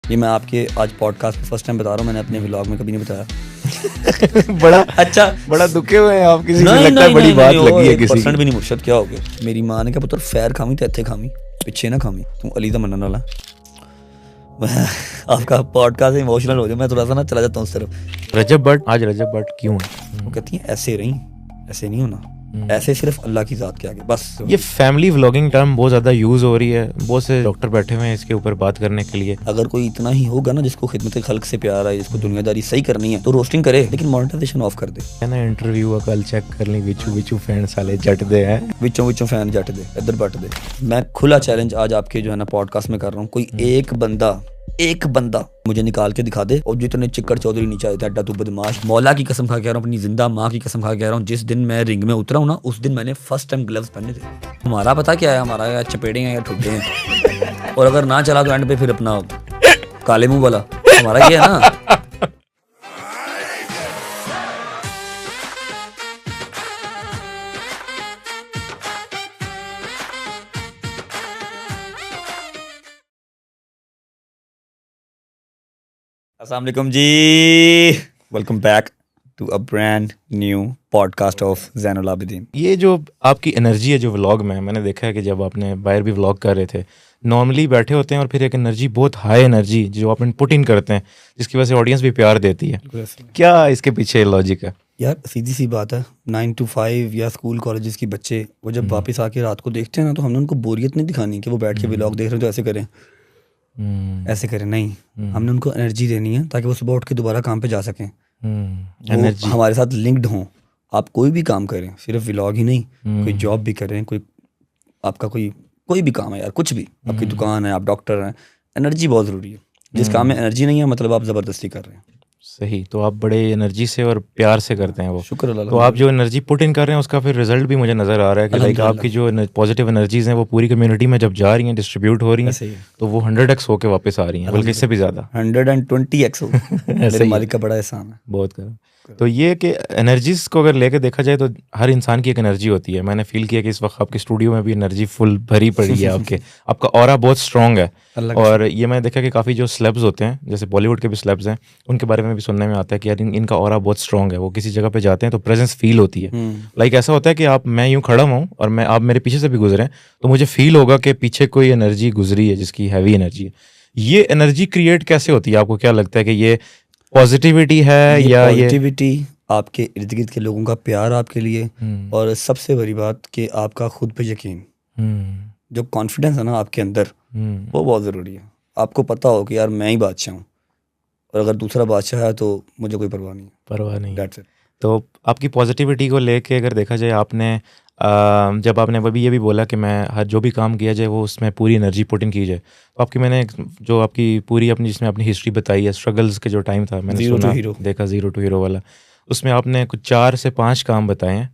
ये मैं आपके आज पॉडकास्ट पे फर्स्ट टाइम बता रहा हूँ, मैंने अपने व्लॉग में कभी नहीं बताया। बड़ा दुखे हुए हैं आप, किसी को लगता है बड़ी बात लगी है किसी की। भी नहीं मुर्शद, क्या हो गया? मेरी माँ ने कहा पुत्र फैर खामी तो इत्थे खामी, पिछे ना खामी, तू अली दा मनन वाला। आपका पॉडकास्ट इमोशनल हो जाए, मैं थोड़ा सा ना चला जाता हूँ उस तरफ। रजब भट्ट क्यों है? वो कहती है ऐसे रही, ऐसे नहीं होना, ऐसे सिर्फ अल्लाह की जात के आगे बस। ये फैमिली व्लॉगिंग टर्म बहुत ज्यादा यूज हो रही है, बहुत से डॉक्टर बैठे हुए हैं इसके ऊपर बात करने के लिए। अगर कोई इतना ही होगा ना जिसको खिदमत खल्क से प्यार है, जिसको दुनियादारी सही करनी है, तो रोस्टिंग करे लेकिन मोनेटाइजेशन ऑफ कर दे। है ना, इंटरव्यू कल चेक कर ली, विचू फैन साले जट दे हैं, विचों फैन जट दे, इधर बट दे। मैं खुला चैलेंज आज आपके जो है ना पॉडकास्ट में कर रहा हूँ, कोई एक बंदा मुझे निकाल के दिखा दे और जितने चिक्कड़ चौधरी नीचे आए थे, तू बदमाश, मौला की कसम खा के कह रहा हूँ, अपनी जिंदा माँ की कसम खा के कह रहा हूँ, जिस दिन मैं रिंग में उतरा हूँ ना, उस दिन मैंने फर्स्ट टाइम ग्लव्स पहने थे। हमारा पता क्या है, हमारा या चपेड़े हैं या ठुड्डे हैं, और अगर ना चला तो एंड पे फिर अपना काले मुंह वाला हमारा ये है ना। अस्सलाम वालेकुम जी, welcome back to a brand new podcast of Zainul Abidin. ये जो आपकी एनर्जी है जो व्लॉग में, मैंने देखा है कि जब आपने बाहर भी व्लॉग कर रहे थे, नॉर्मली बैठे होते हैं और फिर एक एनर्जी, बहुत हाई एनर्जी जो आप पुट इन करते हैं, जिसकी वजह से ऑडियंस भी प्यार देती है। क्या इसके पीछे लॉजिक है? यार सीधी सी बात है, 9 to 5 या स्कूल कॉलेजेस के बच्चे वो जब वापस आके रात को देखते हैं ना, तो हमने उनको बोरियत नहीं दिखानी कि वो बैठ के व्लॉग देख रहे हैं तो ऐसे करें ऐसे करें, नहीं, हमने उनको एनर्जी देनी है ताकि वो सुबह उठ के दोबारा काम पे जा सकें, वो हमारे साथ लिंक्ड हों। आप कोई भी काम करें, सिर्फ व्लॉग ही नहीं, कोई जॉब भी करें, कोई आपका कोई भी काम है यार, कुछ भी, आपकी दुकान है, आप डॉक्टर हैं, एनर्जी बहुत ज़रूरी है। जिस काम में एनर्जी नहीं है मतलब आप ज़बरदस्ती कर रहे हैं। सही, तो आप बड़े एनर्जी से और प्यार से करते हैं वो। शुक्र अल्लाह। तो आप जो एनर्जी पुट इन कर रहे हैं उसका फिर रिजल्ट भी मुझे नज़र आ रहा है कि लाइक आपकी जो पॉजिटिव एनर्जीज हैं वो पूरी कम्युनिटी में जब जा रही हैं, डिस्ट्रीब्यूट हो रही हैं, तो वो 100x होके वापस आ रही हैं, बल्कि इससे भी ज़्यादा 120x हो। मेरे मालिक का बड़ा एहसान है, बहुत करो। तो ये कि एनर्जीज को अगर लेके देखा जाए तो हर इंसान की एक एनर्जी होती है। मैंने फील किया कि इस वक्त आपके स्टूडियो में भी एनर्जी फुल भरी पड़ी है आपका ऑरा बहुत स्ट्रॉन्ग है। और ये मैंने देखा कि काफ़ी जो स्लेब्स होते हैं, जैसे बॉलीवुड के भी स्लेब्स हैं, उनके बारे में भी सुनने में आता है कि यार इनका ऑरा बहुत स्ट्रॉन्ग है, वो किसी जगह पे जाते हैं तो प्रेजेंस फील होती है। लाइक ऐसा होता है कि मैं यूँ खड़ा हूँ और आप मेरे पीछे से भी गुजरे तो मुझे फील होगा कि पीछे कोई एनर्जी गुजरी है जिसकी हैवी एनर्जी है। ये एनर्जी क्रिएट कैसे होती है? आपको क्या लगता है कि ये पॉजिटिविटी है या पॉजिटिविटी आपके इर्द गिर्द के लोगों का प्यार आपके लिए, और सबसे बड़ी बात कि आपका खुद पे यकीन, जो कॉन्फिडेंस है ना आपके अंदर, वो बहुत ज़रूरी है। आपको पता हो कि यार मैं ही बादशाह हूँ, और अगर दूसरा बादशाह है तो मुझे कोई परवाह नहीं। That's it। तो आपकी पॉजिटिविटी को लेके अगर देखा जाए, आपने जब आपने अभी ये भी बोला कि मैं हर जो भी काम किया जाए वो उसमें पूरी एनर्जी पुट इन की जाए, तो आपकी मैंने जो आपकी पूरी जिसमें अपनी हिस्ट्री बताई है, स्ट्रगल्स के जो टाइम था, मैंने सुना देखा 0 to हीरो वाला, उसमें आपने कुछ 4 से 5 काम बताए हैं,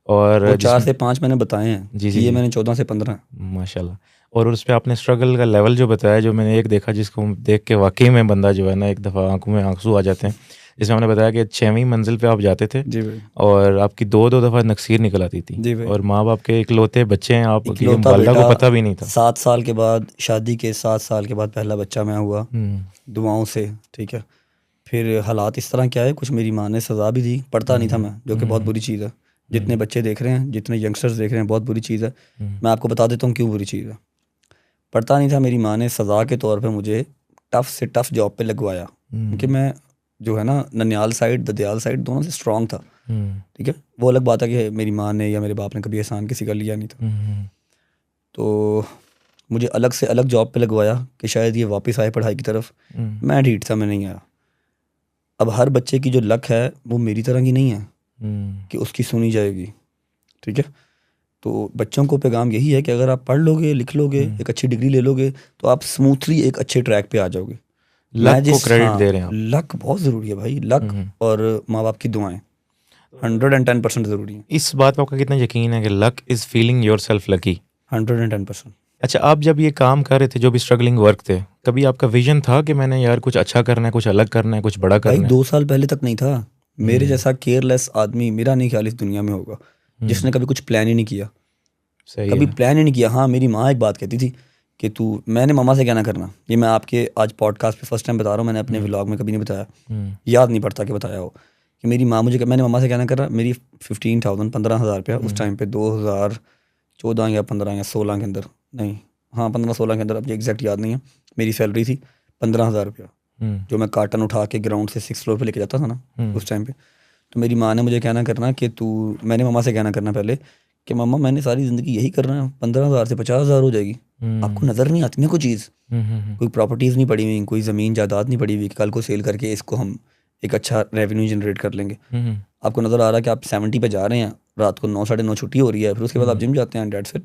और 4 से 5 मैंने बताए हैं जी, ये मैंने 14 से 15 माशाल्लाह। और उस पर आपने स्ट्रगल का लेवल जो बताया, जो मैंने एक देखा जिसको देख के वाकई में बंदा जो है ना एक दफ़ा आंखों में आंसू आ जाते हैं, जिसमें आपने बताया कि 6वीं मंजिल पे आप जाते थे जी भाई, और आपकी 2 दफ़ा नक्सीर निकल आती थी जी भाई, और माँ बाप के इकलौते बच्चे हैं आप, वालिदा को पता भी नहीं था। 7 साल के बाद शादी के 7 साल के बाद पहला बच्चा मैं हुआ, दुआओं से, ठीक है। फिर हालात इस तरह क्या है, कुछ मेरी माँ ने सज़ा भी दी, पढ़ता नहीं था मैं, जो कि बहुत बुरी चीज़ है। जितने बच्चे देख रहे हैं, जितने यंगस्टर्स देख रहे हैं, बहुत बुरी चीज़ है। मैं आपको बता देता हूँ क्यों बुरी चीज़ है। पढ़ता नहीं था, मेरी माँ ने सज़ा के तौर पे मुझे टफ़ से टफ़ जॉब पे लगवाया, क्योंकि मैं जो है ना ननियाल साइड, ददयाल साइड दोनों से स्ट्रॉन्ग था, ठीक है। वो अलग बात है कि मेरी माँ ने या मेरे बाप ने कभी एहसान किसी का लिया नहीं था, तो मुझे अलग से अलग जॉब पे लगवाया कि शायद ये वापस आए पढ़ाई की तरफ। मैं ढीठ था, मैं नहीं आया। अब हर बच्चे की जो लक है वो मेरी तरह की नहीं है कि उसकी सुनी जाएगी, ठीक है। तो बच्चों को पैगाम यही है कि अगर आप पढ़ लोगे, लिख लोगे, एक अच्छी डिग्री ले लोगे, तो आप स्मूथली एक अच्छे ट्रैक पे आ जाओगे। लक को क्रेडिट दे रहे हैं आप। लक बहुत ज़रूरी है भाई, लक और माँ बाप की दुआएं 110% ज़रूरी है। इस बात पर आपका कितना यकीन है कि luck is feeling your self lucky? 110%। अच्छा, आप जब ये काम कर रहे थे, जो भी स्ट्रगलिंग वर्क थे, कभी आपका विजन था कि मैंने यार कुछ अच्छा करना है, कुछ अलग करना है, कुछ बड़ा करना है? 2 साल पहले तक नहीं था। मेरे जैसा केयरलेस आदमी मेरा नहीं ख्याल इस दुनिया में होगा जिसने कभी कुछ प्लान ही नहीं किया, कभी प्लान ही नहीं किया। हाँ, मेरी माँ एक बात कहती थी कि तू, मैंने मम्मा से क्या ना करना, ये मैं आपके आज पॉडकास्ट पे फर्स्ट टाइम बता रहा हूँ, मैंने अपने व्लॉग में कभी नहीं बताया, याद नहीं पड़ता कि बताया हो, कि मेरी माँ मुझे, मैंने मम्मा से क्या ना करना, मेरी 15,000 रुपया उस टाइम पे 2014 या 15 या 16 के अंदर, नहीं हाँ 15-16 के अंदर, अब एग्जैक्ट याद नहीं है, मेरी सैलरी थी 15,000 रुपया, जो मैं कार्टन उठा के ग्राउंड से 6th फ्लोर पे लेके जाता था ना उस टाइम पे। तो मेरी माँ ने मुझे कहना करना कि तू, मैंने मम्मा से कहना करना पहले कि मम्मा मैंने सारी ज़िंदगी यही करना है, 15,000 से 50,000 हो जाएगी, आपको नज़र नहीं आती ना कोई चीज़, कोई प्रॉपर्टीज़ नहीं पड़ी हुई, कोई ज़मीन जायदाद नहीं पड़ी हुई कि कल को सेल करके इसको हम एक अच्छा रेवेन्यू जनरेट कर लेंगे। आपको नज़र आ रहा है कि आप 70 पे जा रहे हैं, रात को 9 साढ़े 9 छुट्टी हो रही है, फिर उसके बाद आप जिम जाते हैं, डेट्स इट,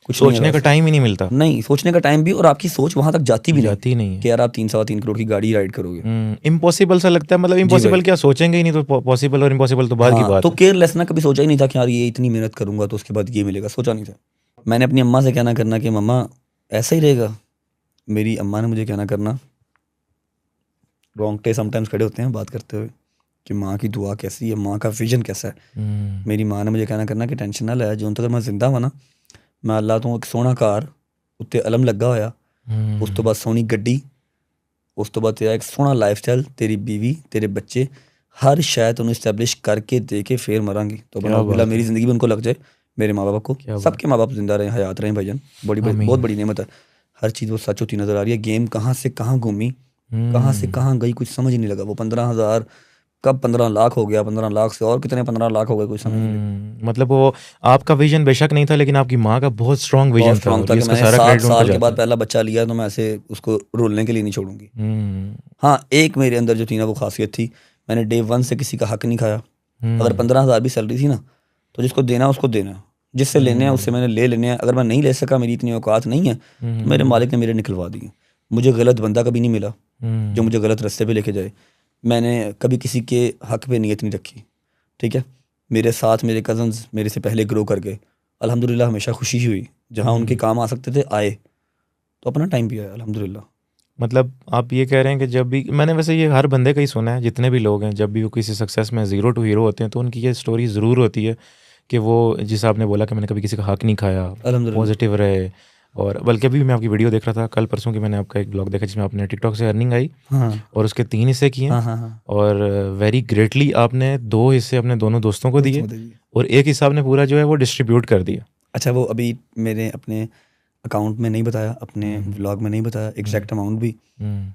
कुछ सोचने का टाइम ही नहीं मिलता, नहीं सोचने का टाइम भी, और आपकी सोच वहां तक जाती भी नहीं है कि यार आप 3-3.25 करोड़ की गाड़ी राइड करोगे। इम्पॉसिबल सा लगता है, मतलब इम्पॉसिबल क्या, सोचेंगे ही नहीं तो पॉसिबल, और इम्पॉसिबल तो बाद की बात तो है। केयरलेस ना, कभी सोचा ही नहीं था कि यार ये इतनी मेहनत करूंगा तो उसके बाद ये मिलेगा, सोचा नहीं था। मैंने अपनी अम्मा से कहना करना कि मम्मा ऐसा ही रहेगा, मेरी अम्मा ने मुझे कहना करना, रोंगटे समटाइम्स खड़े होते हैं बात करते हुए कि माँ की दुआ कैसी है, माँ का विजन कैसा है। मेरी माँ ने मुझे कहना करना कि टेंशन ना ले, जो तक मैं जिंदा हुआ ना, मैं अल्लाह तो एक सोना कार उत्ते अलम लगा होया, उस तो बाद सोनी गड्डी, उस तो बाद तेरा एक सोना लाइफ स्टाइल, तेरी बीवी तेरे बच्चे, हर शायद उन्हें इस्टेब्लिश करके दे के फिर मरांगी, तो बिल्ला मेरी ज़िंदगी में उनको लग जाए, मेरे माँ बाप को, सबके माँ बाप जिंदा रहे, हयात रहे भाईजान, बहुत बड़ी नेमत है। हर चीज़ वो सच होती नज़र आ रही है, गेम कहाँ से कहाँ घूमी, कहाँ से कहाँ गई, कुछ समझ ही नहीं लगा। वो 15,000 कब 15 लाख हो गया, 15 लाख से और कितने 15 लाख हो गए, कोई समझ नहीं। मतलब वो आपका विजन बेशक नहीं था, लेकिन आपकी माँ का बहुत स्ट्रॉन्ग विजन था कि मैंने 7 साल के बाद पहला बच्चा लिया, तो मैं ऐसे उसको रोलने के लिए नहीं छोड़ूंगी। हाँ, एक मेरे अंदर जो थी ना वो खासियत थी, मैंने डे 1 से किसी का हक नहीं खाया। अगर 15,000 भी सैलरी थी ना, तो जिसको देना उसको देना, जिससे लेने हैं उससे मैंने ले लेने हैं। अगर मैं नहीं ले सका, मेरी इतनी औकात नहीं है, तो मेरे मालिक ने मेरे निकलवा दिए। मुझे गलत बंदा कभी नहीं मिला जो मुझे गलत रास्ते पे लेके जाए। मैंने कभी किसी के हक पे नियत नहीं रखी, ठीक है। मेरे साथ मेरे कज़न्स मेरे से पहले ग्रो कर गए, अल्हम्दुलिल्लाह हमेशा खुशी ही हुई। जहाँ उनके काम आ सकते थे आए, तो अपना टाइम भी आया अल्हम्दुलिल्लाह। मतलब आप ये कह रहे हैं कि जब भी, मैंने वैसे ये हर बंदे का ही सुना है, जितने भी लोग हैं, जब भी वो किसी सक्सेस में 0 to हीरो होते हैं, तो उनकी ये स्टोरी ज़रूर होती है कि वो, जिस आपने बोला कि मैंने कभी किसी का हक नहीं खाया, पॉजिटिव रहे। और बल्कि अभी मैं आपकी वीडियो देख रहा था कल परसों की, मैंने आपका एक ब्लॉग देखा जिसमें आपने टिकटॉक से अर्निंग आई, और उसके 3 हिस्से किए, और वेरी ग्रेटली आपने 2 हिस्से अपने दोनों दोस्तों को दिए, और एक हिस्सा आपने पूरा जो है वो डिस्ट्रीब्यूट कर दिया। अच्छा, वो अभी मेरे अपने अकाउंट में नहीं बताया, अपने व्लॉग में नहीं बताया एग्जैक्ट अमाउंट भी।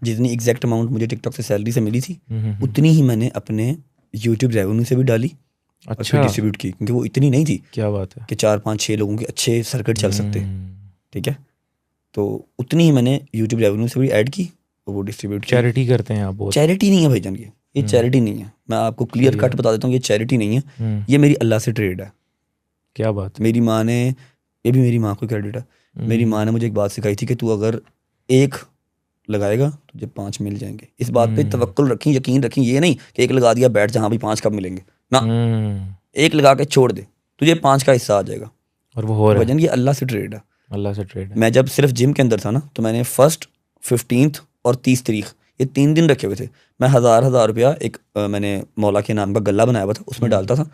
जितनी एग्जैक्ट अमाउंट मुझे टिकटॉक से सैलरी से मिली थी, उतनी ही मैंने अपने यूट्यूब रेवेन्यू से भी डाली, अच्छा, डिस्ट्रीब्यूट की, क्योंकि वो इतनी नहीं थी, क्या बात है, कि 4-5-6 लोगों के अच्छे सर्किट चल सकते, ठीक है। तो उतनी ही मैंने यूट्यूब रेवेन्यू से भी ऐड की और वो डिस्ट्रीब्यूट की। चैरिटी करते हैं आप बहुत? चैरिटी नहीं है भाईजान, ये चैरिटी नहीं है, मैं आपको क्लियर कट बता देता हूँ, ये चैरिटी नहीं है, ये मेरी अल्लाह से ट्रेड है। क्या बात। मेरी माँ ने, ये भी मेरी माँ को क्रेडिट है, मेरी माँ ने मुझे एक बात सिखाई थी कि तू अगर 1 लगाएगा तुझे 5 मिल जाएंगे। इस बात पे तवक्कुल रखी, यकीन रखी, ये नहीं कि 1 लगा दिया बैठ जहाँ भी 5 कब मिलेंगे ना, 1 लगा के छोड़ दे, तुझे 5 का हिस्सा आ जाएगा, और वो हो रहा है। ये अल्लाह से ट्रेड है, अल्लाह से ट्रेड है। मैं जब सिर्फ जिम के अंदर था ना, तो मैंने 1st, 15th और 30 तारीख ये 3 दिन रखे हुए थे। मैं 1000 रुपया एक मैंने मौला के नाम का गल्ला बनाया हुआ था, उसमें डालता था,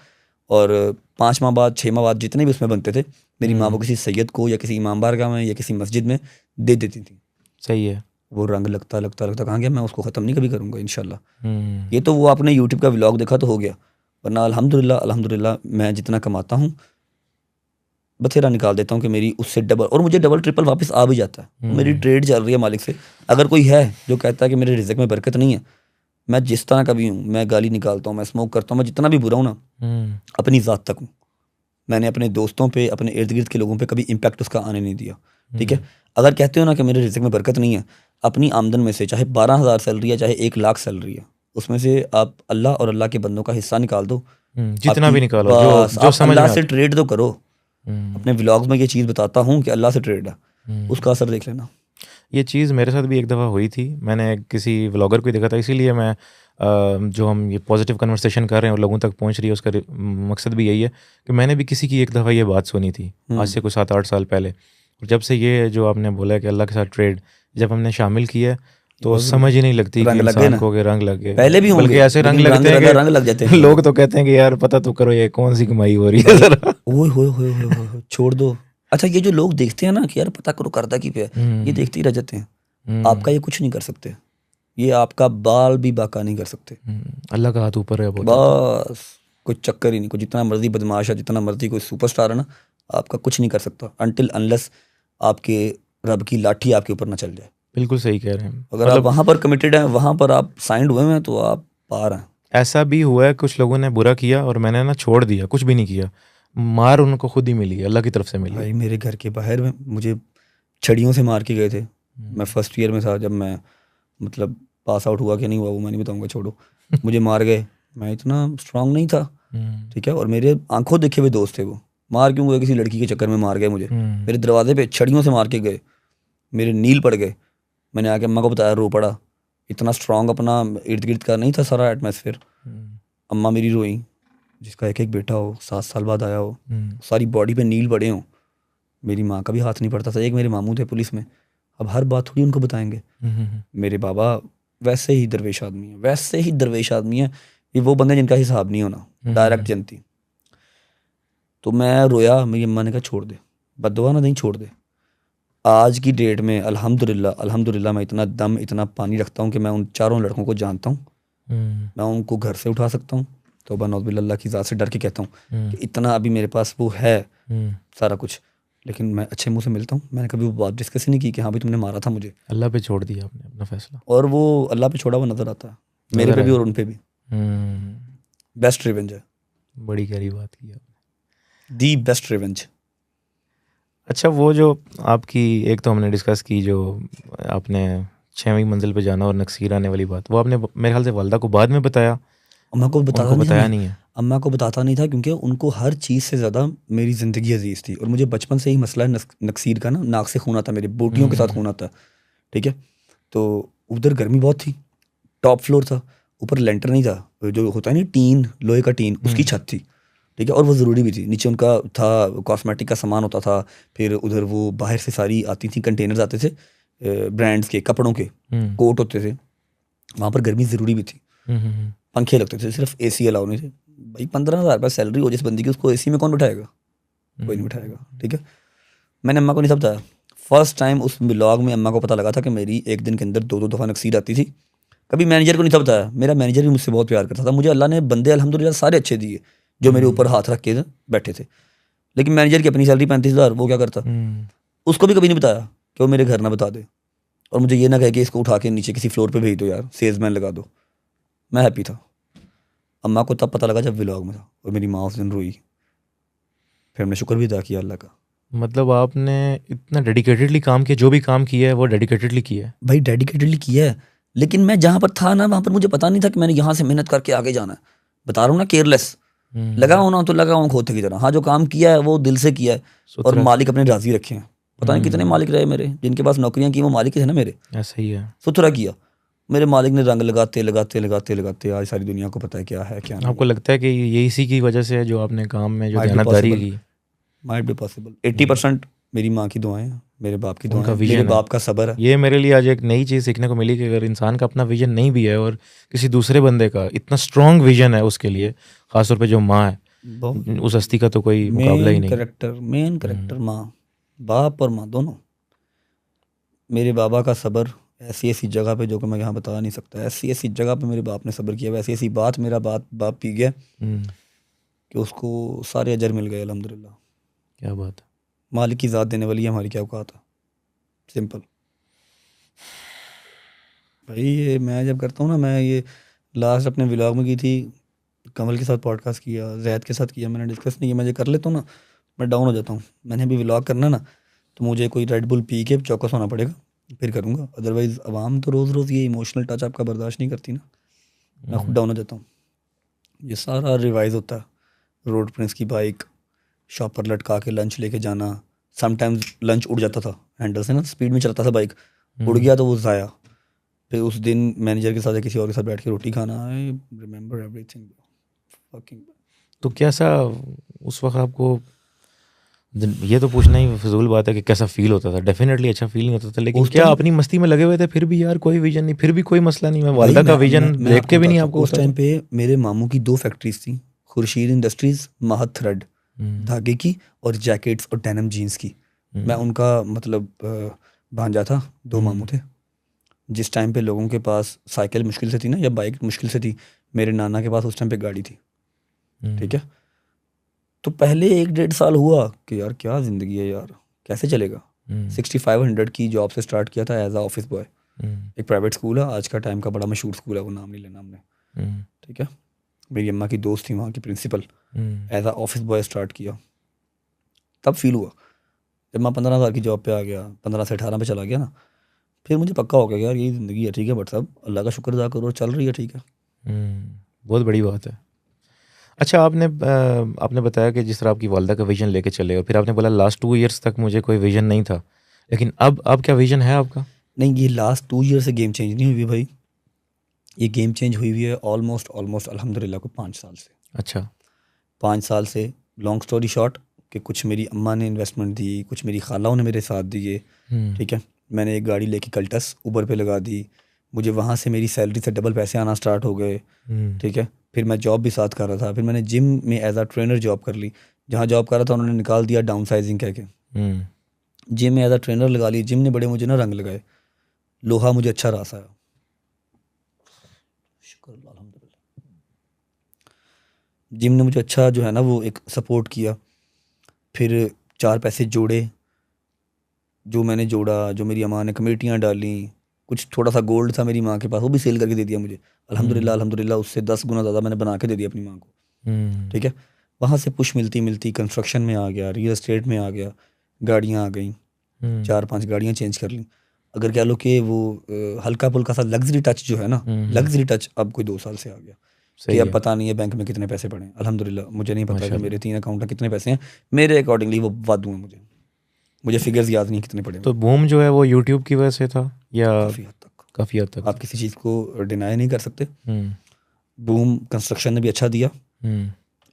और 5 माह बाद 6 माह बाद जितने भी उसमें बनते थे, मेरी माँ वो किसी सैयद को या किसी इमाम बारगाह में या किसी मस्जिद में दे देती थी। सही है। वो रंग लगता लगता लगता कहाँ गया, मैं उसको ख़त्म नहीं कभी करूँगा इंशाल्लाह। ये तो वो आपने यूट्यूब का व्लॉग देखा तो हो गया, वरना अल्हम्दुलिल्लाह मैं जितना कमाता हूँ बथेरा निकाल देता हूँ कि मेरी उससे डबल, और मुझे डबल ट्रिपल वापस आ भी जाता है। मेरी ट्रेड चल रही है मालिक से। अगर कोई है जो कहता है कि मेरे रिज़्क में बरकत नहीं है, मैं जिस तरह का भी हूँ, मैं गाली निकालता हूँ, मैं स्मोक करता हूँ, मैं जितना भी बुरा हूँ ना, अपनी ज़ात तक हूँ। मैंने अपने दोस्तों पे, अपने इर्द गिर्द के लोगों पे कभी इम्पैक्ट उसका आने नहीं दिया, ठीक है। अगर कहते हो ना कि मेरे रिज़्क में बरकत नहीं है, अपनी आमदन में से चाहे 12,000 सैलरी है, चाहे 1 लाख सैलरी है, उसमें से आप अल्लाह और अल्लाह के बंदों का हिस्सा निकाल दो, जितना भी निकालो, जो समझ अल्लाह से ट्रेड तो करो। अपने व्लॉग्स में ये चीज़ बताता हूँ कि अल्लाह से ट्रेड है, उसका असर देख लेना। ये चीज़ मेरे साथ भी एक दफ़ा हुई थी, मैंने किसी व्लॉगर को देखा था, इसीलिए मैं जो हम ये पॉजिटिव कन्वर्सेशन कर रहे हैं और लोगों तक पहुंच रही है, उसका मकसद भी यही है कि मैंने भी किसी की एक दफ़ा ये बात सुनी थी आज से कुछ 7-8 साल पहले, और जब से ये जो आपने बोला है कि अल्लाह के साथ ट्रेड जब हमने शामिल किया, तो समझ ही नहीं लगती कि इंसान को रंग लग गए, पहले भी बल्कि ऐसे रंग लगते हैं कि रंग लग जाते हैं। लोग तो कहते हैं कि यार पता तो करो ये कौन सी कमाई हो रही है, जरा ओए छोड़ दो, अच्छा ये जो लोग देखते हैं ना कि यार पता करो करता की पे है, ये देखते ही रह जाते हैं। आपका ये कुछ नहीं कर सकते, ये आपका बाल भी बाका नहीं कर सकते। अल्लाह का हाथ ऊपर है बस, कोई चक्कर ही नहीं। कोई जितना मर्जी बदमाश है, जितना मर्जी कोई सुपरस्टार है ना, आपका कुछ नहीं कर सकता अनटिल अनलेस आपके रब की लाठी आपके ऊपर ना चल जाए। बिल्कुल सही कह रहे हैं। अगर आप वहां पर कमिटेड हैं, वहां पर आप साइंड हुए हैं, तो आप पार हैं। ऐसा भी हुआ है कुछ लोगों ने बुरा किया और मैंने ना छोड़ दिया, कुछ भी नहीं किया, मार उनको खुद ही मिली, अल्लाह की तरफ से मिली। भाई मेरे घर के बाहर में मुझे छड़ियों से मार के गए थे। मैं फर्स्ट ईयर में था जब मैं मतलब पास आउट हुआ कि नहीं हुआ वो मैं नहीं बताऊंगा, छोड़ो। मुझे मार गए, मैं इतना स्ट्रांग नहीं था, ठीक है। और मेरे आंखों देखे हुए दोस्त थे, वो मार क्यों गए, किसी लड़की के चक्कर में मार गए मुझे। मेरे दरवाजे पे छड़ियों से मार के गए, मेरे नील पड़ गए। मैंने आके अम्मा को बताया, रो पड़ा। इतना स्ट्रांग अपना इर्द गिर्द का नहीं था सारा एटमॉस्फेयर। अम्मा मेरी रोई, जिसका एक एक बेटा हो, 7 साल बाद आया हो, सारी बॉडी पे नील पड़े हों। मेरी माँ का भी हाथ नहीं पड़ता था। एक मेरे मामू थे पुलिस में, अब हर बात थोड़ी उनको बताएंगे। मेरे बाबा वैसे ही दरवेश आदमी है, वैसे ही दरवेश आदमी है। ये वो बंदे जिनका हिसाब नहीं होना, डायरेक्ट जनती। तो मैं रोया, मेरी अम्मा ने कहा छोड़ दे, बद्दुआ ना नहीं, छोड़ दे। आज की डेट में अल्हम्दुलिल्लाह अल्हम्दुलिल्लाह मैं इतना दम, इतना पानी रखता हूँ कि मैं उन चारों लड़कों को जानता हूँ। मैं उनको घर से उठा सकता हूँ, तौबा नौज़ बिल्लाह, अल्लाह की ज़ात से डर के कहता हूँ कि इतना अभी मेरे पास वो है सारा कुछ। लेकिन मैं अच्छे मुंह से मिलता हूँ। मैंने कभी वो बात डिस्कस ही नहीं की कि हाँ भाई तुमने मारा था मुझे। अल्लाह पे छोड़ दिया आपने अपना फैसला, और वो अल्लाह पे छोड़ा हुआ नजर आता है, मेरे पे भी और उन पे भी। बेस्ट रिवेंज है, बड़ी गहरी बात की आपने, दी बेस्ट रिवेंज। अच्छा वो जो आपकी एक तो हमने डिस्कस की, जो आपने 6वीं मंजिल पे जाना और नक्सीर आने वाली बात, वो आपने मेरे ख्याल से वालदा को बाद में बताया। अम्मा को बताया नहीं है। अम्मा को बताता नहीं था क्योंकि उनको हर चीज़ से ज़्यादा मेरी ज़िंदगी अजीज़ थी। और मुझे बचपन से ही मसला है नक्सीर का ना, नाक से खून आता, मेरे बोटियों के साथ खून आता, ठीक है। तो उधर गर्मी बहुत थी, टॉप फ्लोर था, ऊपर लेंटर नहीं था, जो होता है ना टीन, लोहे का टीन, उसकी छत थी, ठीक है। और वो ज़रूरी भी थी, नीचे उनका था कॉस्मेटिक का सामान होता था। फिर उधर वो बाहर से सारी आती थी, कंटेनर्स आते थे ब्रांड्स के, कपड़ों के कोट होते थे। वहाँ पर गर्मी ज़रूरी भी थी, पंखे लगते थे, सिर्फ एसी अलाउ नहीं थे। भाई 15,000 रुपये सैलरी हो जिस बंदी की, उसको एसी में कौन बिठाएगा? कोई नहीं बिठाएगा, ठीक है। मैंने अम्मा को नहीं सब बताया। फर्स्ट टाइम उस ब्लॉग में अम्मा को पता लगा था कि मेरी एक दिन के अंदर 2-2 दफ़ा नक्सीर आती थी। कभी मैनेजर को नहीं सब बताया। मेरा मैनेजर भी मुझसे बहुत प्यार करता था। मुझे अल्लाह ने बंदे अल्हम्दुलिल्लाह सारे अच्छे दिए जो मेरे ऊपर हाथ रख के बैठे थे। लेकिन मैनेजर की अपनी सैलरी 35,000, वो क्या करता? उसको भी कभी नहीं बताया कि वो मेरे घर ना बता दे, और मुझे ये ना कहे कि इसको उठा के नीचे किसी फ्लोर पे भेज दो यार, सेल्समैन लगा दो। मैं हैप्पी था। अम्मा को तब पता लगा जब व्लॉग में था, और मेरी माँ उस दिन रोई। फिर हमने शुक्र भी अदा किया अल्लाह का। मतलब आपने इतना डेडिकेटेडली काम किया, जो भी काम किया है वो डेडिकेटेडली किया है भाई, डेडिकेटेडली किया है। लेकिन मैं जहाँ पर था ना, वहाँ पर मुझे पता नहीं था कि मैंने यहाँ से मेहनत करके आगे जाना है। बता रहा हूँ ना, केयरलेस लगा होना तो लगा हूँ खोते की तरह। हाँ, जो काम किया है वो दिल से किया है, और मालिक अपने राजी रखे हैं। पता नहीं कितने मालिक रहे मेरे, जिनके पास नौकरियां की, वो मालिक थे ना मेरे। ऐसा ही है, सुथरा किया मेरे मालिक ने, रंग लगाते लगाते लगाते लगाते आज सारी दुनिया को पता है क्या है क्या नहीं। आपको लगता है कि ये इसी की वजह से है जो आपने काम में जो मेहनतदारी की? Might be possible. 80% मेरी माँ की दुआएं हैं, मेरे बाप की दुआएं, मेरे बाप का सब्र है। ये मेरे लिए आज एक नई चीज़ सीखने को मिली कि अगर इंसान का अपना विजन नहीं भी है और किसी दूसरे बंदे का इतना स्ट्रॉन्ग विजन है उसके लिए, खासतौर पे जो माँ है, उस हस्ती का तो कोई मुकाबला ही नहीं। मेन कैरेक्टर माँ, बाप और माँ दोनों। मेरे बाबा का सब्र ऐसी ऐसी जगह पे जो कि मैं यहाँ बता नहीं सकता। ऐसी ऐसी जगह पे मेरे बाप ने सब्र किया, वैसी ऐसी बात मेरा बाप पी गया कि उसको सारे अजर मिल गए अल्हम्दुलिल्लाह। क्या बात है। मालिक की ज़ात देने वाली है, हमारी क्या औकात है। सिंपल भाई। ये मैं जब करता हूँ ना, मैं ये लास्ट अपने व्लॉग में की थी, कमल के साथ पॉडकास्ट किया, जैद के साथ किया, मैंने डिस्कस नहीं किया। मैं ये कर लेता हूँ ना, मैं डाउन हो जाता हूँ। मैंने अभी व्लॉग करना ना, तो मुझे कोई रेड बुल पी के चौकस होना पड़ेगा, फिर करूँगा। अदरवाइज़ आवाम तो रोज़ रोज़ ये इमोशनल टच आपका बर्दाश्त नहीं करती ना, मैं खुद डाउन हो जाता हूँ। ये सारा रिवाइज होता है। रोड प्रिंस की बाइक, शॉप पर लटका के लंच लेके जाना। समटाइम्स लंच उड़ जाता था हैंडल से ना, स्पीड में चलता था बाइक, उड़ गया तो वो ज़ाया। फिर उस दिन मैनेजर के साथ या किसी और के साथ बैठ के रोटी खाना। I remember everything fucking. तो कैसा उस वक्त आपको, ये तो पूछना ही फिजूल बात है कि कैसा फील होता था? डेफिनेटली अच्छा फील नहीं होता था, लेकिन क्या अपनी मस्ती में लगे हुए थे फिर भी यार कोई विजन नहीं, फिर भी कोई मसला नहीं, मैं वालिदा का विजन देख के भी नहीं आपको? उस टाइम पे मेरे मामू की 2 फैक्ट्रीज थी, खुर्शीद इंडस्ट्रीज, महत थ्रेड, धागे की और जैकेट्स और डेनिम जीन्स की। मैं उनका मतलब भांजा था, 2 मामू थे। जिस टाइम पे लोगों के पास साइकिल मुश्किल से थी ना, या बाइक मुश्किल से थी, मेरे नाना के पास उस टाइम पे गाड़ी थी। ठीक है, तो पहले 1-1.5 साल हुआ कि यार क्या ज़िंदगी है यार, कैसे चलेगा। 6500 की जॉब से स्टार्ट किया था एज आ ऑफिस बॉय। एक प्राइवेट स्कूल है, आज का टाइम का बड़ा मशहूर स्कूल है, वो नाम नहीं लेना हमने। ठीक है, मेरी अम्मा की दोस्त थी वहाँ की प्रिंसिपल। एज आ ऑफिस बॉय स्टार्ट किया, तब फील हुआ। जब मैं 15 साल की जॉब पे आ गया, 15 से 18 पे चला गया ना, फिर मुझे पक्का हो गया यार यही ज़िंदगी है। ठीक है, बट सब अल्लाह का शुक्र अदा करो, चल रही है। ठीक है, बहुत बड़ी बात है। अच्छा, आपने बताया कि जिस तरह आपकी वालदा का विजन लेके चले, और फिर आपने बोला लास्ट 2 इयर्स तक मुझे कोई विजन नहीं था, लेकिन अब क्या विजन है आपका? नहीं, ये लास्ट 2 ईयर से गेम चेंज नहीं हुई भाई, ये गेम चेंज हुई है ऑलमोस्ट अल्हम्दुलिल्लाह को 5 साल से। अच्छा, 5 साल से। लॉन्ग स्टोरी शॉर्ट कि कुछ मेरी अम्मा ने इन्वेस्टमेंट दी, कुछ मेरी खालाओं ने मेरे साथ दिए। ठीक है, मैंने एक गाड़ी लेके कल्टस ऊबर पे लगा दी, मुझे वहाँ से मेरी सैलरी से डबल पैसे आना स्टार्ट हो गए। ठीक है, फिर मैं जॉब भी साथ कर रहा था, फिर मैंने जिम में एज आ ट्रेनर जॉब कर ली। जहाँ जॉब कर रहा था उन्होंने निकाल दिया डाउन साइजिंग कह के, जिम में एज आ ट्रेनर लगा ली। जिम ने बड़े मुझे ना रंग लगाए, लोहा मुझे अच्छा रास आया, शुक्र अल्हम्दुलिल्लाह। जिम ने मुझे अच्छा जो है ना वो एक सपोर्ट किया। फिर 4 पैसे जोड़े, जो मैंने जोड़ा, जो मेरी अम्मा ने कमेटियाँ डाली, कुछ थोड़ा सा गोल्ड था मेरी माँ के पास, वो भी सेल करके दे दिया मुझे। अल्हम्दुलिल्लाह उससे 10 गुना ज़्यादा मैंने बना के दे दिया अपनी माँ को। ठीक है, वहाँ से पुश मिलती मिलती कंस्ट्रक्शन में आ गया, रियल एस्टेट में आ गया, गाड़ियाँ आ गई, 4-5 गाड़ियाँ चेंज कर ली। अगर कह लो कि वो हल्का पुल्का सा लग्जरी टच जो है ना, लग्जरी टच अब कोई 2 साल से आ गया। कि अब पता नहीं है बैंक में कितने पैसे पड़े हैं। अल्हम्दुलिल्लाह मुझे नहीं पता कि मेरे 3 अकाउंट में कितने पैसे हैं, मेरे अकॉर्डिंगली वो वादू हैं। मुझे फिगर्स याद नहीं कितने पड़े। तो बूम जो है वो यूट्यूब की वजह से था या काफ़ी हद तक आप किसी चीज़ को डिनाई नहीं कर सकते। बूम कंस्ट्रक्शन ने भी अच्छा दिया,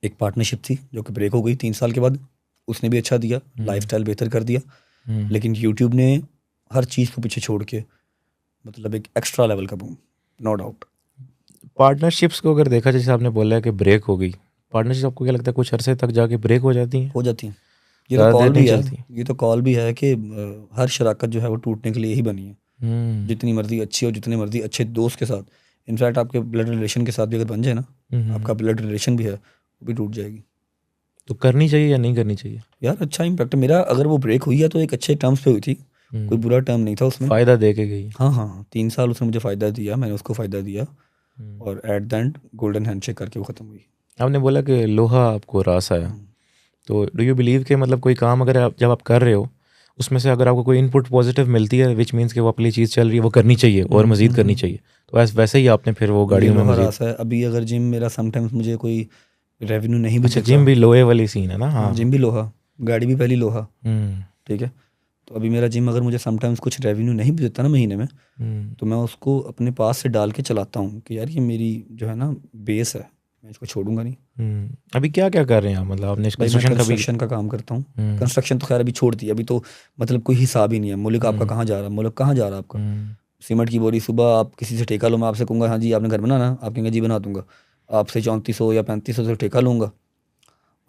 एक पार्टनरशिप थी जो कि ब्रेक हो गई 3 साल के बाद, उसने भी अच्छा दिया, लाइफस्टाइल बेहतर कर दिया। लेकिन यूट्यूब ने हर चीज़ को पीछे छोड़ के मतलब एक एक्स्ट्रा लेवल का बूम, नो डाउट। पार्टनरशिप्स को अगर देखा, जैसे आपने बोला है कि ब्रेक हो गई, पार्टनरशिप आपको क्या लगता है कुछ अरसे तक जाके ब्रेक हो जाती हैं? हो जाती हैं। ये तो कॉल भी है, ये तो कॉल भी है कि हर शराकत जो है वो टूटने के लिए ही बनी है। जितनी मर्जी अच्छी हो, जितने मर्जी अच्छे दोस्त के साथ, इनफैक्ट आपके ब्लड रिलेशन के साथ भी अगर बन जाए ना, आपका ब्लड रिलेशन भी है, वो भी टूट जाएगी। तो करनी चाहिए या नहीं करनी चाहिए? यार अच्छा इम्पैक्ट मेरा, अगर वो ब्रेक हुई है तो एक अच्छे टर्म्स पे हुई थी, कोई बुरा टर्म नहीं था उसमें, फ़ायदा दे के गई। हाँ, 3 साल उसने मुझे फ़ायदा दिया, मैंने उसको फ़ायदा दिया, और at the end golden handshake करके वो ख़त्म हुई। आपने बोला कि लोहा आपको रास आया, तो डू यू बिलीव कि मतलब कोई काम अगर जब आप कर रहे हो उसमें से अगर आपको कोई इनपुट पॉजिटिव मिलती है, विच मीन्स कि वो अपनी चीज़ चल रही है, वो करनी चाहिए और मज़ीद करनी चाहिए, तो वैसे ही आपने फिर वो गाड़ियों में मज़ीद है। अभी अगर जिम मेरा समटाइम्स मुझे कोई रेवेन्यू नहीं भी, अच्छा जिम भी लोहे वाली सीन है ना? हाँ, जिम भी लोहा, गाड़ी भी पहली लोहा। ठीक है, तो अभी मेरा जिम अगर मुझे समटाइम्स कुछ रेवेन्यू नहीं भी देता ना महीने में, तो मैं उसको अपने पास से डाल के चलाता हूँ कि यार ये मेरी जो है ना बेस है, मैं इसको छोड़ूंगा नहीं। अभी क्या क्या कर रहे हैं आप? मतलब आपने कंस्ट्रक्शन का काम करता हूँ। कंस्ट्रक्शन तो खैर अभी छोड़ दी, अभी तो मतलब कोई हिसाब ही नहीं है। मुल्क आपका कहाँ जा रहा है, मुल्क कहाँ जा रहा है आपका। सीमेंट की बोरी सुबह आप किसी से ठेका लो, मैं आपसे कहूँगा हाँ जी आपने घर बनाना, आप कहेंगे जी बना दूंगा, आपसे 3400 या 3500 से ठेका लूँगा,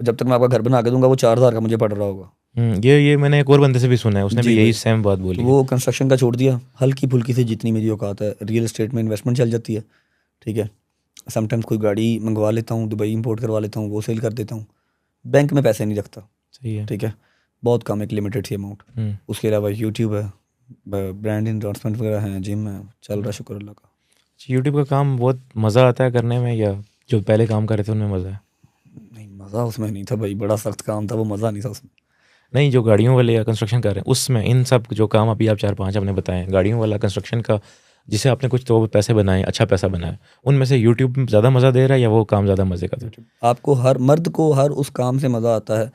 जब तक मैं आपका घर बना के दूंगा वो 4000 का मुझे पड़ रहा होगा। ये मैंने एक और बंदे से भी सुना है, उसने भी यही सेम बात बोली। तो वो कंस्ट्रक्शन का छोड़ दिया, हल्की फुल्की से जितनी मेरी औकात है, रियल एस्टेट में इन्वेस्टमेंट चल जाती है। ठीक है, समटाइम्स कोई गाड़ी मंगवा लेता हूँ, दुबई इंपोर्ट करवा लेता हूँ, वो सेल कर देता हूँ। बैंक में पैसे नहीं रखता। सही है, ठीक है, बहुत कम, एक लिमिटेड सी अमाउंट। उसके अलावा यूट्यूब है, ब्रांड एंडोर्समेंट वगैरह हैं, जिम है, चल रहा शुक्र अल्लाह का। यूट्यूब का काम बहुत मज़ा आता है करने में, या जो पहले काम कर रहे थे उनमें मज़ा है? नहीं, मज़ा उसमें नहीं था भाई, बड़ा सख्त काम था वो, मज़ा नहीं था उसमें। नहीं, जो गाड़ियों वाले या कंस्ट्रक्शन कर रहे हैं उसमें, इन सब जो काम अभी आप 4-5 आपने बताए, गाड़ियों वाला, कंस्ट्रक्शन का, जिसे आपने कुछ तो पैसे बनाए, अच्छा पैसा बनाया, उनमें से यूट्यूब ज़्यादा मज़ा दे रहा है या वो काम ज़्यादा मज़े का था? आपको हर मर्द को हर उस काम से मज़ा आता है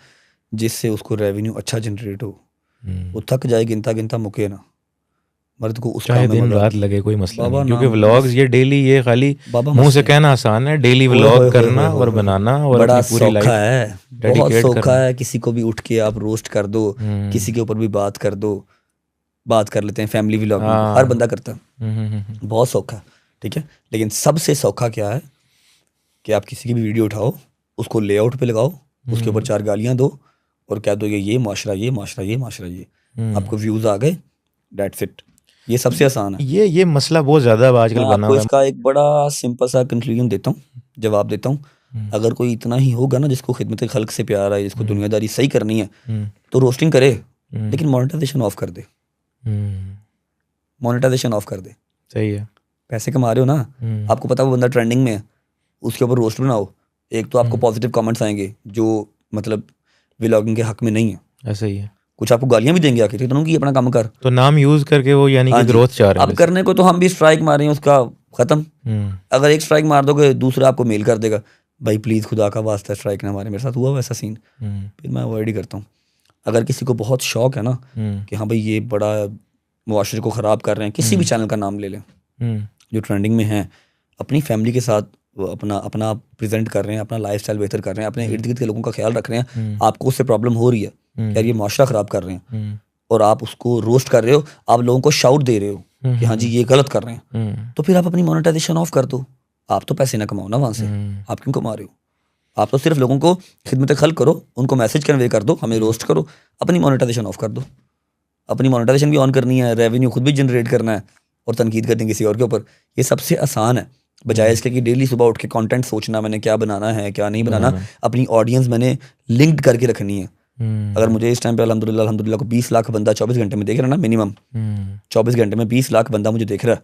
जिससे उसको रेवेन्यू अच्छा जनरेट हो। वो थक जाए गिनता गिनता मुके ना, मर्द को उस चाहे काम में दिन रात लगे कोई मसला नहीं, क्योंकि व्लॉग्स ये डेली, ये खाली मुंह से कहना आसान है, डेली व्लॉग करना और बनाना और बड़ा अपनी पूरी लाइफ है, बहुत सौखा है। किसी को भी उठ के आप रोस्ट कर दो, किसी के ऊपर भी बात कर दो, बात कर लेते हैं फैमिली व्लॉग, हर बंदा करता है, बहुत सौखा है। ठीक है, लेकिन सबसे सौखा क्या है कि आप किसी की भी वीडियो उठाओ, उसको लेआउट पे लगाओ, उसके ऊपर 4 गालियां दो और कह दो ये माशरा, ये माशरा, ये माशरा, ये आपको व्यूज आ गए, दैट्स इट। ये सबसे आसान है। ये मसला बहुत ज्यादा आजकल बना हुआ है। इसका एक बड़ा सिंपल सा कंक्लूजन देता हूँ, जवाब देता हूँ। अगर कोई इतना ही होगा ना जिसको खिदमत खल्क से प्यार है, जिसको दुनियादारी सही करनी है, तो रोस्टिंग करे, लेकिन मोनेटाइजेशन ऑफ कर दे। मोनेटाइजेशन ऑफ कर दे। सही है। पैसे कमा रहे हो ना, आपको पता है वो बंदा ट्रेंडिंग में है, उसके ऊपर रोस्ट बनाओ। एक तो आपको पॉजिटिव कमेंट्स आएंगे जो मतलब व्लॉगिंग के हक में नहीं है। ऐसा ही है। कुछ आपको गालियां भी देंगे आके, तो कि अपना काम कर, तो नाम यूज करके वो यानी कि ग्रोथ चाह रहे हैं। अब करने को तो हम भी स्ट्राइक मारे हैं, उसका खत्म। अगर एक स्ट्राइक मार दोगे दूसरा आपको मेल कर देगा, भाई प्लीज खुदा का वास्ता स्ट्राइक ना मारे। मेरे साथ हुआ वैसा सीन, फिर मैं अवॉइड ही करता हूँ। अगर किसी को बहुत शौक है ना कि हाँ भाई ये बड़ा मुआशरे को ख़राब कर रहे हैं, किसी भी चैनल का नाम ले लें जो ट्रेंडिंग में है, अपनी फैमिली के साथ अपना प्रेजेंट कर रहे हैं, अपना लाइफस्टाइल बेहतर कर रहे हैं, अपने इर्द गिर्द के लोगों का ख्याल रख रहे हैं, आपको उससे प्रॉब्लम हो रही है, यार ये मुआशरा ख़राब कर रहे हैं, और आप उसको रोस्ट कर रहे हो, आप लोगों को शाउट दे रहे हो कि हाँ जी ये गलत कर रहे हैं, तो फिर आप अपनी मोनेटाइजेशन ऑफ कर दो। आप तो पैसे ना कमाओ ना वहाँ से, आप क्यों कमा रहे हो? आप तो सिर्फ लोगों को खिदमत खल्क करो, उनको मैसेज कन्वे कर दो, हमें रोस्ट करो, अपनी मोनेटाइजेशन ऑफ कर दो। अपनी मोनेटाइजेशन भी ऑन करनी है, रेवेन्यू खुद भी जनरेट करना है, और तनकीद करनी किसी और के ऊपर। ये सबसे आसान है, बजाय इसके कि डेली सुबह उठ के कंटेंट सोचना मैंने क्या बनाना है क्या नहीं बनाना। अपनी ऑडियंस मैंने लिंक्ड करके रखनी है। अगर मुझे इस टाइम पे अल्हम्दुलिल्लाह को 20 लाख बंदा 24 घंटे में देख रहा है ना, मिनिमम 24 घंटे में 20 लाख बंदा मुझे देख रहा है,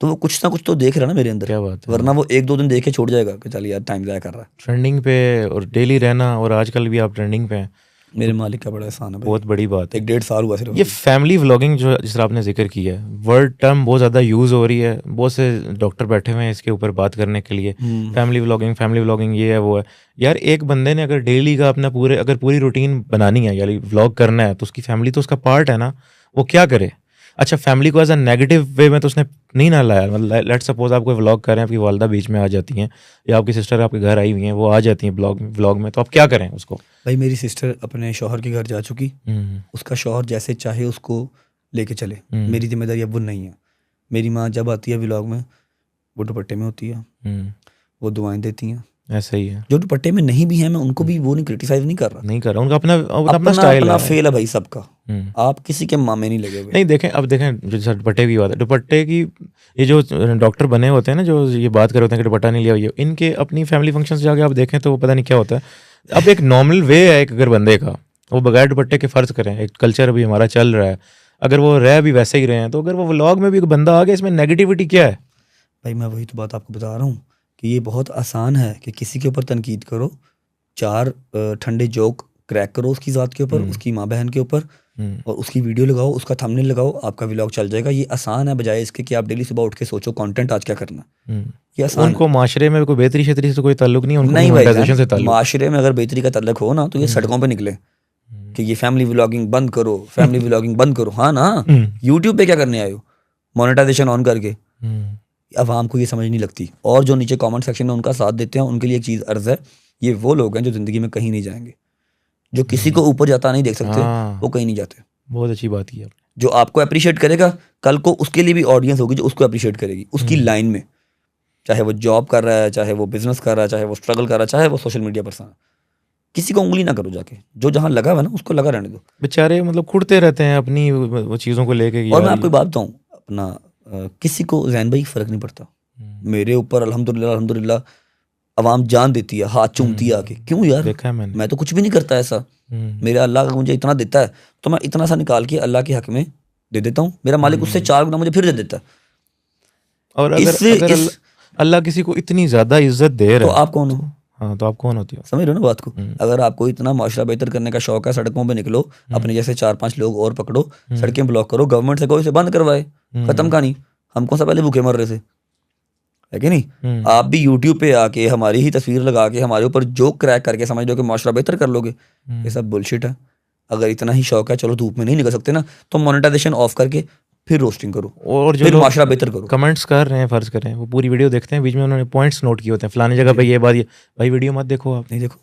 तो वो कुछ ना कुछ तो देख रहा है ना मेरे अंदर। क्या बात है। वरना वो 1-2 दिन देख के छोड़ जाएगा कि चल यार टाइम ज़ाया कर रहा है। ट्रेंडिंग पे और डेली रहना, और आजकल भी आप ट्रेंडिंग पे हैं, मेरे मालिक का बड़ा एहसान है भाई। बहुत बड़ी बात है। 1-1.5 साल हुआ सिर्फ। ये फैमिली व्लॉगिंग जो जिस तरह आपने जिक्र किया है, वर्ड टर्म बहुत ज़्यादा यूज़ हो रही है, बहुत से डॉक्टर बैठे हुए हैं इसके ऊपर बात करने के लिए। फैमिली व्लॉगिंग ये है वो है। यार एक बंदे ने अगर डेली का अपना पूरी रूटीन बनानी है, यानी व्लॉग करना है, तो उसकी फैमिली तो उसका पार्ट है ना, वो क्या करे? अच्छा, फैमिली को एज अ नेगेटिव वे में तो उसने नहीं ना लाया। मतलब लेट सपोज आप कोई व्लॉग कर रहे हैं, आपकी वालदा बीच में आ जाती हैं, या आपकी सिस्टर आपके घर आई हुई हैं, वो आ जाती हैं व्लॉग में, तो आप क्या करें उसको? भाई मेरी सिस्टर अपने शौहर के घर जा चुकी, उसका शौहर जैसे चाहे उसको लेके चले, मेरी जिम्मेदारी अब वो नहीं है। मेरी माँ जब आती है व्लॉग में, वो दुपट्टे में होती है, वो दुआएं देती हैं। ऐसा ही है। जो दुपट्टे में नहीं भी है, मैं उनको भी वो नहीं क्रिटिसाइज नहीं कर रहा, उनका अपना स्टाइल है, अपना फेल है भाई सबका। आप किसी के मामे नहीं लगे हुए। नहीं देखें, अब देखें जो दुपट्टे की बात है, दुपट्टे की ये जो डॉक्टर बने होते हैं ना, जो ये बात कर रहे होते हैं कि दुपट्टा नहीं लिया, इनके अपनी फैमिली फंक्शन से जाके आप देखें तो पता नहीं क्या होता है। अब एक नॉर्मल वे है एक अगर बंदे का, वो बगैर दुपट्टे के फर्ज करें, एक कल्चर अभी हमारा चल रहा है, अगर वो रह भी वैसे ही रहे हैं, तो अगर वो व्लॉग में भी एक बंदा आ गया, इसमें नेगेटिविटी क्या है? भाई मैं वही तो बात आपको बता रहा हूँ कि ये बहुत आसान है कि किसी के ऊपर तनकीद करो, 4 ठंडे जोक क्रैक करो उसकी ज़ात के ऊपर, उसकी माँ बहन के ऊपर, और उसकी वीडियो लगाओ, उसका थंबनेल लगाओ, आपका व्लॉग चल जाएगा। ये आसान है, बजाय इसके कि आप डेली सुबह उठ के सोचो कंटेंट आज क्या करना है। ये आसान उनको माशरे में कोई बेहतरी शेतरी से कोई ताल्लुक नहीं, उनको नहीं मोनेटाइजेशन से ताल्लुक। माशरे में अगर बेहतरी का ताल्लुक हो ना, तो ये सड़कों पे निकले कि ये फैमिली व्लॉगिंग बंद करो, फैमिली व्लॉगिंग बंद करो। हाँ ना, यूट्यूब पे क्या करने आए हो मोनेटाइजेशन ऑन करके? अवाम को ये समझ नहीं लगती। और जो नीचे कमेंट सेक्शन में उनका साथ देते हैं, उनके लिए एक चीज़ अर्ज है, ये वो लोग हैं जो ज़िंदगी में कहीं नहीं जाएंगे। जो किसी को ऊपर जाता नहीं देख सकते, वो कहीं नहीं जाते। बहुत अच्छी बात की आपने। जो आपको अप्रिशिएट करेगा, कल को उसके लिए भी ऑडियंस होगी जो उसको अप्रिशिएट करेगी उसकी लाइन में, चाहे वो जॉब कर रहा है, चाहे वो बिजनेस कर रहा है, चाहे वो स्ट्रगल कर रहा है, चाहे वो सोशल मीडिया पर्सन है। किसी को उंगली ना करो जाके, जो जहाँ लगा हुआ ना उसको लगा रहने दो। बेचारे मतलब खुड़ते रहते हैं अपनी वो चीज़ों को लेके। और मैं आपको बात बताऊँ, अपना किसी को जैन भाई फर्क नहीं पड़ता। मेरे ऊपर अल्हम्दुलिल्लाह अवाम जान देती है, हाथ चूमती है आके। क्यों यार, देखा है मैंने। मैं तो कुछ भी नहीं करता ऐसा। मेरा अल्लाह मुझे इतना देता है, तो मैं इतना सा निकाल के अल्लाह के हक में दे देता हूँ। मेरा मालिक उससे 4 गुना मुझे फिर दे देता है। और अगर अल्लाह किसी को इतनी ज्यादा इज्जत दे रहा है, तो आप कौन हो? हाँ, तो आप कौन होती हो? समझ रहे हो ना बात को? अगर आपको इतना माशरा बेहतर करने का शौक है, सड़कों पे निकलो, अपने जैसे 4-5 लोग और पकड़ो, सड़कें ब्लॉक करो, गवर्नमेंट से कोई इसे बंद करवाए, खत्म कहानी। हम कौन सा पहले भूखे मर रहे थे, है कि नहीं? आप भी यूट्यूब पे आके हमारी ही तस्वीर लगा के हमारे ऊपर जोक क्रैक करके समझ लो कि माशरा बेहतर कर लोगे। ये सब बुलशिट है। अगर इतना ही शौक है, चलो धूप में नहीं निकल सकते ना, तो मोनेटाइजेशन ऑफ करके फिर रोस्टिंग करो, और जो फिर माशरा बेहतर करो। कमेंट्स कर रहे हैं, फर्ज कर रहे हैं, वो पूरी वीडियो देखते हैं, बीच में उन्होंने पॉइंट्स नोट किए होते हैं, फलानी जगह पे ये बात, ये भाई वीडियो मत देखो, आप नहीं देखो,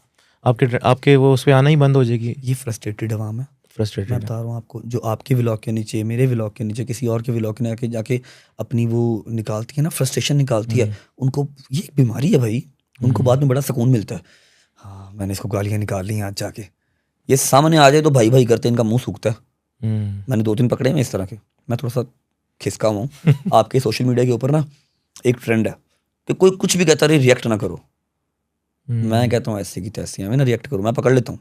आपके वो उस पर आना ही बंद हो जाएगी। ये फ्रस्ट्रेटेड अवाम है। फ्रस्ट्रेटेड मैं बता रहा हूँ आपको, जो आपके व्लॉग के नीचे, मेरे व्लॉग के नीचे, किसी और के व्लॉग के नीचे जाके अपनी वो निकालती है ना, फ्रस्ट्रेशन निकालती है, उनको ये एक बीमारी है भाई। उनको बाद में बड़ा सुकून मिलता है। हाँ मैंने इसको गालियाँ निकाल ली आज जाके, ये सामने आ जाए तो भाई भाई करते इनका मुंह सूखता है। मैंने 2-3 पकड़े हैं इस तरह के। मैं थोड़ा सा खिसका हूँ आपके सोशल मीडिया के ऊपर ना एक ट्रेंड है कि कोई कुछ भी कहता रहे रिएक्ट ना करो। मैं कहता हूँ ऐसे की तैसी मैं ना रिएक्ट करूँ, मैं पकड़ लेता हूँ,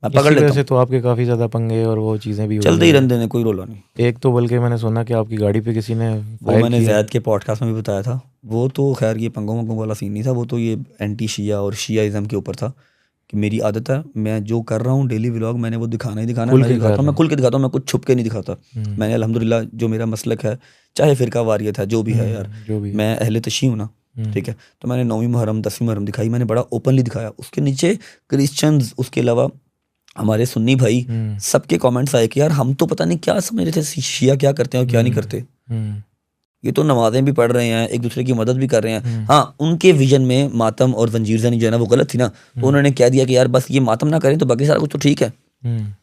मैं पकड़ लेता हूँ। तो आपके काफी ज्यादा पंगे और वो चीजें भी चलते ही रहने देने, कोई रोला नहीं। एक तो बल्कि मैंने सुना कि आपकी गाड़ी पे किसी ने वो मैंने जैद के पॉडकास्ट में भी बताया था, वो तो खैर ये पंगों वंगों वाला सीन नहीं था, वो तो ये एंटी शिया और शियाइज्म के ऊपर था कि मेरी आदत है, मैं जो कर रहा हूँ डेली व्लॉग मैंने वो दिखाना ही दिखाना है, मैं दिखाता हूँ, मैं खुल के दिखाता हूँ, मैं कुछ छुप के नहीं दिखाता। मैंने अल्हम्दुलिल्लाह जो मेरा मसलक है, चाहे फिरका वारियत है, जो भी है यार, मैं अहले तशी हूँ ना, ठीक है, तो मैंने 9वीं मुहर्रम 10वीं मुहर्रम दिखाई, मैंने बड़ा ओपनली दिखाया। उसके नीचे क्रिश्चियंस, उसके अलावा हमारे सुन्नी भाई, सबके कमेंट्स आए कि यार हम तो पता नहीं क्या समझ रहे थे शिया क्या करते हैं और क्या नहीं करते, ये तो नमाजें भी पढ़ रहे हैं, एक दूसरे की मदद भी कर रहे हैं। हाँ, उनके विजन में मातम और जंजीरजनी जो है ना वो गलत थी ना, तो उन्होंने कह दिया कि यार बस ये मातम ना करें तो बाकी सारा कुछ तो ठीक है,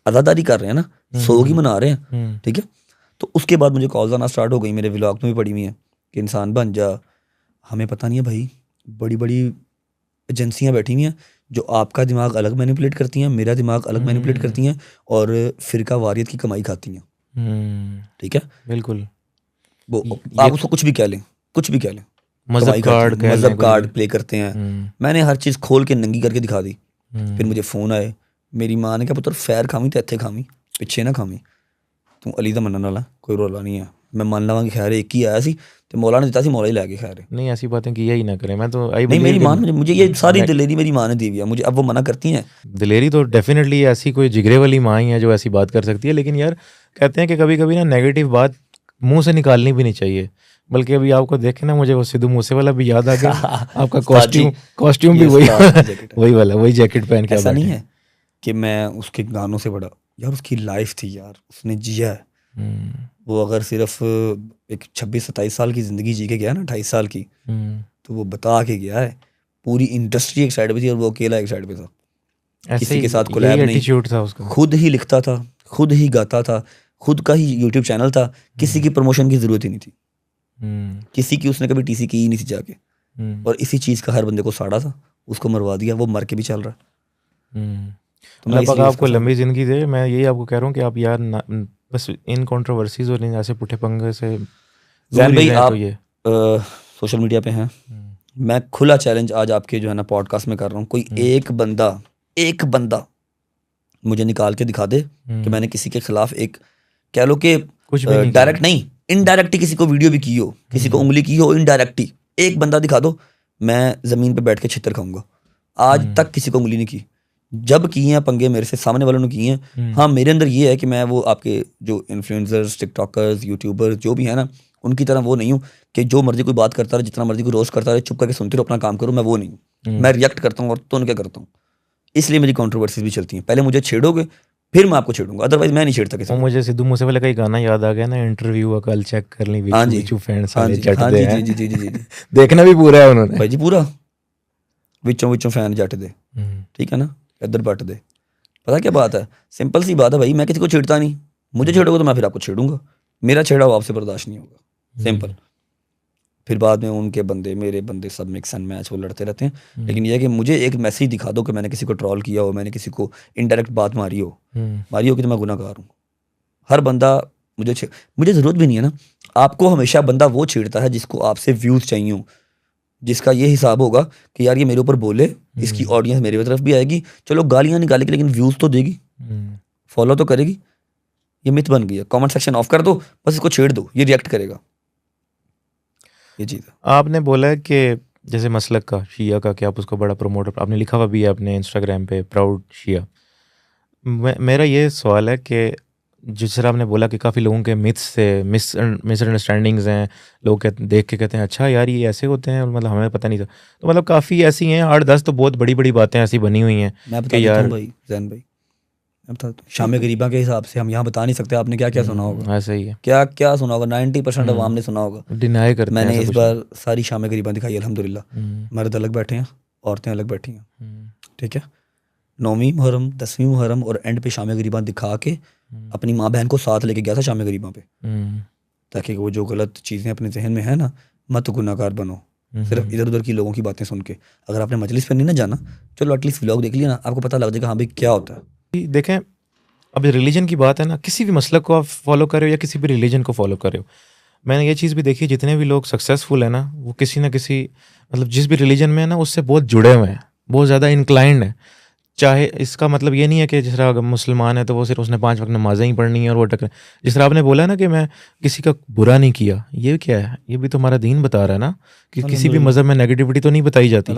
आज़ादारी कर रहे हैं ना, सोग ही मना रहे हैं, ठीक है। तो उसके बाद मुझे कॉल्स आना स्टार्ट हो गई, मेरे व्लॉग में भी पड़ी हुई हैं कि इंसान बन जा। हमें पता नहीं है भाई, बड़ी बड़ी एजेंसियाँ बैठी हुई हैं जो आपका दिमाग अलग मैनिपुलेट करती हैं, मेरा दिमाग अलग मैनिपुलेट करती हैं और फिरका वारियत की कमाई खाती हैं, ठीक है। बिल्कुल, वो आप उसको कुछ भी कह लें, कुछ भी कह लें, मजहब कार्ड प्ले करते हैं। मैंने हर चीज़ खोल के नंगी करके दिखा दी। फिर मुझे फ़ोन आए, मेरी माँ ने कहा पुत्र फैर खामी तो इत्थे खामी, पिछे ना खामी, तू अली दा मनन वाला, कोई रोला नहीं है। मैं मान लवां कि खैर एक ही आया सी तो मौला ने दिता सी, मौला ही लै गए। खैर नहीं, ऐसी बातें किया ही ना करें। मैं तो नहीं, मेरी माँ मुझे ये सारी दिलेरी मेरी माँ ने दी हुई है मुझे, अब वो मना करती हैं। दिलेरी तो डेफिनेटली ऐसी कोई जिगरे वाली माँ ही है जो ऐसी बात कर सकती है, लेकिन यार कहते हैं कि कभी कभी ना नेगेटिव बात मुंह से निकालनी भी नहीं चाहिए। बल्कि अभी आपको देखे ना, मुझे वो सिद्धू मूसे वाला भी याद आ गया। आपका कॉस्ट्यूम भी वही वाला, वही जैकेट पहन के। ऐसा नहीं है कि मैं उसके गानों से बड़ा, यार उसकी लाइफ थी यार, उसने जिया है। वो अगर सिर्फ एक 26-27 साल की जिंदगी जी के गया ना, 28 साल की, तो वो बता के गया है। पूरी इंडस्ट्री एक साइड पे थी और वो अकेला एक साइड पे था, किसी के साथ कोलैब नहीं था उसका। खुद ही लिखता था, खुद ही गाता था, खुद का ही यूट्यूब चैनल था, किसी की प्रमोशन की जरूरत ही नहीं थी, किसी की उसने कभी टीसी की ही नहीं थी जाके। और इसी चीज का हर बंदे को साड़ा था, उसको मरवा दिया, वो मर के भी चल रहा है। तो मैं आपको लंबी जिंदगी दे। मैं यही आपको कह रहा हूँ कि आप यार बस इन कंट्रोवर्सीज और इन ऐसे पुठे पंगे से जैन भाई, आप सोशल मीडिया पे हैं, मैं खुला चैलेंज आज आपके जो है ना पॉडकास्ट में कर रहा हूँ, कोई एक बंदा मुझे निकाल के दिखा दे कि मैंने किसी के खिलाफ एक, कह लो कि कुछ डायरेक्ट नहीं, इनडायरेक्ट किसी को वीडियो भी की हो, किसी को उंगली की हो, इनडायरेक्ट एक बंदा दिखा दो, मैं जमीन पे बैठ के छितर खाऊंगा। आज तक किसी को उंगली नहीं की, जब किए हैं पंगे मेरे से सामने वालों ने किए हैं। हाँ, मेरे अंदर ये है कि मैं वो आपके जो इन्फ्लुएंसर्स, टिकटॉकर्स, यूट्यूबर्स जो भी है ना, उनकी तरह वो नहीं हूँ कि जो मर्जी कोई बात करता रहे, जितना मर्जी कोई रोस्ट करता रहे, चुप करके सुनते रहो, अपना काम करो। मैं वो नहीं हूँ, मैं रिएक्ट करता हूँ और तुरंत क्या करता हूँ, इसलिए मेरी कंट्रोवर्सीज भी चलती हैं। पहले मुझे छेड़ोगे फिर मैं आपको छेड़ूंगा, अदरवाइज मैं नहीं छेड़ता किसी को। मुझे सिद्धू मूसेवाले का गाना याद आ गया ना, इंटरव्यू कल चेक कर ली, विचू फैन साले जट दे हैं। जी देखना भी पूरा है उन्होंने भाई जी, पूरा विचों फैन जट दे, ठीक है ना, इधर बट दे। पता क्या बात है, सिंपल सी बात है भाई, मैं किसी को छेड़ता नहीं, मुझे छेड़ोगे तो मैं फिर आपको छेड़ूंगा, मेरा छेड़ा हुआ आपसे बर्दाश्त नहीं होगा, सिंपल। फिर बाद में उनके बंदे मेरे बंदे सब मिक्स एंड मैच, वो लड़ते रहते हैं। लेकिन यह है कि मुझे एक मैसेज दिखा दो कि मैंने किसी को ट्रोल किया हो, मैंने किसी को इनडायरेक्ट बात मारी हो कि तो मैं गुनाहगार हूँ। हर बंदा मुझे ज़रूरत भी नहीं है ना, आपको हमेशा बंदा वो छेड़ता है जिसको आपसे व्यूज़ चाहिए हो, जिसका ये हिसाब होगा कि यार ये मेरे ऊपर बोले, इसकी ऑडियंस मेरी तरफ भी आएगी, चलो गालियाँ निकालेगी लेकिन व्यूज़ तो देगी, फॉलो तो करेगी। ये मिथ बन गई है, कमेंट सेक्शन ऑफ कर दो, बस इसको छेड़ दो, ये रिएक्ट करेगा, ये चीज़। आपने बोला कि जैसे मसलक का, शिया का, कि आप उसको बड़ा प्रमोटर, आपने लिखा हुआ भी है अपने इंस्टाग्राम पे, प्राउड शिया। मेरा ये सवाल है कि जिस तरह आपने बोला कि काफ़ी लोगों के मिथ्स से मिसअंडरस्टैंडिंग्स हैं, लोग देख के कहते हैं अच्छा यार ये ऐसे होते हैं, मतलब हमें पता नहीं था। तो मतलब काफ़ी ऐसी हैं 8-10 तो बहुत बड़ी बड़ी बातें ऐसी बनी हुई हैं। मैं बता देता हूँ भाई, जैन भाई, शाम गरीबा के हिसाब से हम यहाँ बता नहीं सकते आपने क्या क्या सुना होगा। ऐसा ही है, क्या क्या सुना होगा, 90% अवाम ने सुना होगा, डिनाई करते हैं। मैंने इस बार सारी शाम गरीबा दिखाई अल्हम्दुलिल्लाह। मर्द अलग बैठे हैं, औरतें अलग बैठी हैं, ठीक है। 9वीं मुहर्रम 10वीं मुहर्रम और एंड पे शाम गरीबा दिखा के अपनी माँ बहन को साथ लेके गया था शाम गरीबा पे, ताकि वो जो गलत चीज़ें अपने जहन में है ना, मत गुनाहगार बनो, सिर्फ इधर उधर की लोगों की बातें सुन के। अगर आपने मजलिस पे नहीं ना जाना, चलो एटलीस्ट व्लॉग देख लिया ना, आपको पता लग जाएगा हाँ भाई क्या होता है। देखें, अब रिलीजन की बात है ना, किसी भी मसलक को आप फॉलो कर रहे हो या किसी भी रिलीजन को फॉलो कर रहे हो, मैंने ये चीज़ भी देखी, जितने भी लोग सक्सेसफुल है ना, वो किसी ना किसी मतलब जिस भी रिलीजन में है ना, उससे बहुत जुड़े हुए हैं, बहुत ज़्यादा इंक्लाइंड है। चाहे इसका मतलब ये नहीं है कि जिस तरह अगर मुसलमान है तो वो सिर्फ उसने 5 वक्त नमाज़ें ही पढ़नी है और वो टकर, जिस तरह आपने बोला ना कि मैं किसी का बुरा नहीं किया, ये क्या है? ये भी तो हमारा दीन बता रहा है ना कि किसी भी मज़हब में नेगेटिविटी तो नहीं बताई जाती।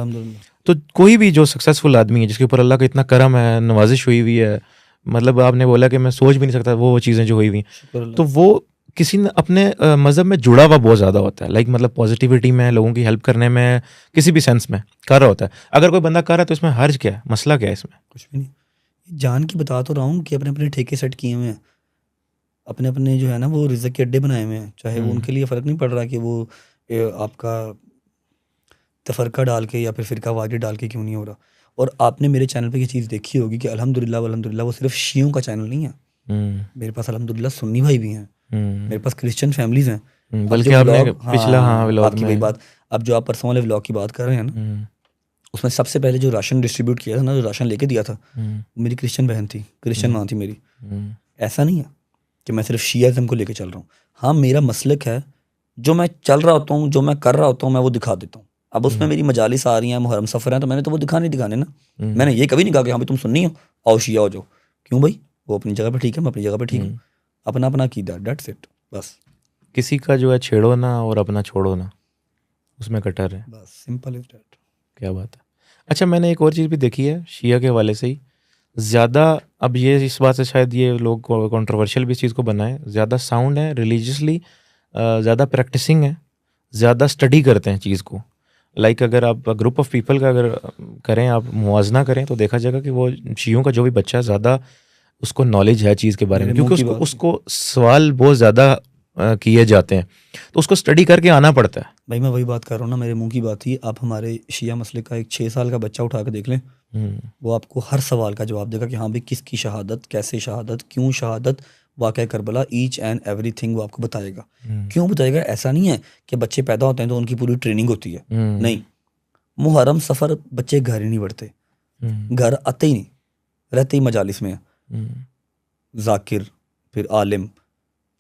तो कोई भी जो सक्सेसफुल आदमी है, जिसके ऊपर अल्लाह का इतना करम है, नवाजिश हुई हुई है, मतलब आपने बोला कि मैं सोच भी नहीं सकता वो चीज़ें जो हुई हुई, तो वो किसी ने अपने मज़हब में जुड़ा हुआ बहुत ज़्यादा होता है। लाइक मतलब पॉजिटिविटी में, लोगों की हेल्प करने में, किसी भी सेंस में कर रहा होता है। अगर कोई बंदा कर रहा है तो इसमें हर्ज क्या है, मसला क्या है इसमें? कुछ भी नहीं। जान की बता तो रहा हूँ कि अपने अपने ठेके सेट किए हुए हैं, अपने अपने जो है ना वो रिज़्क के अड्डे बनाए हुए हैं। चाहे वो उनके लिए फ़र्क नहीं पड़ रहा कि वो आपका तफरका डाल के या फिर फ़िरका वादी डाल के क्यों नहीं हो रहा। और आपने मेरे चैनल पे ये चीज़ देखी होगी कि अल्हम्दुलिल्लाह वो सिर्फ शियों का चैनल नहीं है। मेरे पास अल्हम्दुलिल्लाह सुन्नी भाई भी हैं, मेरे पास क्रिश्चियन फैमिलीज़ हैं। बल्कि आपने पिछला व्लॉग आपकी वही बात, अब जो आप परसों वाले व्लॉग की बात कर रहे हैं ना, उसमें सबसे पहले जो राशन डिस्ट्रीब्यूट किया था ना, जो राशन लेके दिया था, मेरी क्रिश्चियन बहन थी, क्रिश्चियन माँ थी मेरी। ऐसा नहीं है कि मैं सिर्फ शियाज़म को लेके चल रहा हूँ। हाँ, मेरा मसलक है, जो मैं चल रहा होता हूँ, जो मैं कर रहा होता हूँ, मैं वो दिखा देता हूँ। अब उसमें मेरी मजालिस आ रही हैं, मुहर्रम सफ़र हैं, तो मैंने तो वो दिखाने ना। मैंने ये कभी नहीं कहा कि हाँ भाई तुम सुन्नी हो, आओ शिया हो जाओ। क्यों भाई? वो अपनी जगह पे ठीक है, मैं अपनी जगह पे ठीक हूँ। अपना अपना कीदा, दैट्स इट, बस। किसी का जो है छेड़ो ना और अपना छोड़ो ना, उसमें कटर है, बस सिंपल इज दैट। क्या बात है। अच्छा, मैंने एक और चीज़ भी देखी है शिया के हवाले से ही, ज़्यादा अब ये इस बात से शायद ये लोग कंट्रोवर्शियल भी इस चीज़ को बनाए, ज़्यादा साउंड है रिलीजियसली, ज़्यादा प्रैक्टिसिंग है, ज़्यादा स्टडी करते हैं चीज़ को। लाइक अगर आप ग्रुप ऑफ पीपल का अगर करें, आप मुआजना करें, तो देखा जाएगा कि वो शियों का जो भी बच्चा है, ज़्यादा उसको नॉलेज है चीज़ के बारे में, क्योंकि उसको सवाल बहुत ज़्यादा किए जाते हैं, तो उसको स्टडी करके आना पड़ता है। भाई मैं वही बात कर रहा हूँ ना, मेरे मुंह की बात थी। आप हमारे शिया मसले का एक 6 साल का बच्चा उठा के देख लें, वो आपको हर सवाल का जवाब देगा कि हाँ भाई किसकी शहादत, कैसे शहादत, क्यों शहादत, वाक़या करबला, ईच एंड एवरीथिंग वो आपको बताएगा। क्यों बताएगा? ऐसा नहीं है कि बच्चे पैदा होते हैं तो उनकी पूरी ट्रेनिंग होती है, नहीं। मुहर्रम सफ़र बच्चे घर ही नहीं बढ़ते, घर आते ही नहीं, रहते ही मजालिस में है। जाकिर, फिर आलिम,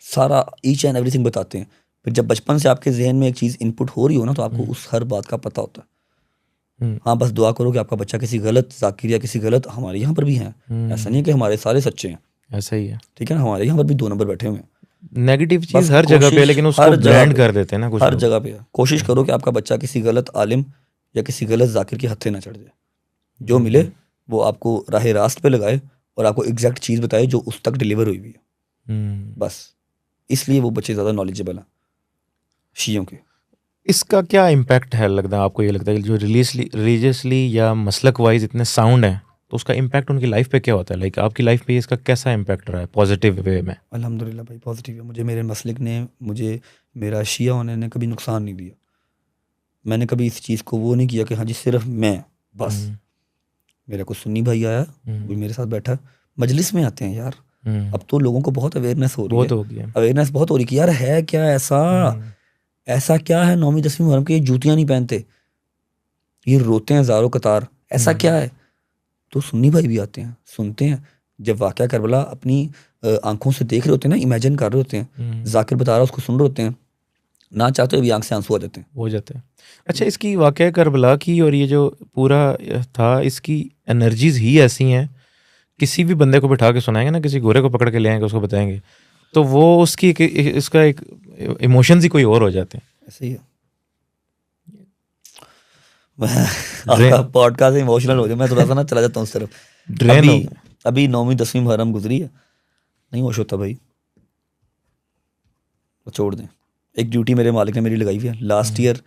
सारा ईच एंड एवरीथिंग बताते हैं। फिर जब बचपन से आपके जहन में एक चीज़ इनपुट हो रही हो ना, तो आपको उस हर बात का पता होता है। हाँ, बस दुआ करो कि आपका बच्चा किसी गलत जाकिर या किसी गलत, हमारे यहाँ पर भी हैं, ऐसा नहीं है कि हमारे सारे सच्चे हैं, ऐसा ही है, ठीक है ना, हमारे यहाँ पर भी 2 नंबर बैठे हुए हैं। नेगेटिव चीज़ हर जगह पे है, लेकिन उसको ब्रांड कर देते हैं ना कुछ हर लोग। जगह पे है। कोशिश करो कि आपका बच्चा किसी गलत आलिम या किसी गलत जाकिर के हत्थे ना चढ़ जाए। जो मिले वो आपको राह रास्त पे लगाए और आपको एग्जैक्ट चीज़ बताए जो उस तक डिलीवर हुई हुई है, बस। इसलिए वो बच्चे ज़्यादा नॉलेजेबल हैं शियों के। इसका क्या इम्पैक्ट है लगता है आपको? ये लगता है कि जो रिलीजियसली या मसलक वाइज इतने साउंड हैं, तो उसका इम्पैक्ट उनकी लाइफ पे क्या होता है? लाइक आपकी लाइफ पे इसका कैसा इम्पैक्ट रहा है पॉजिटिव वे में? अल्हम्दुलिल्लाह भाई, पॉजिटिव है। मुझे मेरे मसलक ने, मुझे मेरा शिया होने ने कभी नुकसान नहीं दिया। मैंने कभी इस चीज़ को वो नहीं किया कि हाँ जी सिर्फ मैं, बस। मेरा कोई सुन्नी भाई आया, वो मेरे साथ बैठा, मजलिस में आते हैं यार। अब तो लोगों को बहुत अवेयरनेस हो रही है, अवेयरनेस बहुत हो रही है कि यार है क्या ऐसा, ऐसा क्या है 9वीं 10वीं मुहर्रम के ये जूतियाँ नहीं पहनते, ये रोते हैं ज़ारो कतार, ऐसा क्या है? तो सुन्नी भाई भी आते हैं, सुनते हैं। जब वाक़या करबला अपनी आंखों से देख रहे होते हैं ना, इमेजिन कर रहे होते हैं, जाकिर बता रहा उसको सुन रहे होते हैं, ना चाहते हुए भी आंख से आंसू आ जाते हैं, हो जाते हैं। अच्छा, इसकी वाक़या करबला की और ये जो पूरा था, इसकी एनर्जीज ही ऐसी हैं, किसी भी बंदे को बिठा के सुनाएंगे ना, किसी गोरे को पकड़ के ले आएंगे, उसको बताएंगे, तो वो उसकी इसका एक इमोशंस ही कोई और हो जाते हैं। ऐसे ही है। आपका पॉडकास्ट इमोशनल हो जाए, मैं थोड़ा सा ना चला जाता हूँ उस तरफ। अभी 9वीं 10वीं मुहर्रम गुजरी है, नहीं होश होता भाई, तो छोड़ दें। एक ड्यूटी मेरे मालिक ने मेरी लगाई हुई है। लास्ट ईयर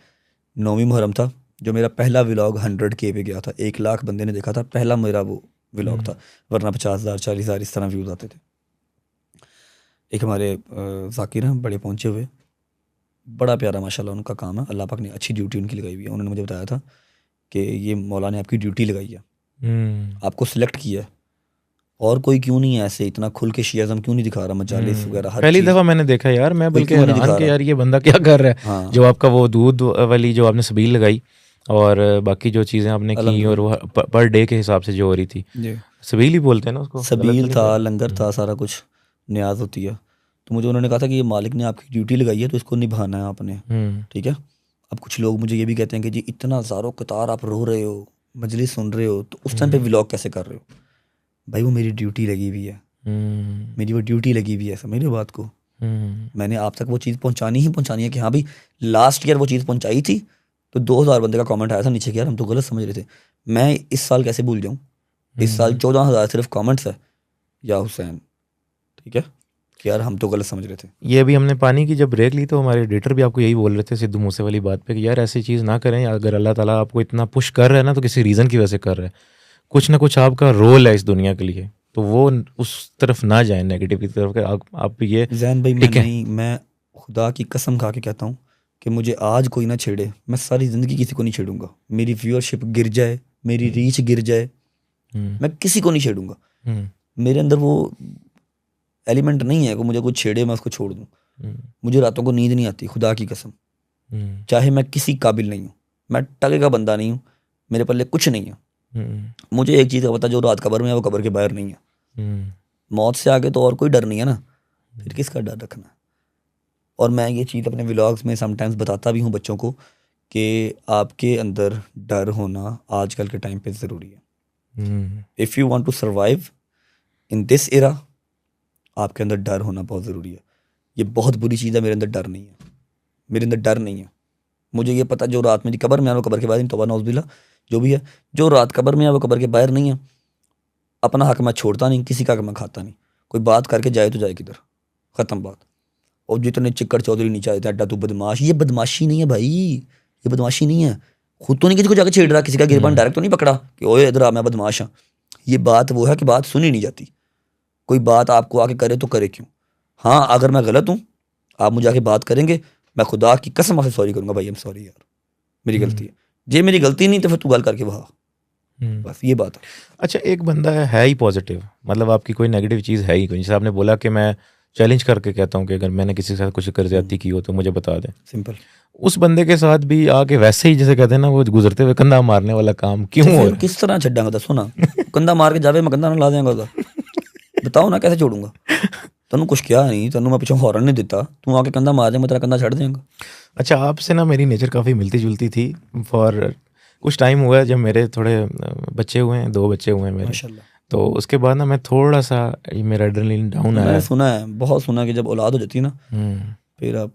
9वीं मुहर्रम था, जो मेरा पहला व्लॉग 100K पे गया था, 1 लाख बंदे ने देखा था, पहला मेरा वो व्लॉग था, वरना 50,000 40,000 इस तरह व्यूज़ आते थे। एक हमारे जाकिर हैं, बड़े पहुँचे हुए, बड़ा प्यारा माशाल्लाह उनका काम है, अल्लाह पाक ने अच्छी ड्यूटी उनकी लगाई हुई है। उन्होंने मुझे बताया था कि ये मौला ने आपकी ड्यूटी लगाई है, आपको सिलेक्ट किया है, और कोई क्यों नहीं है ऐसे इतना खुल के शियाज़म क्यों नहीं दिखा रहा, मजालिस वगैरह हर पहली चीज़ दफा मैंने देखा यार, मैं कोई बल्कि क्यों नहीं हैरान दिखा कि रहा। यार ये बंदा क्या कर रहा है। हाँ जो आपका वो दूध वाली जो आपने सबील लगाई और बाकी जो चीज़ें आपने की और वो पर डे के हिसाब से जो हो रही थी, जी सबील ही बोलते हैं ना उसको, गलत तो सबील नहीं था, कह लंगर था, सारा कुछ न्याज होती है। तो मुझे उन्होंने कहा था कि ये मालिक ने आपकी ड्यूटी लगाई है तो इसको निभाना है आपने, ठीक है। अब कुछ लोग मुझे ये भी कहते हैं कि जी इतना ज़ारो कतार आप रो रहे हो, मजलिस सुन रहे हो, तो उस टाइम पे व्लॉग कैसे कर रहे हो। भाई वो मेरी ड्यूटी लगी हुई है, मेरी वो ड्यूटी लगी हुई है, समझ रहे हो बात को। मैंने आप तक वो चीज़ पहुंचानी ही पहुंचानी है कि हाँ भाई लास्ट ईयर वो चीज़ पहुंचाई थी तो 2000 बंदे का कमेंट आया था नीचे कि यार हम तो गलत समझ रहे थे। मैं इस साल कैसे भूल जाऊँ, इस साल 14,000 सिर्फ कमेंट्स है या हुसैन, ठीक है, कि यार हम तो गलत समझ रहे थे। ये अभी हमने पानी की जब ब्रेक ली तो हमारे एडिटर भी आपको यही बोल रहे थे सिद्धू मूसे वाली बात पे कि यार ऐसी चीज़ ना करें, अगर अल्लाह ताला आपको इतना पुश कर रहा है ना तो किसी रीज़न की वजह से कर रहा है, कुछ ना कुछ आपका रोल है इस दुनिया के लिए, तो वो उस तरफ ना जाए नेगेटिव की तरफ। आप ये जैन भाई मैं खुदा की कसम खा के कहता हूँ कि मुझे आज कोई ना छेड़े, मैं सारी ज़िंदगी किसी को नहीं छेड़ूंगा। मेरी व्यूअरशिप गिर जाए, मेरी रीच गिर जाए, मैं किसी को नहीं छेड़ूंगा। मेरे अंदर वो एलिमेंट नहीं है कि मुझे कुछ छेड़े मैं उसको छोड़ दूँ। मुझे रातों को नींद नहीं आती, खुदा की कसम, चाहे मैं किसी काबिल नहीं हूँ, मैं टके का बंदा नहीं हूँ, मेरे पल्ले कुछ नहीं है। मुझे एक चीज़ का पता, जो रात कब्र में है वो कब्र के बाहर नहीं है। मौत से आगे तो और कोई डर नहीं है ना, फिर किसका डर रखना। और मैं ये चीज़ अपने व्लॉग्स में समटाइम्स बताता भी हूँ बच्चों को कि आपके अंदर डर होना आजकल के टाइम पे ज़रूरी है। If you want to survive in this era, आपके अंदर डर होना बहुत ज़रूरी है। ये बहुत बुरी चीज़ है, मेरे अंदर डर नहीं है, मेरे अंदर डर नहीं है। मुझे ये पता जो रात मेरी कब्र में है वो कब्र के बाहर नहीं, तौबा नौज़ुबिल्लाह, जो भी है, जो रात कब्र में है वो कब्र के बाहर नहीं है। अपना हक मैं छोड़ता नहीं, किसी का हक मैं खाता नहीं। कोई बात करके जाए तो जाए किधर, ख़त्म बात। और जितने चिक्कड़ चौधरी नीचे आते हैं अड्डा तू बदमाश, ये बदमाशी नहीं है भाई, ये बदमाशी नहीं है। खुद तो नहीं किसी को जाकर छेड़ रहा, किसी का गिरबान डायरेक्ट तो नहीं पकड़ा कि ओए इधर आ मैं बदमाश हाँ। ये बात वो है कि बात सुनी नहीं जाती। कोई बात आपको आके करे तो करे क्यों। हाँ अगर मैं गलत हूँ, आप मुझे आके बात करेंगे, मैं खुदा की कसम आपसे सॉरी करूँगा, भाई आई एम सॉरी यार, मेरी गलती है। जे मेरी गलती नहीं तो फिर तू गल करके वहा, बस ये बात है। अच्छा, एक बंदा है ही पॉजिटिव, मतलब आपकी कोई नेगेटिव चीज़ है ही कोई, जैसे आपने बोला कि मैं चैलेंज करके कहता हूँ कि अगर मैंने किसी के साथ कुछ कर ज्यादती की हो तो मुझे बता दें, सिंपल। उस बंदे के साथ भी आके वैसे ही जैसे कहते हैं ना वो गुजरते हुए कंधा मारने वाला काम क्यों हो रहा है? किस तरह छड्डांगा दसो ना, कंधा मार के जावे मैं कंधा ना ला देंगा उसदा, बताओ ना कैसे छोड़ूंगा। तेनों कुछ क्या नहीं, तेनों मैं पिछों हॉर्न नहीं दिता, तू आके कंधा मार दे मैं तेरा कंधा छड़ देंगा। अच्छा, आपसे ना मेरी नेचर काफ़ी मिलती जुलती थी फॉर कुछ टाइम हुआ है, जब मेरे थोड़े बच्चे हुए हैं, 2 बच्चे हुए हैं मेरे, माशाल्लाह। तो उसके बाद ना मैं थोड़ा सा मेरा एड्रेनलिन डाउन आया। मैंने सुना है, बहुत सुना है कि जब औलाद हो जाती है ना फिर आप,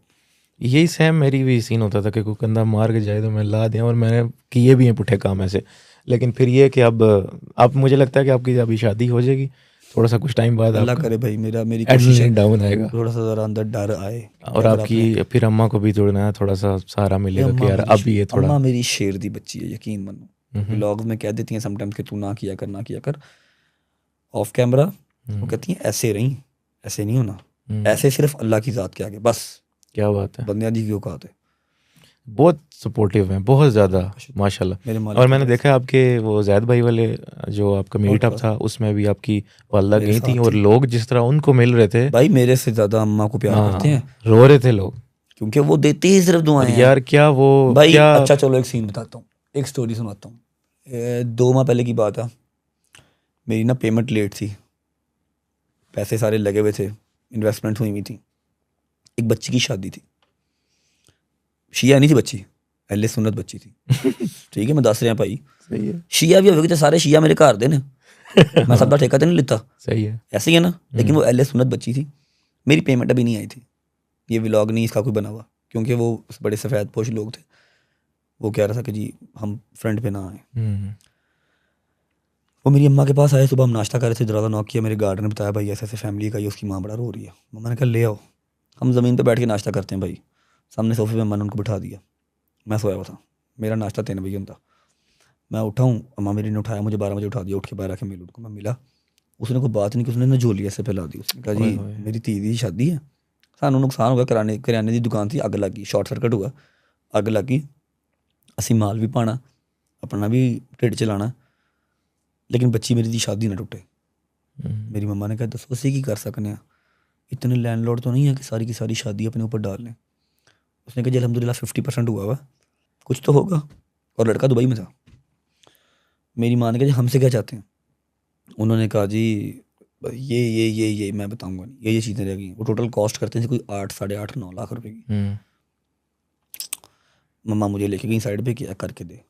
यही सेम मेरी भी सीन होता था कि कोई कंधा मार के जाए तो मैं ला दें, और मैंने किए भी हैं पुठे काम ऐसे। लेकिन फिर ये कि अब मुझे लगता है कि आपकी अभी शादी हो जाएगी, थोड़ा सा कुछ टाइम बाद अल्लाह आपका करे भाई, मेरी कोशिश है एड्रेनलिन डाउन आएगा थोड़ा सा ज़रा अंदर डर आए। और आपकी फिर अम्मा को भी थोड़ा सा सहारा मिलेगा कि यार अब ये थोड़ा। अम्मा मेरी शेर दी बच्ची है, यकीन मानो। व्लॉग्स में कह देती हैं समटाइम्स कि तू ना किया कर, ना किया कर। ऑफ कैमरा वो कहती हैं ऐसे रही, ऐसे नहीं होना, ऐसे सिर्फ अल्लाह की ज़ात के आगे बस। क्या बात है, बंदियाँ दी की औकात है। बहुत सपोर्टिव हैं, बहुत ज़्यादा माशाल्लाह। और मैंने देखा आपके वो जैद भाई वाले जो आपका मीटअप था उसमें भी आपकी वालदा गई थी और लोग जिस तरह उनको मिल रहे थे, भाई मेरे से ज़्यादा अम्मा को प्यार करते हैं, रो रहे थे लोग, क्योंकि वो देते ही सिर्फ दुआएं हैं यार क्या वो भाई क्या। अच्छा चलो एक सीन बताता हूँ, एक स्टोरी सुनाता हूँ। 2 माह पहले की बात है, मेरी ना पेमेंट लेट थी, पैसे सारे लगे हुए थे, इन्वेस्टमेंट हुई हुई थी, एक बच्ची की शादी थी, शिया नहीं थी बच्ची, अहले सुन्नत बच्ची थी। ठीक है मैं दस रहा भाई, सही है, शिया भी होगी तो सारे शिया मेरे घर दे ने, मैं सबका ठेका तो नहीं लेता, सही है, ऐसे ही है ना। लेकिन वो अहले सुन्नत बच्ची थी, मेरी पेमेंट अभी नहीं आई थी। ये व्लॉग नहीं इसका कोई बना हुआ, क्योंकि वो बड़े सफ़ेद पोश लोग थे, वो कह रहा था कि जी हम फ्रंट पे ना आए। वो मेरी अम्मा के पास आए, सुबह हम नाश्ता कर रहे थे, दरवाज़ा नॉक किया, मेरे गार्डन ने बताया भाई ऐसे ऐसे फैमिली का, ये उसकी माँ बड़ा रो रही है। मम्मा ने कहा ले आओ, हम ज़मीन पे बैठ के नाश्ता करते हैं भाई। सामने सोफे पे अम्मा ने उनको बिठा दिया, मैं सोया हुआ था, मेरा नाश्ता 3 बजे होता। मैं उठा हूँ, अम्मा मेरी ने उठाया, मुझे 12 बजे उठा दिया, उठ के बाहर आके मिल उनको, मैं मिला, उसने कोई बात नहीं की, उसने ना झोली ऐसे फैला दी। उसने कहा जी मेरी धी दी शादी है, सानू नुकसान हुआ, करियाने की दुकान थी, अग लग गई, शॉर्ट सर्किट हुआ, अग लग गई, असी माल भी पाना, अपना भी ढिड चलाना, लेकिन बच्ची मेरी दी शादी ना टुटे। मेरी मम्मा ने कहा दस उसी की कर सकने हैं, इतने लैंडलॉर्ड तो नहीं है कि सारी की सारी शादी अपने ऊपर डाल लें। उसने कहा जी अल्हम्दुलिल्लाह 50% हुआ हुआ, कुछ तो होगा। और लड़का दुबई में था। मेरी माँ ने कहा जी हमसे क्या चाहते हैं? उन्होंने कहा जी ये मैं बताऊंगा नहीं, ये चीज़ें रह गई। वो टोटल कॉस्ट करते हैं कोई 8, 8.5, 9 लाख रुपए की। मम्मा मुझे लेके गई साइड पे, क्या करके दे।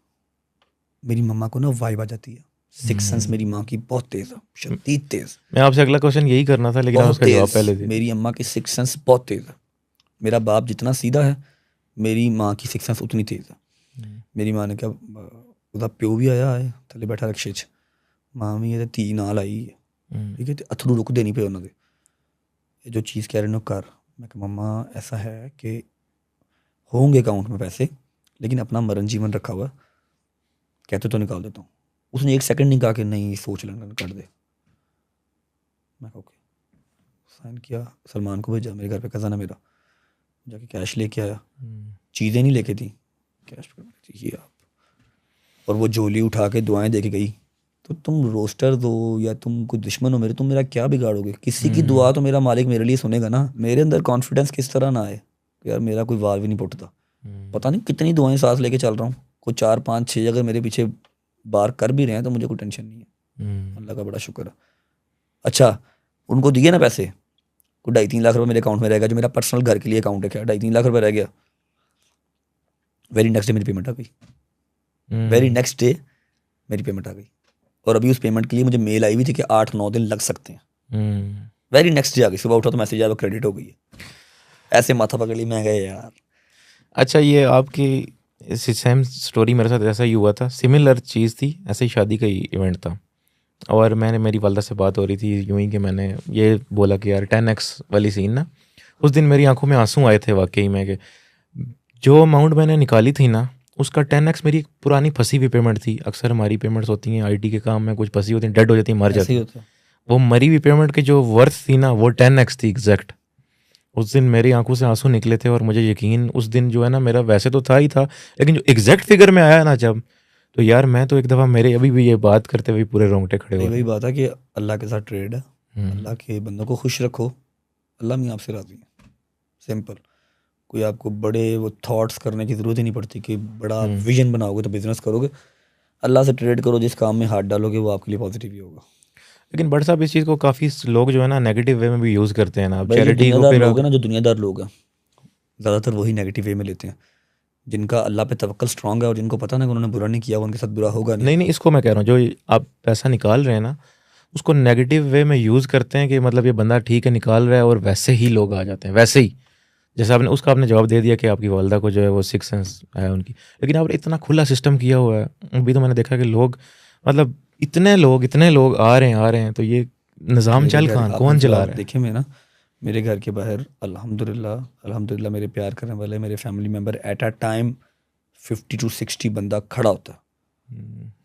मेरी मम्मा को ना वाइब आ जाती है, सिक्स सेंस मेरी माँ की बहुत तेज है, शदीद तेज। मैं आपसे अगला क्वेश्चन यही करना था, लेकिन आप उसका जवाब पहले दे। मेरी अम्मा की सिक्स सेंस बहुत तेज है। मेरा बाप जितना सीधा है, मेरी माँ की सिक्स सेंस उतनी तेज है। मेरी माँ ने क्या, ਉਹਦਾ ਪਿਓ ਵੀ ਆਇਆ ਹੈ ਥੱਲੇ ਬੈਠਾ ਰਿਕਸ਼ੇ 'ਚ, ਮਾਂ ਵੀ ਇਹਦੇ ਧੀ ਨਾਲ ਆਈ ਹੈ, ਠੀਕ ਹੈ। ਤੇ ਅਥਰੂ ਰੁਕਦੇ ਨਹੀਂ ਪਏ ਉਹਨਾਂ ਦੇ, ये जो चीज़ कह रहे हो कर। मैं कहा मम्मा ऐसा है कि होंगे अकाउंट में पैसे, लेकिन अपना मरण जीवन रखा हुआ, कहते तो निकाल देता हूँ। उसने एक सेकंड नहीं कहा कि नहीं सोच लेना कर दे। मैं ओके, साइन किया, सलमान को भेजा, मेरे घर पे कज़न है मेरा, जाके कैश लेके आया। चीज़ें नहीं लेके थी, कैश ये आप। और वो झोली उठा के दुआएं दे के गई। तो तुम रोस्टर दो या तुम कोई दुश्मन हो मेरे, तुम मेरा क्या बिगाड़ोगे? किसी की दुआ तो मेरा मालिक मेरे लिए सुनेगा ना। मेरे अंदर कॉन्फिडेंस किस तरह ना आए यार, मेरा कोई वार भी नहीं पुटता। पता नहीं कितनी दुआएं सांस लेके चल रहा हूँ, कोई 4, 5, 6 अगर मेरे पीछे बार कर भी रहे हैं तो मुझे कोई टेंशन नहीं है। अल्लाह का बड़ा शुक्र है। अच्छा, उनको दिए ना पैसे, कोई 2.5-3 लाख रुपये मेरे अकाउंट में रहेगा, जो मेरा पर्सनल घर के लिए अकाउंट है। क्या 2.5-3 लाख रुपये रह गया? वेरी नेक्स्ट डे मेरी पेमेंट आ गई। वेरी नेक्स्ट डे मेरी पेमेंट आ गई। और अभी उस पेमेंट के लिए मुझे मेल आई हुई थी कि 8-9 दिन लग सकते हैं। वेरी नेक्स्ट डे आ गई, सुबह उठा तो मैसेज आया क्रेडिट हो गई है। ऐसे माथा पकड़ ली, मैं गया यार। अच्छा, ये आपकी सेम स्टोरी मेरे साथ ऐसा ही हुआ था, सिमिलर चीज़ थी, ऐसे ही शादी का ही इवेंट था। और मैंने, मेरी वालदा से बात हो रही थी यूं ही कि मैंने ये बोला कि यार 10x वाली सीन ना, उस दिन मेरी आंखों में आंसू आए थे वाकई में, कि जो अमाउंट मैंने निकाली थी ना उसका 10x मेरी पुरानी फंसी हुई पेमेंट थी। अक्सर हमारी पेमेंट्स होती हैं आईटी के काम में, कुछ फंसी होती हैं, डेड हो जाती हैं, मर जाती हैं। वो मरी हुई पेमेंट की जो वर्थ थी ना वो 10x थी एग्जैक्ट। उस दिन मेरी आंखों से आंसू निकले थे। और मुझे यकीन उस दिन जो है ना, मेरा वैसे तो था ही था, लेकिन जो एग्जैक्ट फिगर में आया ना जब, तो यार मैं तो एक दफ़ा, मेरे अभी भी ये बात करते हुए पूरे रोंगटे खड़े हो गए। वही बात है कि अल्लाह के साथ ट्रेड है, अल्लाह के बंदों को खुश रखो, अल्लाह में आपसे राजी है। सिंपल। कोई आपको बड़े वो थॉट्स करने की ज़रूरत ही नहीं पड़ती कि बड़ा विजन बनाओगे तो बिजनेस करोगे। अल्लाह से ट्रेड करो, जिस काम में हाथ डालोगे वो आपके लिए पॉजिटिव ही होगा। लेकिन बट साहब इस चीज़ को काफ़ी लोग जो है ना नेगेटिव वे में भी यूज़ करते हैं ना। चैरिटी को फिर लोग हैं ना, जो दुनियादार लोग हैं ज़्यादातर वही नेगेटिव वे में लेते हैं, जिनका अल्लाह पे तवक्कल स्ट्रांग है और जिनको पता ना कि उन्होंने बुरा नहीं किया, उनके साथ बुरा होगा नहीं। नहीं, इसको मैं कह रहा हूँ, जो आप पैसा निकाल रहे हैं ना उसको नेगेटिव वे में यूज़ करते हैं कि मतलब ये बंदा ठीक है निकाल रहा है, और वैसे ही लोग आ जाते हैं। वैसे ही जैसे आपने उसका आपने जवाब दे दिया कि आपकी वालदा को जो है वो सिक्स सेंस है उनकी, लेकिन आपने इतना खुला सिस्टम किया हुआ है। अभी तो मैंने देखा कि लोग, मतलब इतने लोग आ रहे हैं, तो ये निज़ाम चल कौन चला रहा है? देखिए मैं ना, मेरे घर के बाहर अल्हम्दुलिल्लाह मेरे प्यार करने वाले मेरे family member at a time 50 to 60 बंदा खड़ा होता है।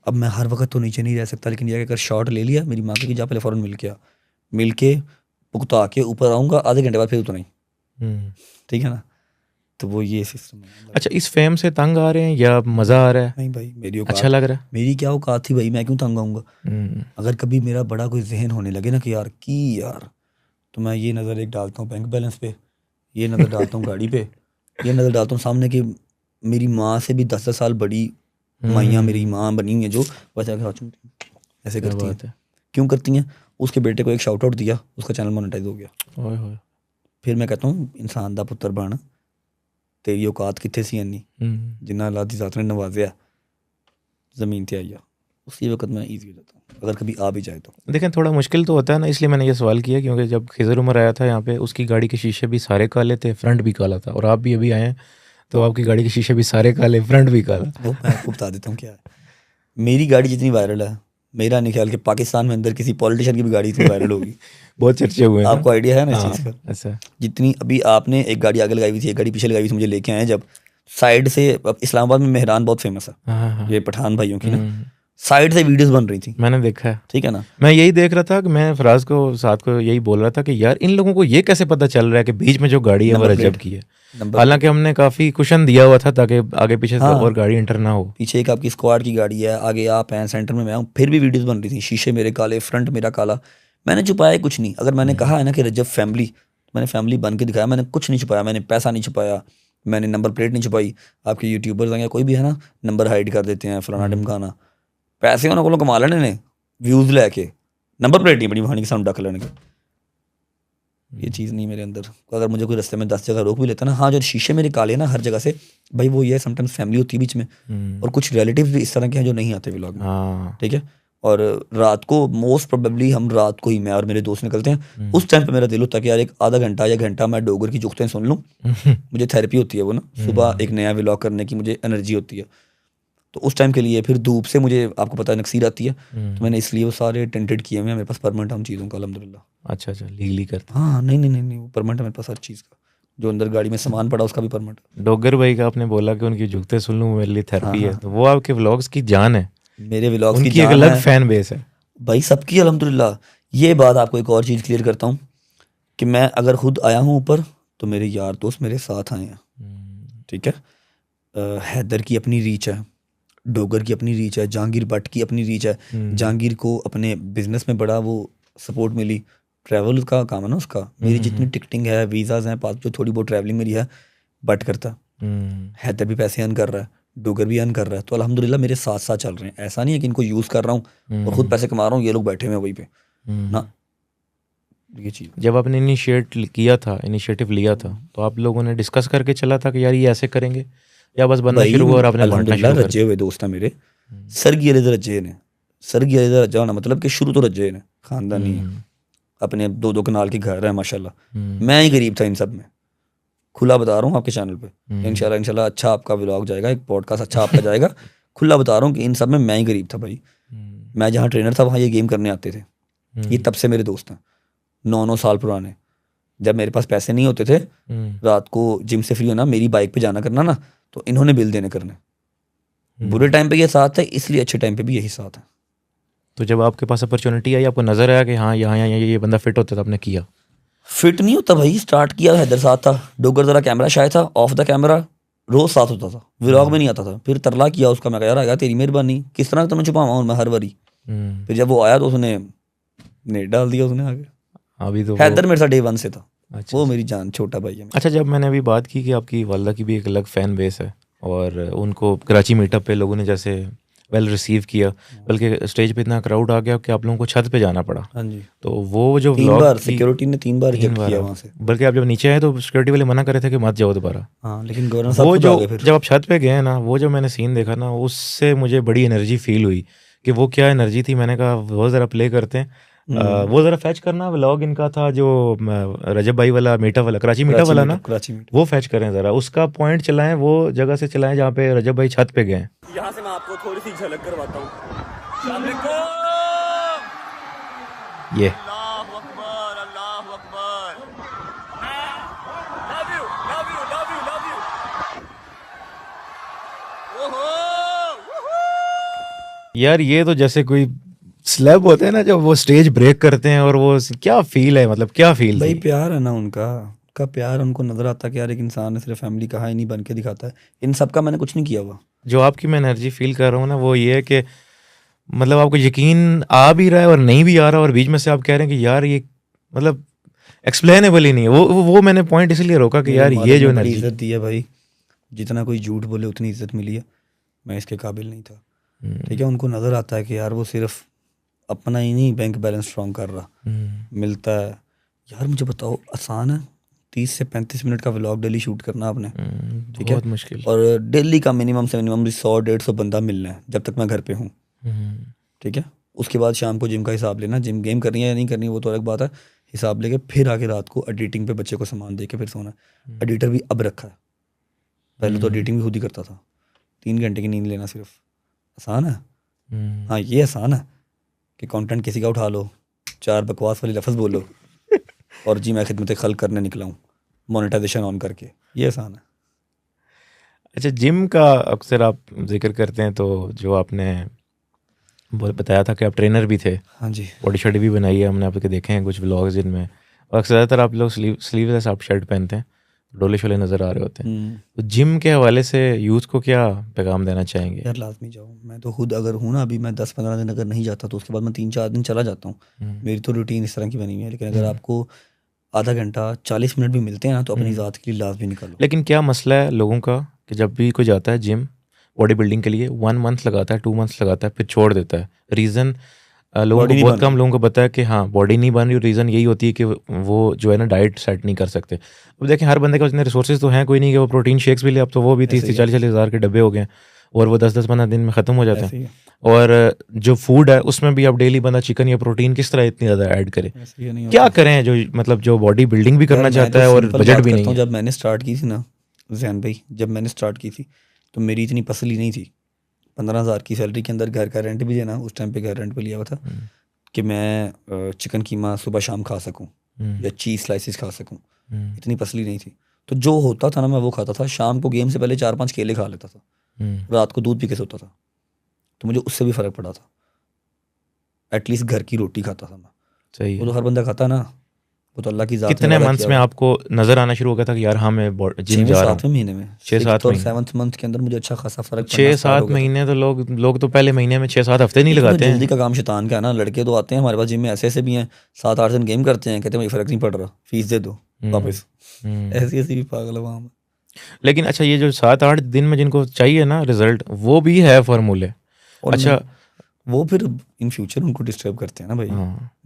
अब मैं हर वक्त तो नीचे नहीं रह सकता, लेकिन यह अगर शॉट ले लिया, मेरी माँ की जा पहले फ़ौरन मिल के पुख्ता के ऊपर आऊँगा, आधे घंटे बाद फिर उतना ही, ठीक है ना। तो वो ये सिस्टम है। अच्छा, इस फेम से तंग आ रहे हैं या मज़ा आ रहा है? नहीं भाई, मेरी औकात अच्छा लग रहा है। मेरी क्या औकात थी भाई, मैं क्यों तंग आऊँगा? अगर कभी मेरा बड़ा कोई जहन होने लगे ना कि यार तो मैं ये नज़र एक डालता हूँ बैंक बैलेंस पे, ये नज़र डालता हूँ गाड़ी पे, ये नज़र डालता हूँ सामने कि मेरी माँ से भी 10 साल बड़ी माइयाँ मेरी माँ बनी हुई हैं, जो वैसे ऐसे करती हैं। क्यों करती हैं? उसके बेटे को एक शाउट आउट दिया, उसका चैनल मोनेटाइज हो गया। फिर मैं कहता हूँ इंसान दा पुत्र बन, तेरी औकात कितने सी इन्नी, जिन्ना अल्लाह दी ज़ात ने नवाजिया ज़मीन ते आइया, उसी वक्त मैं ईजी हो जाता हूँ अगर कभी आ भी जाए तो। देखें थोड़ा मुश्किल तो होता है ना, इसलिए मैंने ये सवाल किया, क्योंकि जब खिज़र उमर आया था यहाँ पे उसकी गाड़ी के शीशे भी सारे काले थे, फ्रंट भी काला था, और आप भी अभी आए हैं तो आपकी गाड़ी के शीशे भी सारे काले, फ्रंट भी काला। वो मैं आपको बता देता हूँ क्या है, मेरी गाड़ी जितनी वायरल है, मेरा नहीं ख्याल कि पाकिस्तान में अंदर किसी पॉलिटिशियन की भी गाड़ी इतनी वायरल होगी। बहुत चर्चे हुए हैं। आपको आइडिया है ना इस चीज़ का? अच्छा, जितनी अभी आपने एक गाड़ी आगे लगाई हुई थी, एक गाड़ी पीछे लगाई हुई थी, मुझे लेके आए जब साइड से, इस्लामाबाद में मेहरान बहुत फेमस है, ये पठान भाइयों की ना, साइड से वीडियोस बन रही थी, मैंने देखा है। ठीक है ना। मैं यही देख रहा था कि मैं फराज को साथ को यही बोल रहा था कि यार इन लोगों को ये कैसे पता चल रहा है कि बीच में जो गाड़ी है वो रजब की है, हालांकि हमने काफी कुशन दिया हुआ था ताकि आगे पीछे से और गाड़ी एंटर ना हो। पीछे एक आपकी स्क्वाड की गाड़ी है, आगे आप हैं, सेंटर में मैं हूँ, फिर भी वीडियोस बन रही थी, शीशे मेरे काले, फ्रंट मेरा काला। मैंने छुपाया कुछ नहीं। अगर मैंने कहा है ना कि रजब फैमिली, मैंने फैमिली बन के दिखाया, मैंने कुछ नहीं छुपाया, मैंने पैसा नहीं छुपाया, मैंने नंबर प्लेट नहीं छुपाई। आपके यूट्यूबर्स हैं या कोई भी है ना, नंबर हाइड कर देते हैं, फलाना ढिमकाना, पैसे उन्होंने को कमा लेने ने व्यूज़ लैके, नंबर प्लेट नहीं बड़ी वहानी के सामने डक लेने के। ये चीज़ नहीं मेरे अंदर। अगर मुझे कोई रास्ते में 10 जगह रोक भी लेता ना, हाँ जो शीशे मेरे काले ना हर जगह से, भाई वो ये समटाइम्स फैमिली होती है बीच में, और कुछ रिलेटिव्स भी इस तरह के हैं जो नहीं आते व्लॉग में, ठीक है। और रात को मोस्ट प्रोबेबली हम रात को ही, मैं और मेरे दोस्त निकलते हैं, उस टाइम पे मेरा दिल होता है कि यार एक आधा घंटा या घंटा मैं डोगर की जुगतें सुन लूँ। मुझे थेरेपी होती है वो ना, सुबह एक नया व्लॉग करने की मुझे एनर्जी होती है, तो उस टाइम के लिए। फिर धूप से मुझे, आपको पता है, नक्सीर आती है, तो मैंने इसलिए वो सारे टेंटेड किए हुए हैं। मेरे पास परमानेंट हम चीज़ों का अल्हम्दुलिल्लाह। अच्छा लीगली करते? हाँ नहीं, वो परमानेंट है मेरे पास हर चीज़ का, जो अंदर गाड़ी में सामान पड़ा उसका भी परमानेंट। डोगर भाई का आपने बोला कि उनकी जुगते सुन लूँ मेरे लिए थेरेपी है, तो वो आपके व्लॉग्स की जान है, मेरे व्लॉग्स की उनकी एक अलग फैन बेस है भाई, सबकी अल्हम्दुलिल्लाह। ये बात आपको एक और चीज़ क्लियर करता हूँ कि मैं अगर खुद आया हूँ ऊपर, तो मेरे यार दोस्त मेरे साथ आए हैं, ठीक है। हैदर की अपनी रीच है, डोगर की अपनी रीच है, जहांगीर भट्ट की अपनी रीच है। जहांगीर को अपने बिजनेस में बड़ा वो सपोर्ट मिली, ट्रैवल का काम है ना उसका। मेरी जितनी टिकटिंग है, वीज़ाज हैं, पास जो थोड़ी बहुत ट्रैवलिंग मेरी है, बट करता। हैदर भी पैसे अर्न कर रहा है, डोगर भी अर्न कर रहा है, तो अल्हम्दुलिल्लाह मेरे साथ साथ चल रहे हैं। ऐसा नहीं है कि इनको यूज़ कर रहा हूँ और खुद पैसे कमा रहा हूँ, ये लोग बैठे हुए हैं वहीं पे ना, ये चीज़। जब आपने इनिशिएटिव लिया था, तो आप लोगों ने डिस्कस करके चला था कि यार ये ऐसे करेंगे, या बस बनना शुरू हुआ और आपने बांटना शुरू कर दिया? रज्जे हुए दोस्त हैं मेरे, सरगी अली रज्जे ने, सरगी अली रज्जा होना मतलब कि शुरू तो रज्जे ने, खानदानी है, अपने 2-2 कनाल के घर है माशाल्लाह। मैं ही गरीब था इन सब में, खुला बता रहा हूँ आपके चैनल पे। इंशाल्लाह अच्छा आपका व्लॉग जाएगा, एक पॉडकास्ट अच्छा आपका जाएगा। खुला बता रहा हूँ कि इन सब में मैं ही गरीब था भाई। मैं जहाँ ट्रेनर था वहाँ ये गेम करने आते थे। ये तब से मेरे दोस्त हैं, 9-9 साल पुराने। जब मेरे पास पैसे नहीं होते थे, रात को जिम से फ्री होना, मेरी बाइक पे जाना करना ना, तो इन्होंने बिल देने करने। बुरे टाइम पे ये साथ है, इसलिए अच्छे टाइम पे भी यही साथ है। तो जब आपके पास अपॉर्चुनिटी आई, आपको नजर आया कि हाँ यहाँ ये बंदा फिट होता, तो आपने किया? फिट नहीं होता भाई, स्टार्ट किया हैदर साथ था, डोगर जरा कैमरा शायद था, ऑफ द कैमरा रोज साथ होता था, व्लॉग में नहीं आता था। फिर तरला किया उसका, मैं कहा यार आया तेरी मेहरबानी, किस तरह तुम्हें छुपाऊं मैं हर बारी। फिर जब वो आया तो उसने नेट डाल दिया उसने आगे। अभी तो हैदर मेरे साथ डे 1 से था। अच्छा, वो मेरी जान, छोटा भाई है। अच्छा, जब मैंने अभी बात की कि आपकी वालदा की भी एक अलग फैन बेस है, और उनको कराची मीटअप पे लोगों ने जैसे वेल रिसीव किया, बल्कि स्टेज पे इतना क्राउड आ गया कि आप लोगों को छत पे जाना पड़ा। हाँ जी, तो वो जो 3 बार सिक्योरिटी ने 3 बार रिजेक्ट किया वहाँ से। बल्कि आप जब नीचे आए तो सिक्योरिटी वाले मना कर रहे थे कि मत जाओ दोबारा। हाँ, लेकिन गवर्नर साहब वो खुद जो आ गए फिर। जब आप छत पे गए ना, वो जो मैंने सीन देखा ना, उससे मुझे बड़ी एनर्जी फील हुई कि वो क्या एनर्जी थी। मैंने कहा वो ज़रा प्ले करते हैं, वो ज़रा फैच करना। व्लॉग इनका था जो रजब भाई वाला मीटअप वाला, कराची मीटअप वाला ना, वो फैच करें ज़रा, उसका पॉइंट चलाएं, वो जगह से चलाएं जहाँ पे रजब भाई छत पे गए। यहाँ से मैं आपको थोड़ी सी झलक करवाता हूँ। ये यार, ये तो जैसे कोई स्लैब होते हैं ना, जब वो स्टेज ब्रेक करते हैं, और वो क्या फील है, मतलब क्या फील भाई थी? प्यार है ना उनका, का प्यार उनको नजर आता है कि यार एक इंसान है, सिर्फ फैमिली का ही नहीं बन के दिखाता है। इन सब का मैंने कुछ नहीं किया हुआ। जो आपकी मैं एनर्जी फील कर रहा हूँ ना, वो ये है कि मतलब आपको यकीन आ भी रहा है और नहीं भी आ रहा, और बीच में से आप कह रहे हैं कि यार ये मतलब एक्सप्लेनेबल ही नहीं है। वो मैंने पॉइंट इसलिए रोका कि यार ये जो एनर्जी इज्जत दी है भाई, जितना कोई झूठ बोले उतनी इज्जत मिली है, मैं इसके काबिल नहीं था। ठीक है, उनको नज़र आता है कि यार वो सिर्फ अपना ही नहीं बैंक बैलेंस स्ट्रॉन्ग कर रहा, मिलता है। यार मुझे बताओ, आसान है 30 से 35 मिनट का व्लॉग डेली शूट करना आपने, ठीक है, बहुत मुश्किल। और डेली का मिनिमम से मिनिमम 100-150 बंदा मिलना है जब तक मैं घर पे हूँ, ठीक है। उसके बाद शाम को जिम का हिसाब लेना, जिम गेम करनी है या नहीं करनी वो तो अलग बात है, हिसाब लेके फिर आके रात को एडिटिंग पे बच्चे को सामान दे के फिर सोना। एडिटर भी अब रखा है, पहले तो एडिटिंग भी खुद ही करता था। 3 घंटे की नींद लेना सिर्फ, आसान है? हाँ, ये आसान है कि कंटेंट किसी का उठा लो, 4 बकवास वाली लफ्ज़ बोलो और जी मैं खिदमत खल्क करने निकला हूँ मोनेटाइजेशन ऑन करके, ये आसान है। अच्छा, जिम का अक्सर आप जिक्र करते हैं, तो जो आपने बताया था कि आप ट्रेनर भी थे। हाँ जी, बॉडी शर्ट भी बनाई है हमने आपके, देखे हैं कुछ व्लॉग्स जिनमें, और अक्सर ज़्यादातर आप लोग स्लीवलेस आप शर्ट पहनते हैं, डोले शोले नज़र आ रहे होते हैं। तो जिम के हवाले से यूथ को क्या पैगाम देना चाहेंगे? यार लाजमी जाओ, मैं तो खुद अगर हूँ ना, अभी मैं 10-15 दिन अगर नहीं जाता तो उसके बाद मैं 3-4 दिन चला जाता हूँ। मेरी तो रूटीन इस तरह की बनी हुई है। लेकिन अगर आपको आधा घंटा 40 मिनट भी मिलते हैं ना, तो अपनी ज़ात के लिए लाजमी निकालो। लेकिन क्या मसला है लोगों का कि जब भी कोई जाता है जिम बॉडी बिल्डिंग के लिए 1 मंथ लगाता है, 2 मंथ्स लगाता है, फिर छोड़ देता है। रीज़न लोगों को, बहुत कम लोगों को पता है कि हाँ बॉडी नहीं बन रही। रीज़न यही होती है कि वो जो है ना डाइट सेट नहीं कर सकते। अब देखें हर बंदे के इतने रिसोर्सेज तो हैं कोई नहीं कि वो प्रोटीन शेक्स भी ले। अब तो वो भी 30-40 हज़ार के डब्बे हो गए हैं और वो 10-15 दिन में ख़त्म हो जाते हैं। और जो फूड है उसमें भी अब डेली बंदा चिकन या प्रोटीन किस तरह इतनी ज़्यादा ऐड करे? क्या करें जो मतलब जो बॉडी बिल्डिंग भी करना चाहता है और बजट भी नहीं है? जब मैंने स्टार्ट की थी ना जैन भाई, जब मैंने स्टार्ट की थी तो मेरी इतनी पसली नहीं थी। 15,000 की सैलरी के अंदर घर का रेंट भी देना, उस टाइम पे घर रेंट पे लिया हुआ था कि मैं चिकन कीमा सुबह शाम खा सकूं या चीज़ स्लाइसिस खा सकूं। इतनी पसली नहीं थी, तो जो होता था ना मैं वो खाता था। शाम को गेम से पहले 4-5 केले खा लेता था, रात को दूध पी के सोता था, तो मुझे उससे भी फ़र्क पड़ा था। एटलीस्ट घर की रोटी खाता था मैं। सही, वो तो हर बंदा खाता ना, वो तो अल्लाह की ज़ात। कितने मंथ्स में आपको नजर आना शुरू हो गया था कि यार हाँ मैं जिम जा रहा हूँ? 6-7 महीने में, 6-7 और 7th मंथ के अंदर मुझे अच्छा खासा फर्क पड़ना 6-7 महीने तो लोग तो पहले महीने में 6-7 हफ्ते नहीं लगाते हैं। जल्दी का काम शैतान का है ना। लड़के तो आते हैं हमारे पास जिम में, ऐसे भी हैं 7-8 दिन गेम करते हैं, कहते हैं भाई फर्क नहीं पड़ रहा, फीस दे दो वापस। ऐसी भी पागल है वहाँ में। लेकिन अच्छा ये जो 7-8 दिन में जिनको चाहिए ना रिजल्ट, वो भी है फार्मूले। अच्छा वो फिर इन फ्यूचर उनको डिस्टर्ब करते हैं ना भाई।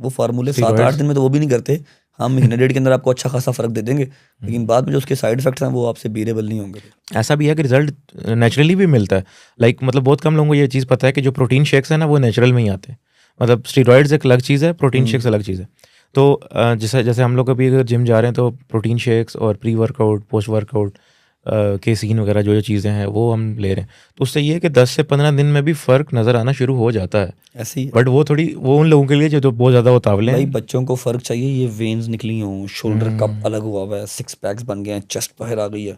वो फार्मूले 7-8 दिन में तो वो भी नहीं करते। हम महीने डेढ़ के अंदर आपको अच्छा खासा फर्क दे देंगे, लेकिन बाद में जो उसके साइड इफेक्ट्स हैं वो आपसे बीरेबल नहीं होंगे। ऐसा भी है कि रिजल्ट नेचुरली भी मिलता है। लाइक मतलब बहुत कम लोगों को ये चीज़ पता है कि जो प्रोटीन शेक्स है ना वो नेचुरल में ही आते हैं। मतलब स्टीरॉइड्स एक अलग चीज़ है, प्रोटीन शेक्स अलग चीज़ है। तो जैसे हम लोग अभी अगर जिम जा रहे हैं तो प्रोटीन शेक्स और pre workout post workout casein वगैरह जो चीज़ें हैं वो हम ले रहे हैं, तो उससे ये है कि 10 से 15 दिन में भी फ़र्क नज़र आना शुरू हो जाता है। ऐसे ही बट वो उन लोगों के लिए जो बहुत ज़्यादा उतावले भाई हैं। बच्चों को फ़र्क चाहिए, ये वेन्स निकली हों, शोल्डर कप अलग हुआ हुआ है, 6 पैक्स बन गए हैं, चेस्ट बाहर आ गई है,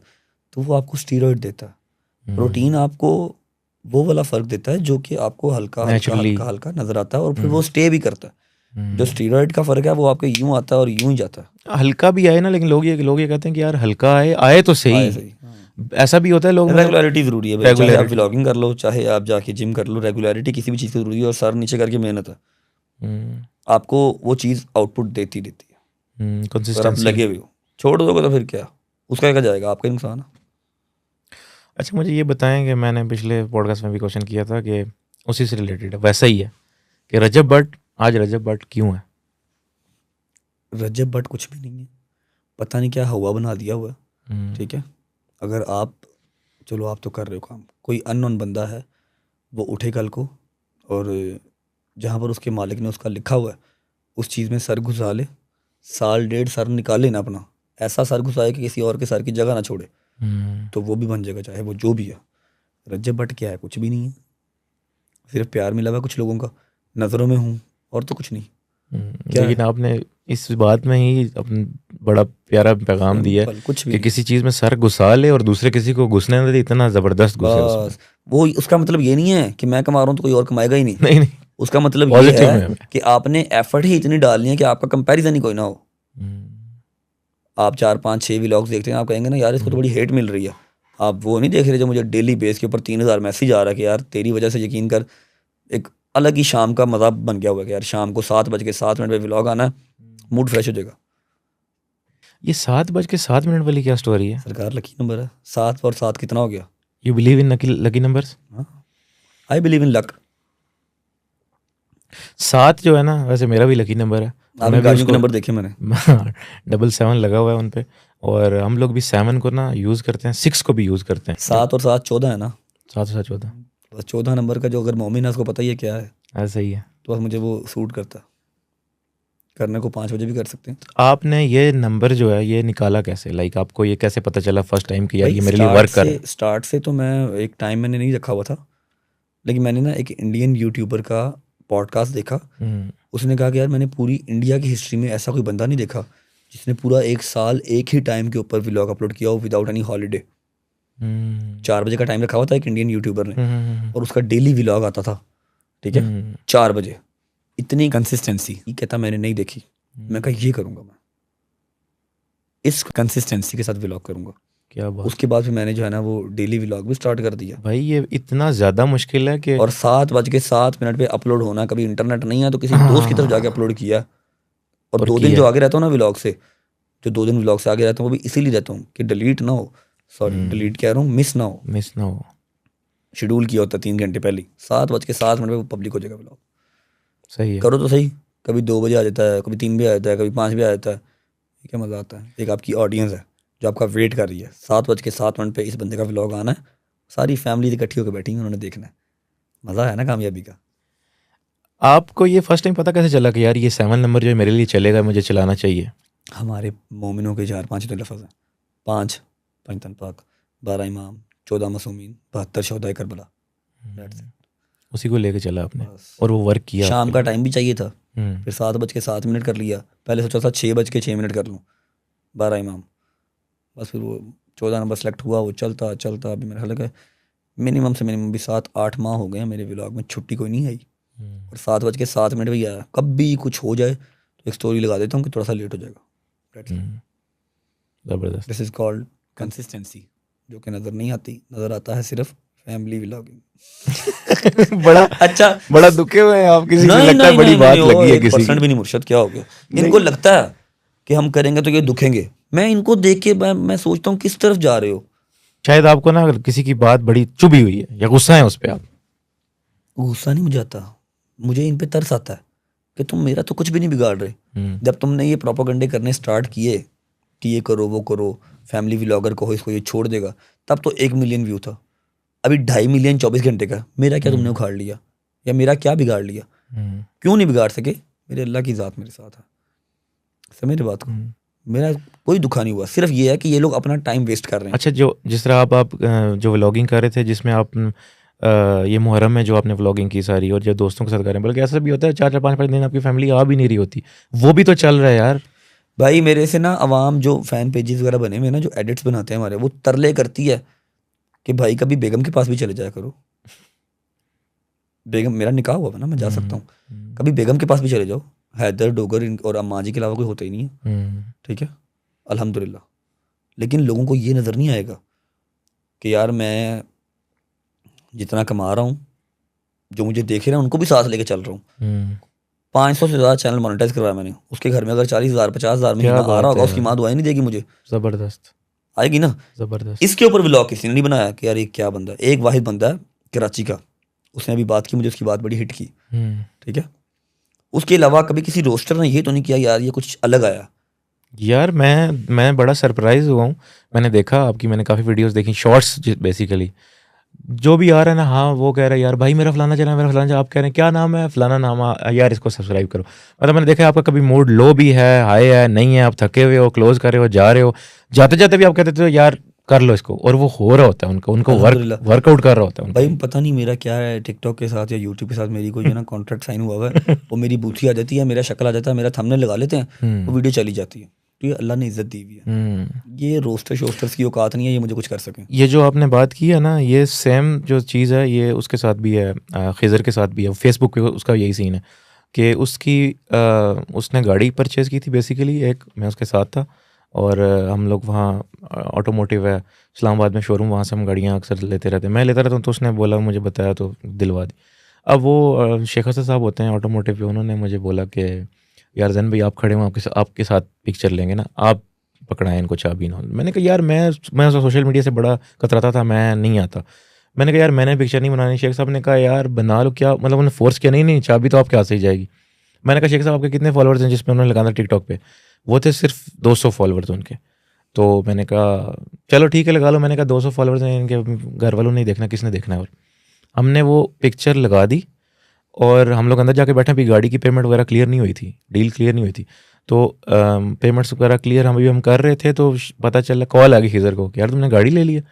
तो वो आपको स्टीरॉइड देता है। प्रोटीन आपको वो वाला फ़र्क देता है जो कि आपको हल्का हल्का नज़र आता है और फिर वो स्टे भी करता है। जो स्टीरॉइड का फ़र्क है वो आपके यूं आता है और यूं ही जाता है। हल्का भी आए ना, लेकिन लोग ये कहते हैं कि यार हल्का आए तो सही। ऐसा भी होता है लोग। रेगुलरिटी जरूरी है भाई, चाहे आप व्लॉगिंग कर लो, चाहे आप जाके जिम कर लो, रेगुलरिटी किसी भी चीज़ की जरूरी है। और सर नीचे करके मेहनत है, आपको वो चीज़ आउटपुट देती है। कंसिस्टेंसी लगे हुए हो, छोड़ दोगे तो फिर क्या, उसका क्या जाएगा, आपका ही नुकसान है। अच्छा मुझे ये बताएं कि मैंने पिछले पॉडकास्ट में भी क्वेश्चन किया था कि उसी से रिलेटेड है, वैसा ही है कि रजब भट्ट क्यों है? रजब भट्ट कुछ भी नहीं है, पता नहीं क्या हवा बना दिया हुआ है। ठीक है, अगर आप चलो आप तो कर रहे हो काम, कोई अननोन बंदा है वो उठे कल को और जहाँ पर उसके मालिक ने उसका लिखा हुआ है उस चीज़ में सर घुसा ले, 1-1.5 साल सर निकाले ना अपना, ऐसा सर घुसाए कि किसी और के सर की जगह ना छोड़े, तो वो भी बन जाएगा, चाहे वो जो भी है। रजब भट्ट क्या है, कुछ भी नहीं है, सिर्फ प्यार मिला हुआ कुछ लोगों का, नज़रों में हूँ, और तो कुछ नहीं। लेकिन आपने इस बात में ही अपना बड़ा प्यारा पैगाम दिया है कि किसी चीज़ में सर घुसा ले और दूसरे किसी को घुसने न दे, इतना ज़बरदस्त घुसे उसमें। वो उसका मतलब ये नहीं है कि मैं कमा रहा हूँ तो कोई और कमाएगा ही नहीं। नहीं, उसका मतलब ये है कि आपने एफर्ट ही इतनी डालनी है कि आपका कंपैरिजन ही कोई ना हो। आप 4-5-6 व्लॉग्स देखते हैं, आप कहेंगे ना यार इसको तो बड़ी हेट मिल रही है। आप वो नहीं देख रहे जो मुझे डेली बेस के ऊपर 3,000 मैसेज आ रहा है कि यार तेरी वजह से यकीन कर एक अलग ही शाम का मज़ा बन गया हुआ है कि यार शाम को 7:07 पे व्लॉग आना है, मूड फ्रेश हो जाएगा। ये 7:07 वाली क्या स्टोरी है? सरकार लकी नंबर है, 7 और 7 कितना हो गया? You believe in lucky numbers? I believe in luck. 7 जो है ना, वैसे मेरा भी लकी नंबर है। गाड़ियों के नंबर देखे मैंने 777 लगा हुआ है उन पे, और हम लोग भी 7 को ना यूज़ करते हैं, 6 को भी यूज़ करते हैं। 7 और 7 14 है ना? 7 और 7 14। 14 नंबर का जो अगर मोमिन है उसको पता ही है क्या है। ऐसा ही है, तो बस मुझे वो सूट करता, करने को 5 बजे भी कर सकते हैं। आपने ये नंबर जो है ये निकाला कैसे? लाइक आपको ये कैसे पता चला फर्स्ट टाइम कि यार ये मेरे लिए वर्क कर रहा है? स्टार्ट से तो मैं एक टाइम मैंने नहीं रखा हुआ था, लेकिन मैंने ना एक इंडियन यूट्यूबर का पॉडकास्ट देखा। उसने कहा कि यार मैंने पूरी इंडिया की हिस्ट्री में ऐसा कोई बंदा नहीं देखा जिसने पूरा 1 साल एक ही टाइम के ऊपर व्लॉग अपलोड किया हो विदाउट एनी हॉलीडे। 4 बजे का टाइम रखा हुआ था एक इंडियन यूट्यूबर ने, और उसका डेली व्लॉग आता था। ठीक है, 4 बजे, इतनी कंसिस्टेंसी। ये कहता मैंने नहीं देखी। मैं कहा ये करूँगा मैं। इस कंसिस्टेंसी के साथ व्लॉग करूंगा। क्या बात। उसके बाद फिर मैंने जो है ना वो डेली व्लॉग भी स्टार्ट कर दिया। भाई ये इतना ज्यादा मुश्किल है कि, और 7:07 पे अपलोड होना, कभी इंटरनेट नहीं है तो किसी दोस्त की तरफ जाके अपलोड किया। और 2 दिन जो आगे रहता हूँ ना व्लॉग से, जो 2 दिन व्लॉग से आगे रहता हूँ वो भी इसीलिए रहता हूँ कि डिलीट ना हो, सॉरी डिलीट कह रहा हूँ, मिस ना हो। शेड्यूल किया होता 3 घंटे पहले, 7:07 पे पब्लिक हो जाएगा व्लॉग। सही है। करो तो सही, कभी 2 बजे आ जाता है, कभी 3 बजे आ जाता है, कभी 5 बजे आ जाता है, क्या मज़ा आता है। एक आपकी ऑडियंस है जो आपका वेट कर रही है, 7:07 पे इस बंदे का व्लॉग आना है, सारी फैमिली इकट्ठी होकर बैठी है, उन्होंने देखना है। मज़ा है ना कामयाबी का। आपको ये फर्स्ट टाइम पता कैसे चला कि यार ये 7 नंबर जो मेरे लिए चलेगा, मुझे चलाना चाहिए? हमारे मोमिनों के 4-5 तो लफ्ज़ हैं, 5 पंजतन पाक, 12 इमाम, 14 मासूमीन, 72 शोहदाए करबला, उसी को लेके चला आपने और वो वर्क किया। शाम का टाइम भी चाहिए था, फिर 7:07 कर लिया। पहले सोचा था 6:06 कर लूँ 12 इमाम, बस फिर वो 14 नंबर सेलेक्ट हुआ, वो चलता अभी मेरा ख्याल है मिनिमम से मिनिमम भी 7-8 माह हो गए मेरे व्लॉग में छुट्टी कोई नहीं आई। और 7:07 भी आया। कभी कुछ हो जाए तो एक स्टोरी लगा देता हूँ कि थोड़ा सा लेट हो जाएगा। जबरदस्त। दिस इज कॉल्ड कंसिस्टेंसी, जो कि नज़र नहीं आती, नज़र आता है सिर्फ फैमिली व्लॉगिंग। बड़ा दुखे हुए हैं आप, किसी को लगता है बड़ी बात लगी है किसी की? भी नहीं मुर्शद, क्या हो गया? इनको लगता है कि हम करेंगे तो ये दुखेंगे। मैं इनको देख के मैं सोचता हूँ किस तरफ जा रहे हो। शायद आपको ना अगर किसी की बात बड़ी चुभी हुई है या गुस्सा है उस पर, आप गुस्सा नहीं मुझे आता, मुझे इन पे तरस आता है कि तुम मेरा तो कुछ भी नहीं बिगाड़ रहे। जब तुमने ये प्रोपेगेंडे करने स्टार्ट किए कि ये करो वो करो, फैमिली व्लॉगर कहो, इसको ये छोड़ देगा, तब तो 1 मिलियन व्यू था। अभी 2.5 मिलियन 24 घंटे का। मेरा क्या तुमने उखाड़ लिया, या मेरा क्या बिगाड़ लिया? क्यों नहीं बिगाड़ सके? मेरे अल्लाह की ज़ात मेरे साथ है। समझ रहे बात को? मेरा कोई दुखा नहीं हुआ, सिर्फ ये है कि ये लोग अपना टाइम वेस्ट कर रहे हैं। अच्छा, जो जिस तरह आप जो व्लॉगिंग कर रहे थे, जिसमें आप ये मुहर्रम में जो आपने व्लॉगिंग की सारी, और जो दोस्तों के साथ कर रहे हैं, बल्कि ऐसा भी होता है 4-4 5-5 दिन आपकी फैमिली आ भी नहीं रही होती, वो भी तो चल रहा है यार। भाई मेरे से ना अवाम जो फैन पेजेस वगैरह बने हुए ना, जो एडिट्स बनाते हैं हमारे, वो तरले करती है कि भाई कभी बेगम के पास भी चले जाया करो। बेगम, मेरा निकाह हुआ ना, मैं जा सकता हूँ, कभी बेगम के पास भी चले जाओ। हैदर डोगर और अम्मा जी के अलावा कोई होता ही नहीं है, ठीक है, अल्हम्दुलिल्लाह। लेकिन लोगों को ये नज़र नहीं आएगा कि यार मैं जितना कमा रहा हूँ, जो मुझे देख रहे हैं उनको भी साथ लेके चल रहा हूँ। 500 से ज़्यादा चैनल मोनेटाइज करवाया मैंने। उसके घर में अगर 40,000 50,000 महीना आ रहा होगा, उसकी माँ दुआएं नहीं देगी मुझे? जबरदस्त आएगी ना। जबरदस्त। इसके ऊपर व्लॉग किसी ने नहीं बनाया कि यार ये क्या बंदा है। एक वाहिद बंदा है कराची का, उसने अभी बात की, मुझे उसकी बात बड़ी हिट की, ठीक है। उसके अलावा कभी किसी रोस्टर ने ये तो नहीं किया यार ये कुछ अलग आया। यार मैं बड़ा सरप्राइज हुआ हूँ। मैंने देखा आपकी, मैंने काफ़ी वीडियोस देखी, शॉर्ट्स बेसिकली, जो भी आ रहा है ना, हाँ वो कह रहा है यार भाई मेरा फलाना चला, मेरा फलाना चला, आप कह रहे हैं क्या नाम है, फलाना नाम, यार इसको सब्सक्राइब करो। मतलब मैंने देखा आपका कभी मूड लो भी है, हाई है, नहीं है, आप थके हुए हो, क्लोज कर रहे हो, जा रहे हो, जाते जाते भी आप कहते हो यार कर लो इसको, और वो हो रहा होता है उनको वर्कआउट कर रहा होता है। भाई पता नहीं मेरा क्या है, टिकटॉक के साथ या यूट्यूब के साथ मेरी कोई जो ना कॉन्ट्रैक्ट साइन हुआ है, वो मेरी बूथी आ जाती है, मेरा शक्ल आ जाता है, मेरा थंबनेल लगा लेते हैं, वो वीडियो चली जाती है। तो ये अल्लाह ने इज्जत दी हुई है। ये रोस्टर शोस्टर्स की औकात नहीं है ये मुझे कुछ कर सकें। ये जो आपने बात की है ना, ये सेम जो चीज़ है ये उसके साथ भी है, खिज़र के साथ भी है। फेसबुक पे उसका यही सीन है कि उसने गाड़ी परचेज़ की थी बेसिकली, एक मैं उसके साथ था, और हम लोग वहाँ ऑटोमोटिव है इस्लामाबाद में शोरूम, वहाँ से हम गाड़ियाँ अक्सर लेते रहते हैं, मैं लेता रहता हूँ, तो उसने बोला, मुझे बताया तो दिलवा दी। अब वो शेख हसन साहब होते हैं ऑटोमोटिव पे, उन्होंने मुझे बोला कि यार जैन भाई आप खड़े हो, आपके साथ पिक्चर लेंगे ना, आप पकड़ाएं इनको चाबी ना। मैंने कहा यार मैं सोशल मीडिया से बड़ा कतराता था, मैं नहीं आता। मैंने कहा यार मैंने पिक्चर नहीं बनानी। शेख साहब ने कहा यार बना लो, क्या मतलब उन्होंने फोर्स किया, नहीं चाबी तो आपके हाथ से ही जाएगी। मैंने कहा शेख साहब आपके कितने फॉलोअर्स हैं? जिसमें उन्होंने लगाना टिकटॉक पे, वो थे सिर्फ 200 फॉलोअर्स उनके। तो मैंने कहा चलो ठीक है लगा लो। मैंने कहा 200 फॉलोअर्स हैं, इनके घर वालों नहीं देखना, किसने देखना है। और हमने वो पिक्चर लगा दी और हम लोग अंदर जाके बैठे। अभी गाड़ी की पेमेंट वगैरह क्लियर नहीं हुई थी, डील क्लियर नहीं हुई थी, तो पेमेंट्स वगैरह क्लियर हम कर रहे थे, तो पता चला, कॉल आ गई खिज़र को कि यार तुमने गाड़ी ले ली है।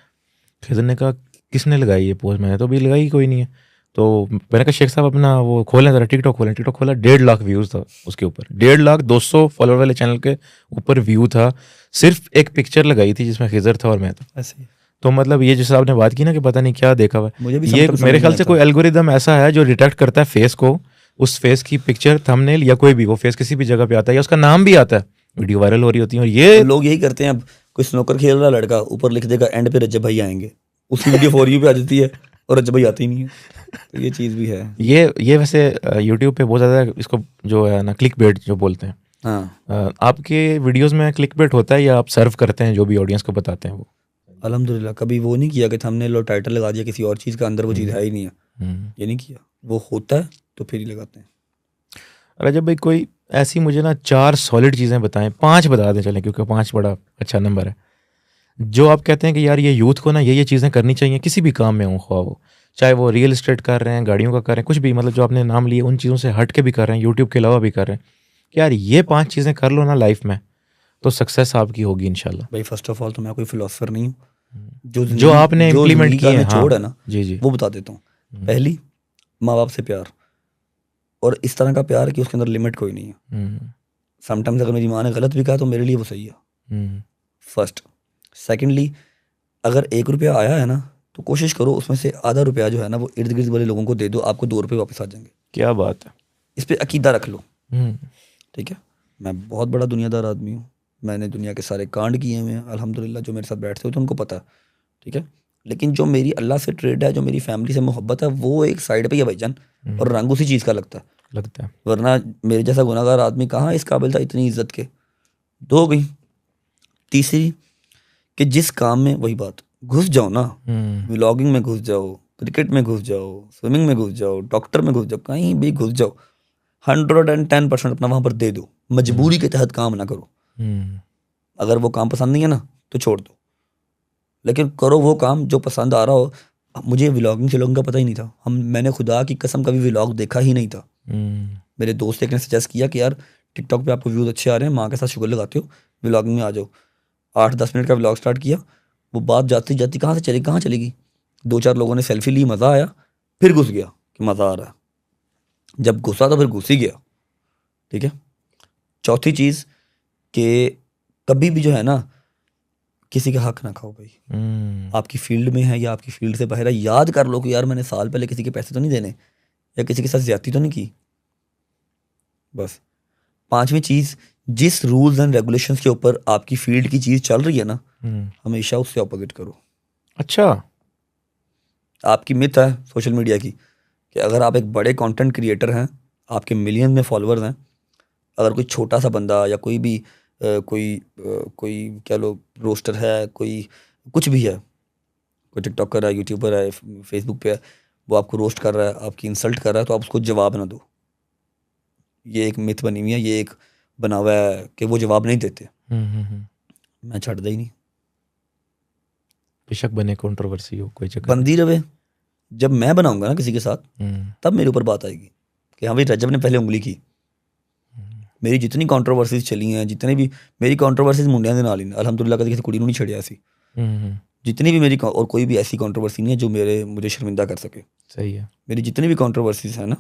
खिज़र ने कहा किसने लगाई ये पोस्ट? मैंने तो अभी लगाई कोई नहीं है। तो मैंने कहा शेख साहब अपना वो खोलें ज़रा, टिकटॉक खोलें। टिकटॉक खोला, 1.5 लाख व्यूज़ था उसके ऊपर, 1.5 लाख 200 फॉलोअर वाले चैनल के ऊपर व्यू था। सिर्फ एक पिक्चर लगाई थी जिसमें खिज़र था और मैं था। ऐसे तो मतलब ये जैसे आपने बात की ना कि पता नहीं क्या देखा हुआ, मुझे भी ये मेरे ख्याल से कोई एल्गोरिदम ऐसा है जो डिटेक्ट करता है फेस को, उस फेस की पिक्चर, थंबनेल या कोई भी वो फेस किसी भी जगह पे आता है या उसका नाम भी आता है वीडियो वायरल हो रही होती है। और ये लोग यही करते हैं, अब कोई स्नूकर खेल रहा लड़का, ऊपर लिख देगा एंड पे रजब भाई आएंगे, उसकी वीडियो फॉर यू पे आ जाती है और रजब भाई आती नहीं है। तो ये चीज़ भी है। ये वैसे यूट्यूब पे बहुत ज़्यादा इसको जो है ना क्लिक बेट जो बोलते हैं। हाँ, आपके वीडियोस में क्लिक बेट होता है या आप सर्व करते हैं जो भी ऑडियंस को बताते हैं वो? अल्हम्दुलिल्लाह कभी वो नहीं किया कि हमने लो टाइटल लगा दिया किसी और चीज़ का, अंदर वो चीज़ है ही नहीं है, ये नहीं किया। वो होता है तो फिर ही लगाते हैं। रजब भाई कोई ऐसी मुझे ना 4 सॉलिड चीज़ें बताएं, 5 बता दें चलें, क्योंकि 5 बड़ा अच्छा नंबर है, जो आप कहते हैं कि यार ये यूथ को ना ये चीज़ें करनी चाहिए किसी भी काम में हो, ख्वाह वो चाहे वो रियल इस्टेट कर रहे हैं, गाड़ियों का कर रहे हैं, कुछ भी, मतलब जो आपने नाम लिए उन चीज़ों से हट के भी कर रहे हैं, यूट्यूब के अलावा भी कर रहे हैं, कि यार ये 5 चीज़ें कर लो ना लाइफ में तो सक्सेस आपकी होगी इंशाल्लाह। भाई फर्स्ट ऑफ ऑल तो मैं कोई फिलोसफर नहीं हूँ, जो आपने इम्प्लीमेंट किए हैं, छोड़ है ना, जी जी, वो बता देता हूँ। पहली, माँ बाप से प्यार, और इस तरह का प्यार कि उसके अंदर लिमिट कोई नहीं है। समटाइम्स अगर मेरी माँ ने गलत भी कहा तो मेरे लिए वो सही है, फर्स्ट। सेकेंडली, अगर 1 रुपया आया है ना तो कोशिश करो उसमें से आधा रुपया जो है ना वो इर्द गिर्द वाले लोगों को दे दो, आपको 2 रुपये वापस आ जाएंगे। क्या बात है। इस पे अकीदा रख लो, ठीक है। मैं बहुत बड़ा दुनियादार आदमी हूँ, मैंने दुनिया के सारे कांड किए हुए हैं अल्हम्दुलिल्लाह, जो मेरे साथ बैठते हो तो उनको पता है, ठीक है। लेकिन जो मेरी अल्लाह से ट्रेड है, जो मेरी फैमिली से मोहब्बत है, वो एक साइड पे ही है भाईजान, और रंग उसी चीज़ का लगता है। वरना मेरे जैसा गुनाहगार आदमी कहाँ इस काबिल था इतनी इज्जत के। 2 हो गई। तीसरी, कि जिस काम में, वही बात, घुस जाओ ना, व्लॉगिंग में घुस जाओ, क्रिकेट में घुस जाओ, स्विमिंग में घुस जाओ, डॉक्टर में घुस जाओ, कहीं भी घुस जाओ, 110% अपना वहाँ पर दे दो। मजबूरी के तहत काम ना करो। अगर वो काम पसंद नहीं है ना तो छोड़ दो, लेकिन करो वो काम जो पसंद आ रहा हो। मुझे व्लॉगिंग से लोगों का पता ही नहीं था, मैंने खुदा की कसम कभी व्लॉग देखा ही नहीं था। मेरे दोस्त एक ने सजेस्ट किया कि यार टिकटॉक पे आपको व्यूज़ अच्छे आ रहे हैं, माँ के साथ शुगर लगाते हो, व्लॉगिंग में आ जाओ। 8-10 मिनट का व्लॉग स्टार्ट किया, वो बात जाती जाती कहाँ चलेगी। 2-4 लोगों ने सेल्फी ली, मज़ा आया, फिर घुस गया कि मज़ा आ रहा है। जब घुसा तो फिर घुस ही गया, ठीक है। चौथी चीज़ कि कभी भी जो है ना किसी का हक ना खाओ भाई। आपकी फील्ड में है या आपकी फील्ड से बाहर है, याद कर लो कि यार मैंने साल पहले किसी के पैसे तो नहीं देने, या किसी के साथ ज्यादती तो नहीं की, बस। 5वीं चीज़, जिस रूल्स एंड रेगुलेशंस के ऊपर आपकी फील्ड की चीज़ चल रही है ना, हमेशा उससे अपोजिट करो। अच्छा, आपकी मिथ है सोशल मीडिया की कि अगर आप एक बड़े कंटेंट क्रिएटर हैं, आपके मिलियन में फॉलोअर्स हैं, अगर कोई छोटा सा बंदा या कोई भी कोई क्या लो रोस्टर है, कोई कुछ भी है, कोई टिकटॉकर है, यूट्यूबर है, फेसबुक पे है, वो आपको रोस्ट कर रहा है, आपकी इंसल्ट कर रहा है, तो आप उसको जवाब ना दो। ये एक मिथ बनी हुई है, ये एक बना हुआ है कि वो जवाब नहीं देते। मैं छड़ दे ही नहीं, बेशक बने कंट्रोवर्सी हो, कोई चक्कर बंदी रहे। जब मैं बनाऊंगा ना किसी के साथ, तब मेरे ऊपर बात आएगी कि हाँ भाई रजब ने पहले उंगली की। मेरी जितनी कंट्रोवर्सीज चली हैं, जितने भी मेरी कंट्रोवर्सीज मुंडिया के नाल ही अल्हम्दुलिल्लाह कभी किसी कुड़ी को नहीं छड़िया ऐसी। जितनी भी मेरी और कोई भी ऐसी कंट्रोवर्सी नहीं है जो मुझे शर्मिंदा कर सके। सही है। मेरी जितनी भी कंट्रोवर्सीज है ना,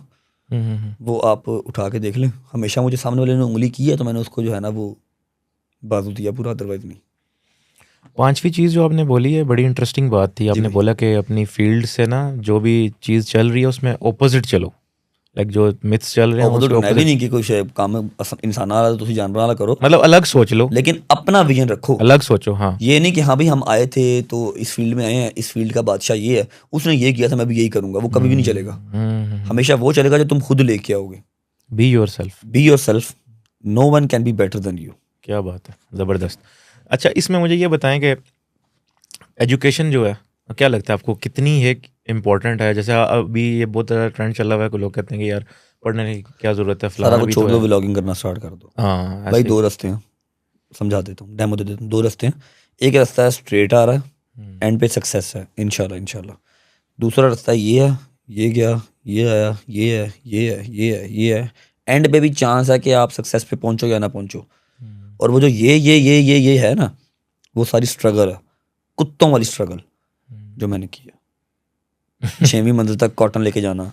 वो आप उठा के देख लें, हमेशा मुझे सामने वाले ने उंगली की है तो मैंने उसको जो है ना वो बाजू दिया पूरा, अदरवाइज नहीं। 5वीं चीज़ जो आपने बोली है बड़ी इंटरेस्टिंग बात थी। आपने बोला कि अपनी फील्ड से ना जो भी चीज़ चल रही है उसमें ओपोजिट चलो, लाइक जो मिथ्स चल रहे हैं उसके opposite नहीं कि कोई काम इंसान आ रहा है तो जानवर वाला करो, मतलब अलग सोच लो, लेकिन अपना विजन रखो, अलग सोचो। हाँ, ये नहीं कि हाँ भाई हम आए थे तो इस फील्ड में आए हैं, इस फील्ड का बादशाह ये है, उसने ये किया था मैं भी यही करूंगा, वो कभी भी नहीं चलेगा। हमेशा वो चलेगा जो तुम खुद लेके आओगे। Be yourself, be yourself, no one can be better than you. क्या बात है, ज़बरदस्त। अच्छा, इसमें मुझे ये बताएं कि एजुकेशन जो है, क्या लगता है आपको कितनी है इम्पोर्टेंट है? जैसे अभी ये बहुत ट्रेंड चल रहा है, कोई लोग कहते हैं कि यार पढ़ने की क्या ज़रूरत है, सारा कुछ छोड़ दो, व्लॉगिंग करना स्टार्ट कर दो। हाँ भाई 2 रास्ते हैं, समझा देता हूँ, डेमो दे देता हूँ। 2 रास्ते हैं, एक रास्ता है स्ट्रेट आ रहा है, एंड पे सक्सेस है इंशाल्लाह। दूसरा रास्ता ये है, ये गया, ये आया, ये है, ये है, ये है, ये है, एंड पे भी चांस है कि आप सक्सेस पे पहुंचो या ना पहुंचो। और वो जो ये है ना, वो सारी स्ट्रगल है, कुत्तों वाली स्ट्रगल जो मैंने किया। 6वीं मंजिल तक कॉटन लेके जाना,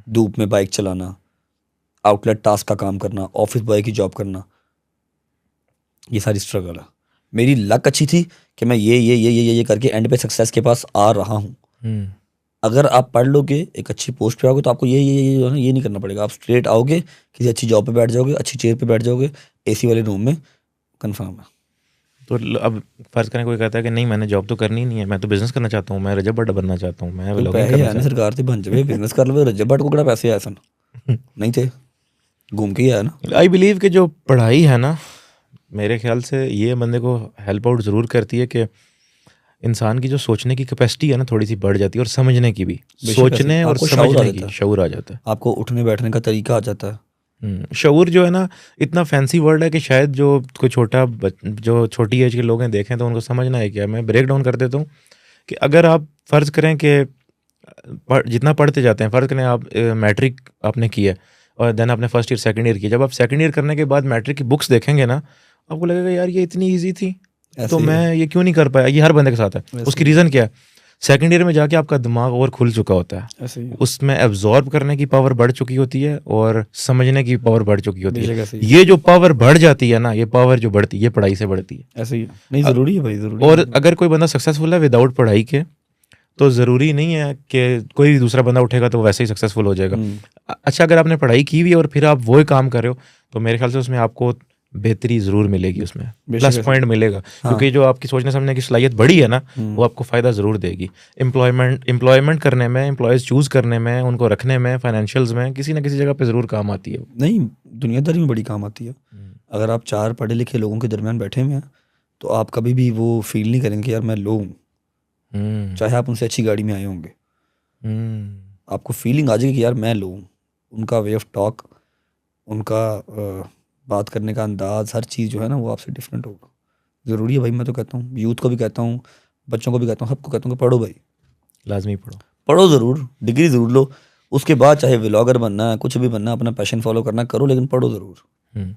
धूप में बाइक चलाना, आउटलेट टास्क का काम करना, ऑफिस बॉय की जॉब करना, ये सारी स्ट्रगल है। मेरी लक अच्छी थी कि मैं ये करके एंड पे सक्सेस के पास आ रहा हूँ। अगर आप पढ़ लोगे, एक अच्छी पोस्ट पे आओगे, तो आपको ये नहीं करना पड़ेगा। आप स्ट्रेट आओगे, किसी अच्छी जॉब पे बैठ जाओगे, अच्छी चेयर पे बैठ जाओगे, एसी वाले रूम में, कंफर्म है। तो अब फर्ज करें कोई कहता है कि नहीं मैंने जॉब तो करनी नहीं है, मैं तो बिजनेस करना चाहता हूँ, मैं रजब भट्ट बनना चाहता हूँ, मैं तो व्लॉगिंग पैसे करना है ना सरकार से बन जावे, बिजनेस कर लो। रजब भट्ट को कितना पैसे आए सन? नहीं थे, घूम के ही आया ना। आई बिलीव कि जो पढ़ाई है ना, मेरे ख्याल से ये बंदे को हेल्प आउट ज़रूर करती है कि इंसान की जो सोचने की कैपेसिटी है ना थोड़ी सी बढ़ जाती है, और समझने की भी, सोचने और समझने की शऊर आ जाता है, आपको उठने बैठने का तरीका आ जाता है। शऊर जो है ना इतना फैंसी वर्ड है कि शायद जो कोई जो छोटी एज के लोग हैं देखें तो उनको समझना है क्या। मैं ब्रेक डाउन कर देता हूँ कि अगर आप फ़र्ज़ करें कि जितना पढ़ते जाते हैं, फ़र्ज़ करें आप मैट्रिक आपने किया और देन आपने फर्स्ट ईयर सेकंड ईयर किया, जब आप सेकंड ईयर करने के बाद मैट्रिक की बुक्स देखेंगे ना, आपको लगेगा यार ये इतनी ईजी थी तो मैं ये क्यों नहीं कर पाया। ये हर बंदे के साथ है। उसकी रीज़न क्या है? सेकंड ईयर में जाके आपका दिमाग और खुल चुका होता है, उसमें एब्जॉर्ब करने की पावर बढ़ चुकी होती है और समझने की पावर बढ़ चुकी होती है। ये जो पावर बढ़ जाती है ना, ये पावर जो बढ़ती है ये पढ़ाई से बढ़ती है। ऐसे ही नहीं, ज़रूरी है भाई, ज़रूरी। और अगर कोई बंदा सक्सेसफुल है विदाउट पढ़ाई के, तो ज़रूरी नहीं है कि कोई भी दूसरा बंदा उठेगा तो वैसे ही सक्सेसफुल हो जाएगा। अच्छा, अगर आपने पढ़ाई की हुई है और फिर आप वो काम कर रहे हो तो मेरे ख्याल से उसमें आपको बेहतरी ज़रूर मिलेगी, उसमें प्लस पॉइंट मिलेगा। क्योंकि जो आपकी सोचने समझने की सलाहियत बढ़ी है ना, वो आपको फ़ायदा ज़रूर देगी। एम्प्लॉयमेंट करने में, एम्प्लॉयज़ चूज़ करने में, उनको रखने में, फाइनेंशियल्स में किसी ना किसी जगह पे ज़रूर काम आती है। नहीं, दुनियादारी में बड़ी काम आती है। अगर आप 4 पढ़े लिखे लोगों के दरमियान बैठे हुए हैं तो आप कभी भी वो फील नहीं करेंगे यार मैं लो हूँ, चाहे आप उनसे अच्छी गाड़ी में आए होंगे। आपको फीलिंग आ जाएगी कि यार मैं लो हूँ। उनका वे ऑफ टॉक, उनका बात करने का अंदाज, हर चीज़ जो है ना वो आपसे डिफरेंट होगा। ज़रूरी है भाई। मैं तो कहता हूँ, यूथ को भी कहता हूँ, बच्चों को भी कहता हूँ, सबको कहता हूँ कि पढ़ो भाई, लाजमी पढ़ो, पढ़ो ज़रूर, डिग्री ज़रूर लो। उसके बाद चाहे व्लॉगर बनना है, कुछ भी बनना, अपना पैशन फॉलो करना करो, लेकिन पढ़ो ज़रूर।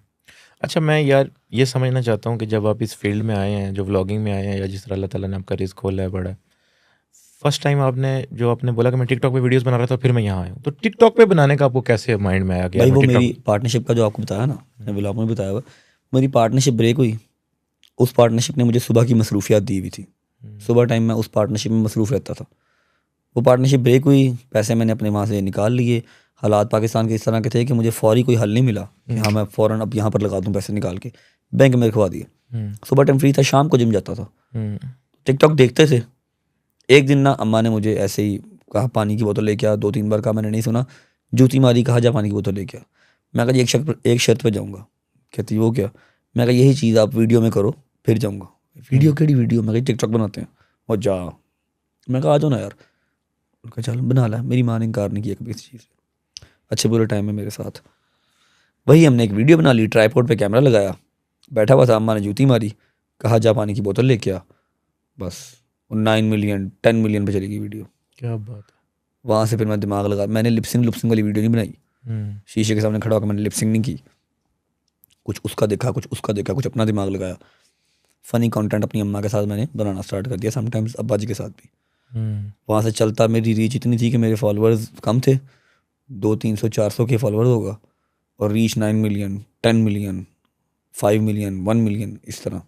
अच्छा, मैं यार ये समझना चाहता हूँ कि जब आप इस फील्ड में आए हैं, जो व्लॉगिंग में आए हैं, या जिस तरह अल्लाह ताला ने आपका रिस्क खोला है बड़ा, फर्स्ट टाइम आपने बोला कि मैं टिकटॉक पे वीडियोस बना रहा था, फिर मैं यहाँ आया हूँ, तो टिकटॉक पे बनाने का आपको कैसे माइंड में आया? भाई वो मेरी पार्टनरशिप का जो आपको बताया ना, मैं व्लॉग में बताया हुआ, मेरी पार्टनरशिप ब्रेक हुई। उस पार्टनरशिप ने मुझे सुबह की मसरूफियात दी हुई थी। सुबह टाइम मैं उस पार्टनरशिप में मसरूफ़ रहता था। वो पार्टनरशिप ब्रेक हुई, पैसे मैंने अपने वहाँ से निकाल लिए। हालात पाकिस्तान के इस तरह के थे कि मुझे फौरी कोई हल नहीं मिला कि हाँ मैं फ़ौरन अब यहाँ पर लगा दूँ पैसे निकाल के। बैंक में रखवा दिए। सुबह टाइम फ्री था, शाम को जिम जाता था, टिकटॉक देखते थे। एक दिन ना अम्मा ने मुझे ऐसे ही कहा पानी की बोतल लेके आ। 2-3 बार कहा, मैंने नहीं सुना, जूती मारी, कहा जा पानी की बोतल लेके आ। मैं कहा जी एक शर्त पे जाऊँगा। कहती वो क्या? मैं कहा यही चीज़ आप वीडियो में करो फिर जाऊँगा। वीडियो केड़ी वीडियो? मैं कहा टिकटॉक बनाते हैं। और जा, मैं कहा आ जाओ ना यार। उनका चल बना ला। मेरी माँ ने इनकार नहीं किया कभी किसी चीज़। अच्छे बुरे टाइम में मेरे साथ। वही हमने एक वीडियो बना ली, ट्राइपॉड पे कैमरा लगाया, बैठा हुआ था, अम्मा ने जूती मारी, कहा जा पानी की बोतल लेके आ। बस 9 मिलियन 10 मिलियन पे चली गई वीडियो। क्या बात है। वहाँ से फिर मैं दिमाग लगा, मैंने लिपसिंग वाली वीडियो नहीं बनाई। शीशे के सामने खड़ा होकर मैंने लिपसिंग नहीं की। कुछ उसका देखा, कुछ उसका देखा, कुछ अपना दिमाग लगाया। फ़नी कंटेंट अपनी अम्मा के साथ मैंने बनाना स्टार्ट कर दिया, समटाइम्स अब्बा जी के साथ भी। वहाँ से चलता मेरी रीच इतनी थी कि मेरे फॉलोअर्स कम थे, 200-300-400 के फॉलोअर्स होगा, और reach 9 million 10 million 5 million 1 million इस तरह।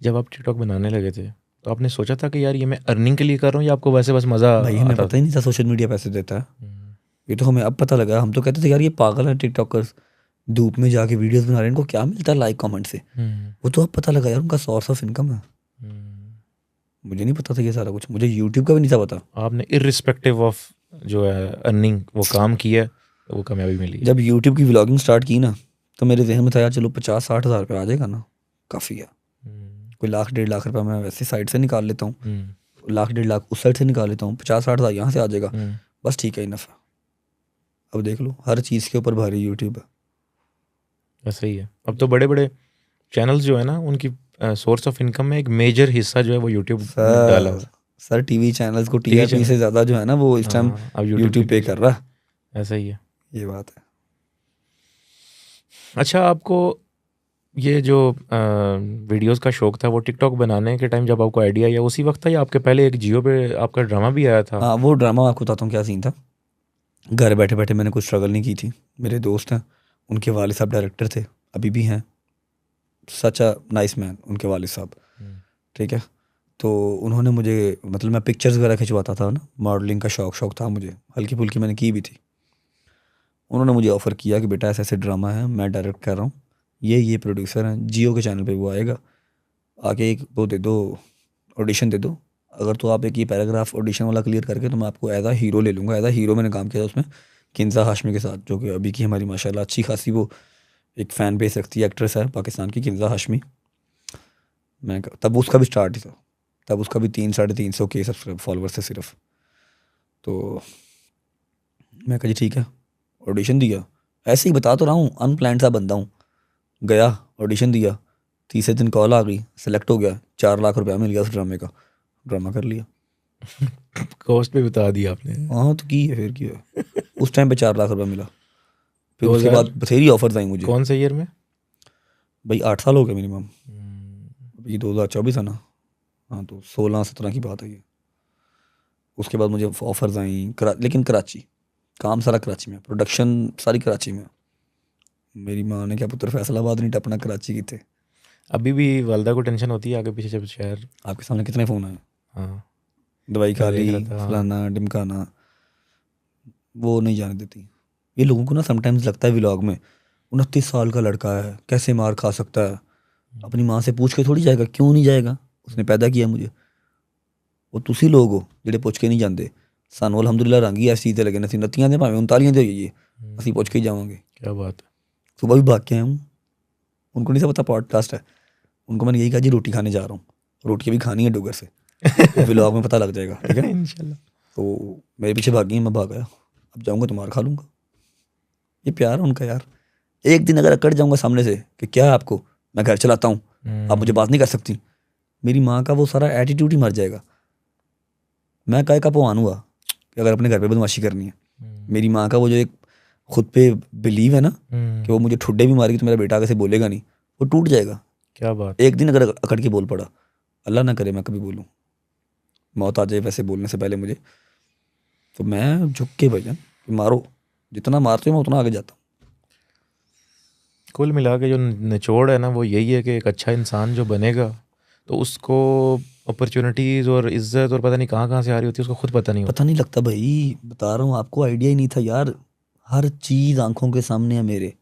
जब आप टिकटॉक बनाने लगे थे तो आपने सोचा था कि यार ये मैं अर्निंग के लिए कर रहा हूँ या आपको वैसे बस मज़ा? भाई हमें पता ही नहीं था सोशल मीडिया पैसे देता है। ये तो हमें अब पता लगा। हम तो कहते थे यार ये पागल है टिकटॉकर्स, धूप में जाके वीडियोस बना रहे हैं, इनको क्या मिलता है लाइक कमेंट से। वो तो अब पता लगा यार उनका सोर्स ऑफ इनकम है। मुझे नहीं पता था ये सारा कुछ, मुझे यूट्यूब का भी नहीं था पता। आपने इर्रिस्पेक्टिव ऑफ जो है अर्निंग वो काम किया, तो वो कामयाबी मिली। जब यूट्यूब की व्लॉगिंग स्टार्ट की ना, तो मेरे जहन में था यार चलो 50-60 हज़ार रुपये आ जाएगा ना, काफ़ी है। कोई 1-1.5 लाख रुपये मैं वैसे साइड से निकाल लेता हूँ, 1-1.5 लाख उस साइड से निकाल लेता हूँ, 50-60 हज़ार यहाँ से आ जाएगा, बस ठीक है, इनफ है। अब देख लो हर चीज़ के ऊपर भारी यूट्यूब है। ऐसा ही है। अब तो बड़े बड़े चैनल्स जो है ना, उनकी सोर्स ऑफ इनकम में एक मेजर हिस्सा जो है वो यूट्यूब डाला है। सर टीवी चैनल्स को टीआरपी से ज़्यादा जो है ना वो इस टाइम यूट्यूब पे कर रहा है। ऐसा ही है, ये बात है। अच्छा, आपको ये जो वीडियोस का शौक था वो टिकटॉक बनाने के टाइम जब आपको आइडिया या उसी वक्त था, या आपके पहले एक जियो पे आपका ड्रामा भी आया था? हाँ, वो ड्रामा आपको बताता हूँ क्या सीन था। घर बैठे बैठे मैंने कुछ स्ट्रगल नहीं की थी। मेरे दोस्त हैं, उनके वालिद साहब डायरेक्टर थे, अभी भी हैं, सच अ नाइस मैन उनके वालिद साहब, ठीक है। तो उन्होंने मुझे, मतलब मैं पिक्चर्स वगैरह खिंचवाता था ना, मॉडलिंग का शौक था मुझे, हल्की फुल्की मैंने की भी थी। उन्होंने मुझे ऑफ़र किया कि बेटा ऐसे ऐसे ड्रामा है, मैं डायरेक्ट कर रहा हूँ, ये प्रोड्यूसर हैं, जियो के चैनल पे वो आएगा, आके एक वो दे दो, ऑडिशन दे दो, अगर तो आप एक ये पैराग्राफ ऑडिशन वाला क्लियर करके तो मैं आपको एज आ हीरो ले लूँगा। एज आ हीरो मैंने काम किया था उसमें किंजा हाशमी के साथ, जो कि अभी की हमारी माशाल्लाह अच्छी खासी वो एक फ़ैन बेस रखती है, एक्ट्रेस है पाकिस्तान की, किंजा हाशमी। मैं तब उसका भी स्टार्ट ही था, तब उसका भी 300-350 के सब्सक्राइब फॉलोअर्स थे सिर्फ। तो मैं कहा जी ठीक है, ऑडिशन दिया, ऐसे ही बता तो रहा हूँ, अनप्लान्ड सा बंदा हूँ। गया, ऑडिशन दिया, तीसरे दिन कॉल आ गई, सेलेक्ट हो गया, 4 लाख रुपया मिल गया उस ड्रामे का, ड्रामा कर लिया। कॉस्ट पे बता दिया आपने। हाँ तो की है, फिर की है। उस टाइम पे 4 लाख रुपया मिला। फिर उसके बाद बथेरी ऑफर्स आई मुझे। कौन से ईयर में? भाई 8 साल हो गए मिनिमम, अभी 2024 है ना, हाँ तो 16-17 की बात है ये। उसके बाद मुझे ऑफर्स आई लेकिन कराची, काम सारा कराची में, प्रोडक्शन सारी कराची में। मेरी माँ ने क्या पुत्र फैसलाबाद नहीं टपना, कराची की थे। अभी भी वालदा को टेंशन होती है आगे पीछे जब शहर? आपके सामने कितने फ़ोन आए, हाँ दवाई खा ली, हाँ। फलाना ढिमकाना, वो नहीं जाने देती। ये लोगों को ना समटाइम्स लगता है व्लॉग में 29 साल का लड़का है कैसे मार खा सकता है, अपनी माँ से पूछ के थोड़ी जाएगा, क्यों नहीं जाएगा, उसने पैदा किया मुझे। वो तुसी लोग हो ਜਿਹੜੇ ਪੁੱਛ ਕੇ नहीं जाते, सानू अलहमदुलिल्लाह रंग ही ऐसी चीज़ लगे नसी नत्तियां दे भावें 39 दे होइए, ਅਸੀਂ ਪੁੱਛ के ही जावांगे। क्या बात है। सुबह भी भाग के आया हूँ, उनको नहीं सब पता पॉडकास्ट है, उनको मैंने यही कहा जी रोटी खाने जा रहा हूँ, रोटी भी खानी है डुगर से, व्लॉग में पता लग जाएगा, ठीक है इंशाल्लाह। तो मेरे पीछे भागी, मैं भाग गया, अब जाऊँगा तो मार खा लूँगा। ये प्यार है उनका यार। एक दिन अगर अकड़ जाऊँगा सामने से कि क्या है आपको, मैं घर चलाता हूँ, आप मुझे बात नहीं कर सकती, मेरी माँ का वो सारा एटीट्यूड ही मर जाएगा। मैं काय का पवान हुआ कि अगर अपने घर पे बदमाशी करनी है, मेरी माँ का वो जो एक खुद पे बिलीव है ना कि वो मुझे ठुड्डे भी मारेगी तो मेरा बेटा आगे से बोलेगा नहीं, वो टूट जाएगा। क्या बात। एक दिन अगर अकड़ के बोल पड़ा, अल्लाह ना करे मैं कभी बोलूँ, मौत आ जाए वैसे बोलने से पहले मुझे, तो मैं झुक के भाईजान मारो, जितना मारते हो मैं उतना आगे जाता हूँ। कुल मिला के जो निचोड़ है ना वो यही है कि एक अच्छा इंसान जो बनेगा तो उसको अपॉर्चुनिटीज़ और इज्जत और पता नहीं कहाँ से आ रही होती है उसको खुद पता नहीं होता। पता नहीं लगता भाई, बता रहा हूँ आपको, आइडिया ही नहीं था यार। हर चीज़ आंखों के सामने है मेरे,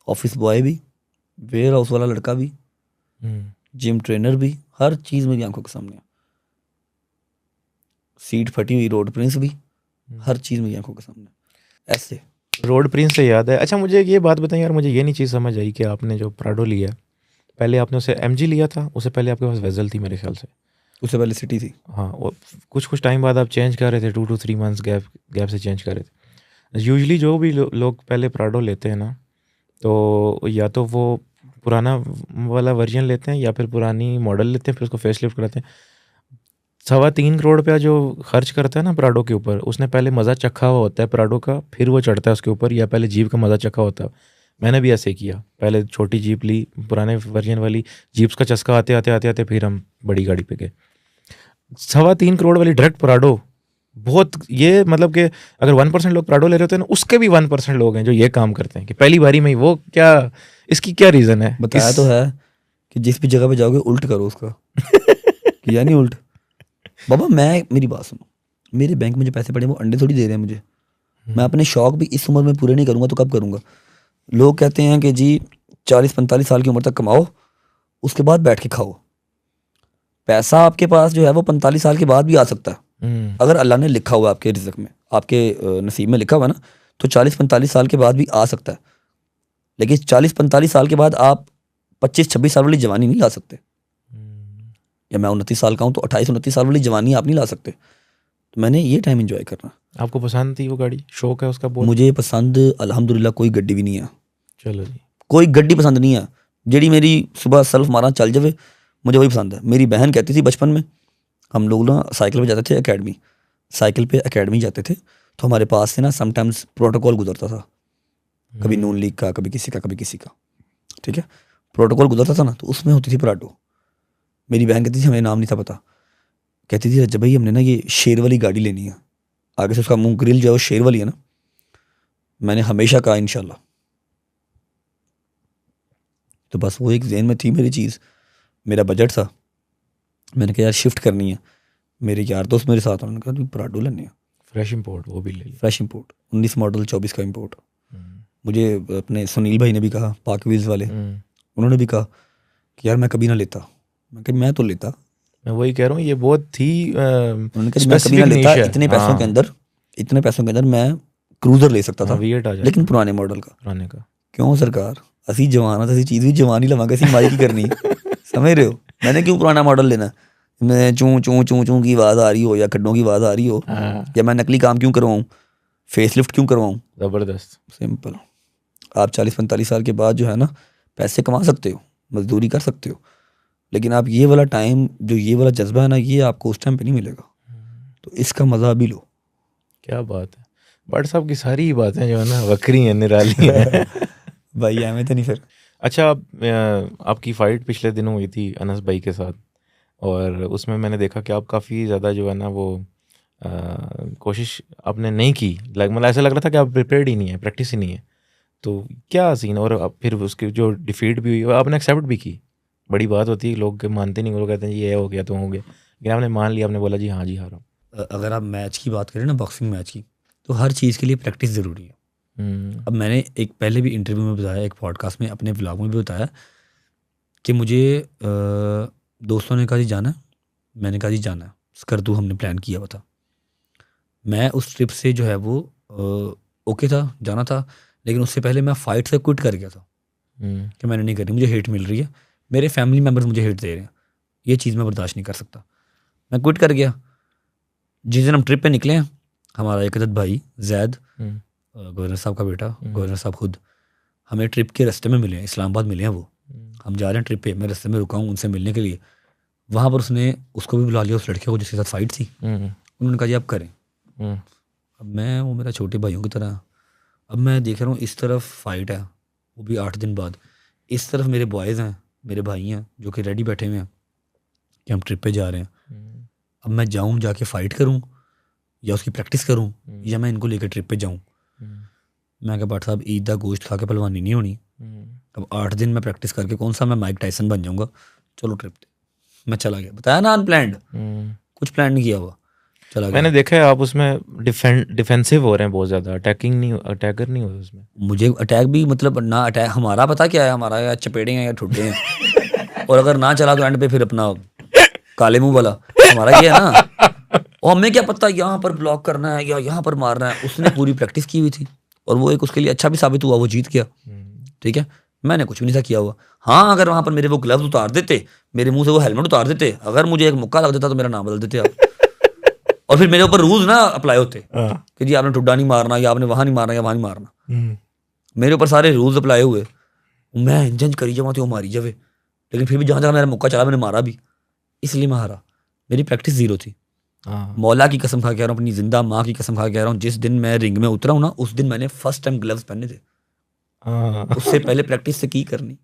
ऑफिस बॉय भी, वेयर हाउस वाला लड़का भी, जिम ट्रेनर भी, हर चीज़ मेरी आंखों के सामने है। सीट फटी हुई रोड प्रिंस भी, हर चीज़ मेरी आंखों के सामने। ऐसे रोड प्रिंस से याद है, अच्छा मुझे एक बात बताएं यार, मुझे ये नहीं चीज़ समझ आई कि आपने जो प्राडो लिया पहले आपने उसे एमजी लिया था, उससे पहले आपके पास वेजल थी मेरे ख्याल से। उससे पहले सिटी थी। हाँ, वो कुछ टाइम बाद आप चेंज कर रहे थे, 2 to 3 months गैप से चेंज कर रहे थे। यूजुअली जो भी लोग पहले प्राडो लेते हैं ना, तो या तो वो पुराना वाला वर्जन लेते हैं या फिर पुरानी मॉडल लेते हैं, फिर उसको फेस लिफ्ट कराते हैं। 3.25 करोड़ रुपया जो खर्च करता है ना प्राडो के ऊपर, उसने पहले मज़ा चखा हुआ होता है प्राडो का, फिर वो चढ़ता है उसके ऊपर, या पहले जीप का मज़ा चखा होता है। मैंने भी ऐसे किया, पहले छोटी जीप ली, पुराने वर्जन वाली जीप्स का चस्का आते आते फिर हम बड़ी गाड़ी पे गए। 3.25 करोड़ वाली डायरेक्ट प्राडो बहुत, ये मतलब कि अगर 1% लोग प्राडो ले रहे होते हैं ना, उसके भी 1% लोग हैं जो ये काम करते हैं कि पहली बारी में ही वो क्या, इसकी क्या रीज़न है? बताया तो है कि जिस भी जगह पे जाओगे उल्ट करो उसका। किया नहीं उल्ट बाबा। मेरी बात सुनो, मेरे बैंक में जो पैसे पड़े वो अंडे थोड़ी दे रहे हैं मुझे। मैं अपने शौक भी इस उम्र में पूरे नहीं करूँगा तो कब करूँगा? लोग कहते हैं कि जी 40-45 साल की उम्र तक कमाओ, उसके बाद बैठ के खाओ। पैसा आपके पास जो है वो 45 साल के बाद भी आ सकता है, अगर अल्लाह ने लिखा हुआ आपके रिज़्क़ में, आपके नसीब में लिखा हुआ ना, तो 40-45 साल के बाद भी आ सकता है। लेकिन 40-45 साल के बाद आप 25-26 साल वाली जवानी नहीं ला सकते। या मैं 29 साल का हूँ तो 28-29 साल वाली जवानी आप नहीं ला सकते। तो मैंने ये टाइम एंजॉय करना। आपको पसंद थी वो गाड़ी, शौक है उसका बहुत? मुझे पसंद अल्हम्दुलिल्लाह कोई गड्डी भी नहीं है। चलो जी, कोई गड्डी पसंद नहीं है, जेड़ी मेरी सुबह सेल्फ मारा चल जावे, मुझे वही पसंद है। मेरी बहन कहती थी बचपन में, हम लोग ना साइकिल पे जाते थे एकेडमी, साइकिल पे एकेडमी जाते थे, तो हमारे पास से ना समटाइम्स प्रोटोकॉल गुजरता था, कभी नून लीग का, कभी किसी का, कभी किसी का, ठीक है। प्रोटोकॉल गुजरता था ना, तो उसमें होती थी प्राडो। मेरी बहन कहती थी, हमें नाम नहीं था पता, कहती थी रज्जब भाई हमने ना ये शेर वाली गाड़ी लेनी है, आगे से उसका मुंह ग्रिल जो है वो शेर वाली है ना। मैंने हमेशा कहा इंशाल्लाह। तो बस वो एक ज़हन में थी मेरी चीज़, मेरा बजट था, मैंने कहा यार शिफ्ट करनी है। मेरे यार दोस्त मेरे साथ, उन्होंने कहा प्राडो लेने हैं, फ्रेश इंपोर्ट, वो भी ले ली, फ्रेश इंपोर्ट, 19 मॉडल 24 का इंपोर्ट। मुझे अपने सुनील भाई ने भी कहा, पाक व्हील्स वाले, उन्होंने भी कहा कि यार मैं कभी ना लेता। मैं कहा मैं तो लेता। मैं वही कह रहा हूँ, ये बहुत ही उन्होंने कहा मैं कभी ना लेता, इतने पैसों के अंदर मैं क्रूजर ले सकता था, लेकिन पुराने मॉडल का। पुराने का क्यों सरकार, असी जवान असी चीज़ भी जवान ही लवांगे, असी माई की करनी समझ रहे हो। मैंने क्यों पुराना मॉडल लेना, मैं चूं चूं चूं चूं की आवाज़ आ रही हो या खड्डों की आवाज़ आ रही हो, या मैं नकली काम क्यों करवाऊँ, फेसलिफ्ट क्यों करवाऊँ। ज़बरदस्त, सिंपल। आप 40-45 साल के बाद जो है ना पैसे कमा सकते हो, मजदूरी कर सकते हो, लेकिन आप ये वाला टाइम, जो ये वाला जज्बा है ना, ये आपको उस टाइम पे नहीं मिलेगा। तो इसका मज़ा भी लो। क्या बात है, बट साहब की सारी बातें जो है ना वक्री हैं, निराली हैं भाई हमें तो नहीं फिर। अच्छा, आपकी फ़ाइट पिछले दिनों हुई थी अनस भाई के साथ, और उसमें मैंने देखा कि आप काफ़ी ज़्यादा जो है ना वो कोशिश आपने नहीं की, मतलब ऐसा लग रहा था कि आप प्रिपेयर्ड ही नहीं है, प्रैक्टिस ही नहीं है। तो क्या सीन, और फिर उसकी जो डिफीट भी हुई आपने एक्सेप्ट भी की। बड़ी बात होती है, लोग मानते नहीं, लोग कहते हैं ये हो गया तो हो गया, लेकिन आपने मान लिया, आपने बोला जी हाँ जी हारा। अगर आप मैच की बात करें ना, बॉक्सिंग मैच की, तो हर चीज़ के लिए प्रैक्टिस ज़रूरी है। अब मैंने एक पहले भी इंटरव्यू में बताया, एक पॉडकास्ट में, अपने व्लॉग में भी बताया कि मुझे दोस्तों ने कहा जी जाना है, मैंने कहा जी जाना है, स्कर्दू हमने प्लान किया हुआ था। मैं उस ट्रिप से जो है वो ओके था, जाना था, लेकिन उससे पहले मैं फ़ाइट से क्विट कर गया था कि मैंने नहीं करनी, मुझे हेट मिल रही है, मेरे फैमिली मेम्बर्स मुझे हेट दे रहे हैं, ये चीज़ मैं बर्दाश्त नहीं कर सकता, मैं क्विट कर गया। जिस दिन हम ट्रिप पे निकले हैं, हमारा एक अदद भाई जैद, गवर्नर साहब का बेटा, गवर्नर साहब खुद हमें ट्रिप के रास्ते में मिले हैं, इस्लामाबाद मिले हैं वो। हम जा रहे हैं ट्रिप पे, मैं रास्ते में रुका हूँ उनसे मिलने के लिए। वहाँ पर उसने उसको भी बुला लिया, उस लड़के को जिसके साथ फाइट थी। उन्होंने कहा जी आप करें। अब मैं, वो मेरा छोटे भाइयों की तरह, अब मैं देख रहा हूँ इस तरफ फाइट है, वो भी 8 दिन बाद, इस तरफ मेरे बॉयज़ हैं, मेरे भाई हैं जो कि रेडी बैठे हुए हैं कि हम ट्रिप पे जा रहे हैं। अब मैं जाऊँ, जाके फ़ाइट करूँ, या उसकी प्रैक्टिस करूँ, या मैं इनको लेकर ट्रिप पे जाऊँ। मैं कहा भट्ट साहब, ईद का गोश्त खा के पहलवानी नहीं होनी। अब 8 दिन में प्रैक्टिस करके कौन सा मैं माइक टाइसन बन जाऊँगा। चलो ट्रिप पे मैं चला गया, बताया ना अनप्लैंड, कुछ प्लान नहीं किया हुआ, चला गया। मैंने देखा है आप उसमें डिफेंसिव हो रहे हैं बहुत ज़्यादा, अटैकर नहीं हो उसमें। मुझे अटैक भी, मतलब ना अटैक हमारा, पता क्या है हमारा, या चपेड़े हैं या ठुड्डे हैं और अगर ना चला तो एंड पे फिर अपना काले मुंह वाला हमारा ये है ना। और हमें क्या पता यहाँ पर ब्लॉक करना है या यहाँ पर मारना है। उसने पूरी प्रैक्टिस की हुई थी और वो एक उसके लिए अच्छा भी साबित हुआ, वो जीत गया। ठीक है, मैंने कुछ भी नहीं था किया हुआ। हाँ, अगर वहाँ पर मेरे वो ग्लव्स उतार देते, मेरे मुंह से वो हेलमेट उतार देते, अगर मुझे एक मुक्का लग देता तो मेरा नाम बदल देते आप और फिर मेरे ऊपर रूल्स ना अप्लाई होते कि जी आपने ठुड्डा नहीं मारना, या आपने वहाँ नहीं मारना, या वहाँ नहीं मारना। मेरे ऊपर सारे रूल्स अप्लाई हुए, मैं इंजन करी जावा तो वो मारी जावे, लेकिन फिर भी जहाँ जहाँ मेरा मौका चला मैंने मारा भी, इसलिए मैं हारा। मेरी प्रैक्टिस जीरो थी। मौला की कसम खा के कह रहा हूँ, अपनी जिंदा माँ की कसम खा के कह रहा हूँ, जिस दिन मैं रिंग में उतरा हूँ ना, उस दिन मैंने फर्स्ट टाइम ग्लव्स पहने थे। उससे पहले प्रैक्टिस से की करनी।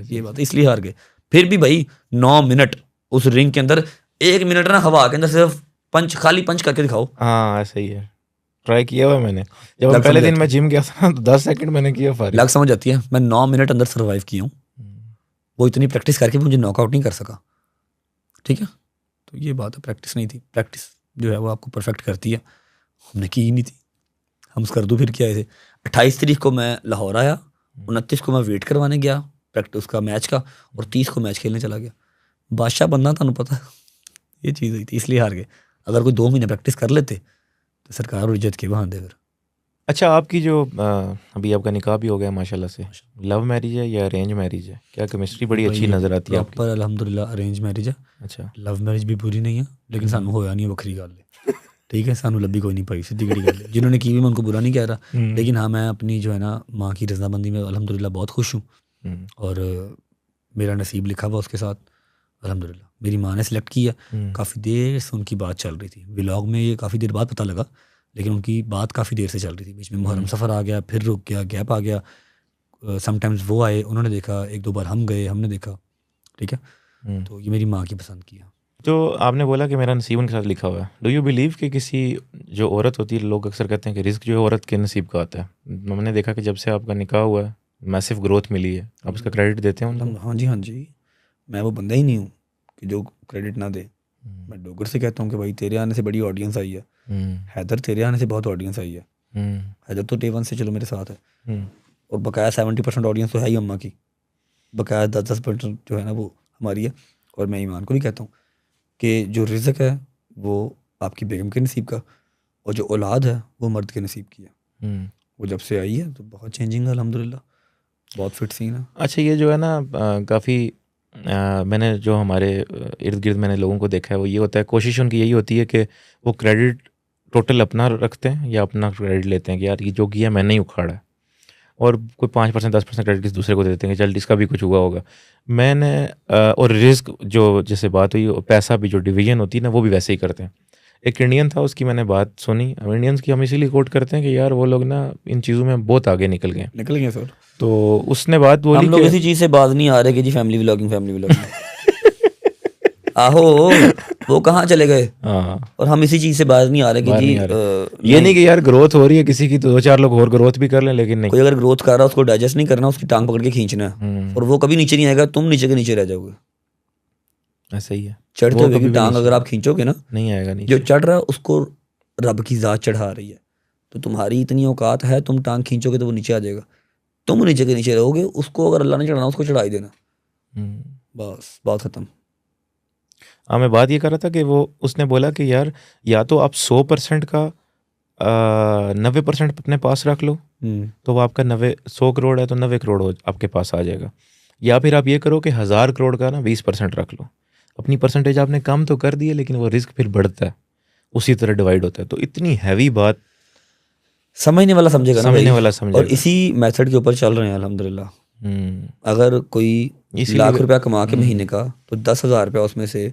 ये बात इसलिए हार गए। फिर भी भाई 9 मिनट उस रिंग के अंदर, 1 मिनट ना हवा के अंदर सिर्फ पंच, खाली पंच करके दिखाओ। हाँ ऐसा ही है, ट्राई किया हुआ मैंने। जब पहले दिन मैं जिम गया था तो 10 सेकंड मैंने किया, लग समझ जाती है। मैं 9 मिनट अंदर सर्वाइव किया हूँ, वो इतनी प्रैक्टिस करके मुझे नॉकआउट नहीं कर सका। ठीक है, तो ये बात है, प्रैक्टिस नहीं थी। प्रैक्टिस जो है वो आपको परफेक्ट करती है, हमने की ही नहीं थी। हम स्कर्दू फिर के आए थे। 28 तारीख को मैं लाहौर आया, 29 को मैं वेट करवाने गया प्रैक्टिस का मैच का, और 30 को मैच खेलने चला गया। बादशाह बनना था, पता ये चीज़ हुई थी, इसलिए हार गए। अगर कोई 2 महीने प्रैक्टिस कर लेते तो सरकार और इज्जत के वहाँ दे। फिर अच्छा, आपकी जो अभी आपका निकाह भी हो गया माशाल्लाह से, लव मैरिज है या अरेंज मैरिज है? क्या केमिस्ट्री बड़ी अच्छी नज़र आती है आपकी। प्रॉपर अल्हम्दुलिल्लाह अरेंज मैरिज है। अच्छा, लव मैरिज भी पूरी नहीं है, लेकिन सानू होया नहीं, वक्री गल है। ठीक है, सानू लब्बी कोई नहीं पाई, सीधी गड़ी गल है। जिन्होंने की भी मैं उनको बुरा नहीं कह रहा, लेकिन हाँ मैं अपनी जो है ना माँ की रजामंदी में अल्हम्दुलिल्लाह बहुत खुश हूँ, और मेरा नसीब लिखा हुआ उसके साथ अल्हम्दुलिल्लाह। मेरी माँ ने सिलेक्ट किया। काफ़ी देर से उनकी बात चल रही थी, व्लॉग में ये काफ़ी देर बाद पता लगा, लेकिन उनकी बात काफ़ी देर से चल रही थी। बीच में मुहर्रम सफ़र आ गया, फिर रुक गया, गैप आ गया। समटाइम्स वो आए, उन्होंने देखा, 1-2 बार हम गए, हमने देखा। ठीक है, तो ये मेरी माँ की पसंद किया। तो आपने बोला कि मेरा नसीब उनके साथ लिखा हुआ है। डू यू बिलीव कि किसी जो औरत होती है, लोग अक्सर कहते हैं कि रिस्क जो है औरत के नसीब का आता है। मैंने देखा कि जब से आपका निकाह हुआ है मैसिव ग्रोथ मिली है, आप उसका क्रेडिट देते हैं उनको? हाँ जी, हाँ जी, मैं वो बंदा ही नहीं हूँ कि जो क्रेडिट ना दे। मैं डोगर से कहता हूँ कि भाई तेरे आने से बड़ी ऑडियंस आई है। हैदर तेरे आने से बहुत ऑडियंस आई है। हैदर तो डे 1 से चलो मेरे साथ है, और बकाया 70% ऑडियंस तो है ही अम्मा की, बकाया 10% जो है ना वो हमारी है। और मैं ईमान को भी कहता हूँ कि जो रिज़्क है वो आपकी बेगम के नसीब का, और जो औलाद है वो मर्द के नसीब की है। वो जब से आई है तो बहुत चेंजिंग है अल्हम्दुलिल्लाह, बहुत फिट सीन है। अच्छा, ये जो है ना काफ़ी मैंने जो हमारे इर्द गिर्द मैंने लोगों को देखा है वो ये होता है, कोशिश उनकी यही होती है कि वो क्रेडिट टोटल अपना रखते हैं या अपना क्रेडिट लेते हैं कि यार ये जो किया मैंने ही उखाड़ा है, और कोई 5% 10% क्रेडिट किसी दूसरे को दे देते हैं कि चल इसका भी कुछ हुआ होगा। मैंने और रिस्क जो जैसे बात हुई, पैसा भी जो डिवीजन होती है ना वो भी वैसे ही करते हैं। एक इंडियन था, उसकी मैंने बात सुनी। अब इंडियंस की हम इसीलिए कोट करते हैं कि यार वो लोग ना इन चीज़ों में बहुत आगे निकल गए सर। तो उसने बात बोली, हम लोग इसी चीज़ से बाज नहीं आ रहे कि जी फैमिली व्लॉगिंग आहो वो कहाँ चले गए। हाँ, और हम इसी चीज़ से बाज नहीं आ रहे कि जी ये नहीं कि यार ग्रोथ हो रही है किसी की तो 2-4 लोग और ग्रोथ भी कर लें, लेकिन नहीं, कोई अगर ग्रोथ कर रहा है उसको डाइजेस्ट नहीं करना, उसकी टांग पकड़ के खींचना है, और वो कभी नीचे नहीं आएगा, तुम नीचे के नीचे रह जाओगे। ऐसा ही है, चढ़ते हुए की टांग अगर आप खींचोगे ना, नहीं आएगा नीचे। जो चढ़ रहा है उसको रब की ज़ात चढ़ा रही है, तो तुम्हारी इतनी औकात है, तुम टांग खींचोगे तो वो नीचे आ जाएगा, तुम नीचे के नीचे रहोगे, उसको अगर अल्लाह ने चढ़ाना उसको चढ़ा ही देना, बस बात खत्म। हाँ, मैं बात ये कर रहा था कि वो उसने बोला कि यार या तो आप 100% का 90% अपने पास रख लो, तो वो आपका 100 करोड़ है तो 90 करोड़ आपके पास आ जाएगा, या फिर आप ये करो कि 1000 करोड़ का ना 20% रख लो। अपनी परसेंटेज आपने कम तो कर दी है, लेकिन वो रिस्क फिर बढ़ता है, उसी तरह डिवाइड होता है। तो इतनी हैवी बात समझने वाला समझेगा ना, समझने वाला समझेगा। और इसी मेथड के ऊपर चल रहे हैं अल्हम्दुलिल्लाह। अगर कोई लाख रुपया कमा के महीने का, तो 10,000 रुपया उसमें से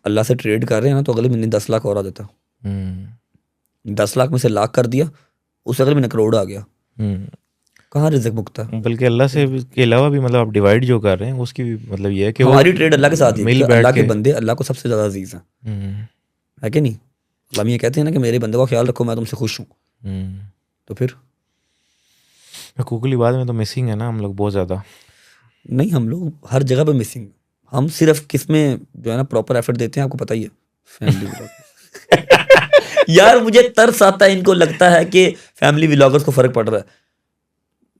अल्लाह से ट्रेड कर रहे हैं ना, तो अगले महीने 10 लाख और आ जाता। 10 लाख में से लाख कर दिया, उससे अगले महीने करोड़ आ गया। कहाँ रिज़्क मुक्ता है। बल्कि अल्लाह से के अलावा भी मतलब आप डिवाइड जो कर रहे हैं उसकी भी मतलब ये है कि हमारी ट्रेड अल्लाह के साथ ही, अल्लाह के बंदे अल्लाह को सबसे ज़्यादा अजीज़ हैं, है कि नहीं। अल्लाह ये कहते हैं ना कि मेरे बंदे का ख्याल रखो, मैं तुमसे खुश हूँ। तो फिर हकूक़ुल इबादत में तो मिसिंग है ना हम लोग बहुत ज़्यादा। नहीं, हम लोग हर जगह पे मिसिंग। हम सिर्फ किस में जो है ना प्रॉपर एफर्ट देते हैं, आपको पता ही है, फैमिली व्लॉग। यार मुझे तरस आता है, इनको लगता है कि फैमिली व्लॉगर्स को फर्क पड़ रहा है।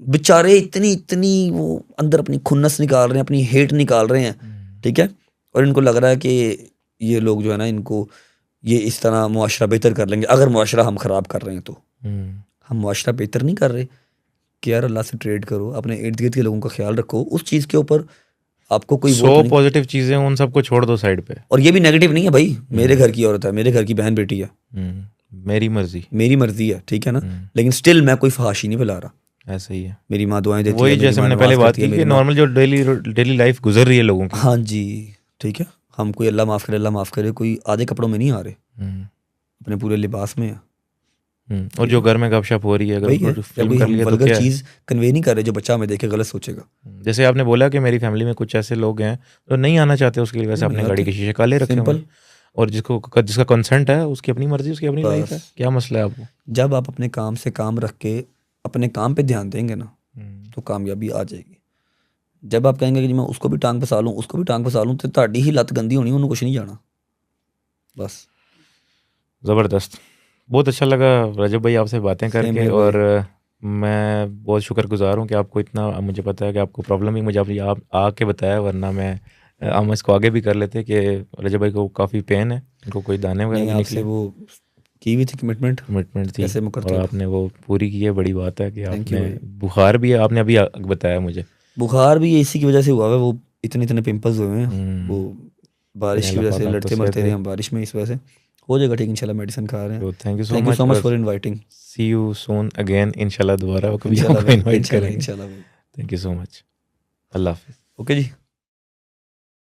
बेचारे इतनी वो अंदर अपनी खुन्नस निकाल रहे हैं, अपनी हेट निकाल रहे हैं, ठीक है, और इनको लग रहा है कि ये लोग जो है ना, इनको ये इस तरह मुआशरा बेहतर कर लेंगे। अगर मुआशरा हम ख़राब कर रहे हैं तो हम मुआशरा बेहतर नहीं कर रहे। कि यार अल्लाह से ट्रेड करो, अपने इर्द गिर्द के लोगों का ख्याल रखो, उस चीज़ के ऊपर आपको कोई 100 पॉजिटिव चीज़ें उन सबको छोड़ दो साइड पे। और ये भी नेगेटिव नहीं है भाई, मेरे घर की औरत है, मेरे घर की बहन बेटी है, मेरी मर्जी है, ठीक है ना, लेकिन स्टिल मैं कोई फहाशी नहीं फैला रहा। ऐसा ही है, मेरी माँ दुआएं देती है, वही जैसे हमने पहले बात की कि नॉर्मल जो डेली लाइफ गुजर रही है लोगों की। हाँ जी, ठीक है, हम कोई अल्लाह माफ़ करे कोई आधे कपड़ों में नहीं आ रहे, अपने पूरे लिबास में है। और जो घर में गपशप हो रही है, अगर फिल्म कर लिया तो क्या चीज़ कन्वे नहीं कर रहे, जो बच्चा हमें देखे गलत सोचेगा। जैसे आपने बोला कि मेरी फैमिली में कुछ ऐसे लोग हैं जो नहीं आना चाहते, उसकी वजह से अपने गाड़ी के शीशे काले रखे हैं, और जिसका कंसेंट है उसकी अपनी मर्जी, उसकी अपनी लाइफ है, क्या मसला है आपको। जब आप अपने काम से काम रख के अपने काम पे ध्यान देंगे ना, तो कामयाबी आ जाएगी। जब आप कहेंगे कि मैं उसको भी टांग फसा लूँ, उसको भी टांग फसा लूँ, तो ਤੁਹਾਡੀ ही लत गंदी होनी, उन्होंने कुछ नहीं जाना। बस ज़बरदस्त, बहुत अच्छा लगा रजब भाई आपसे बातें करके, और मैं बहुत शुक्रगुजार हूँ कि आपको इतना, मुझे पता है कि आपको प्रॉब्लम ही मुझे आप आके बताया, वरना हम इसको आगे भी कर लेते कि रजब भाई को काफ़ी पेन है, उनको कोई दाने वगैरह निकले, वो की भी थी कमिटमेंट थी, और आपने वो पूरी की है। बड़ी बात है कि आपने बुखार भी है, आपने अभी बताया मुझे, बुखार भी इसी की वजह से हुआ है, वो इतने पिंपल्स हुए हैं, वो बारिश की वजह से लड़ते मरते रहे हम बारिश में, इस वजह से हो जाएगा ठीक इंशाल्लाह, मेडिसिन खा रहे हैं। Thank you so much for inviting, see you soon again इंशाल्लाह, दोबारा कभी आपको इनवाइट करेंगे। थैंक यू सो मच, अल्लाह हाफिज़। ओके जी।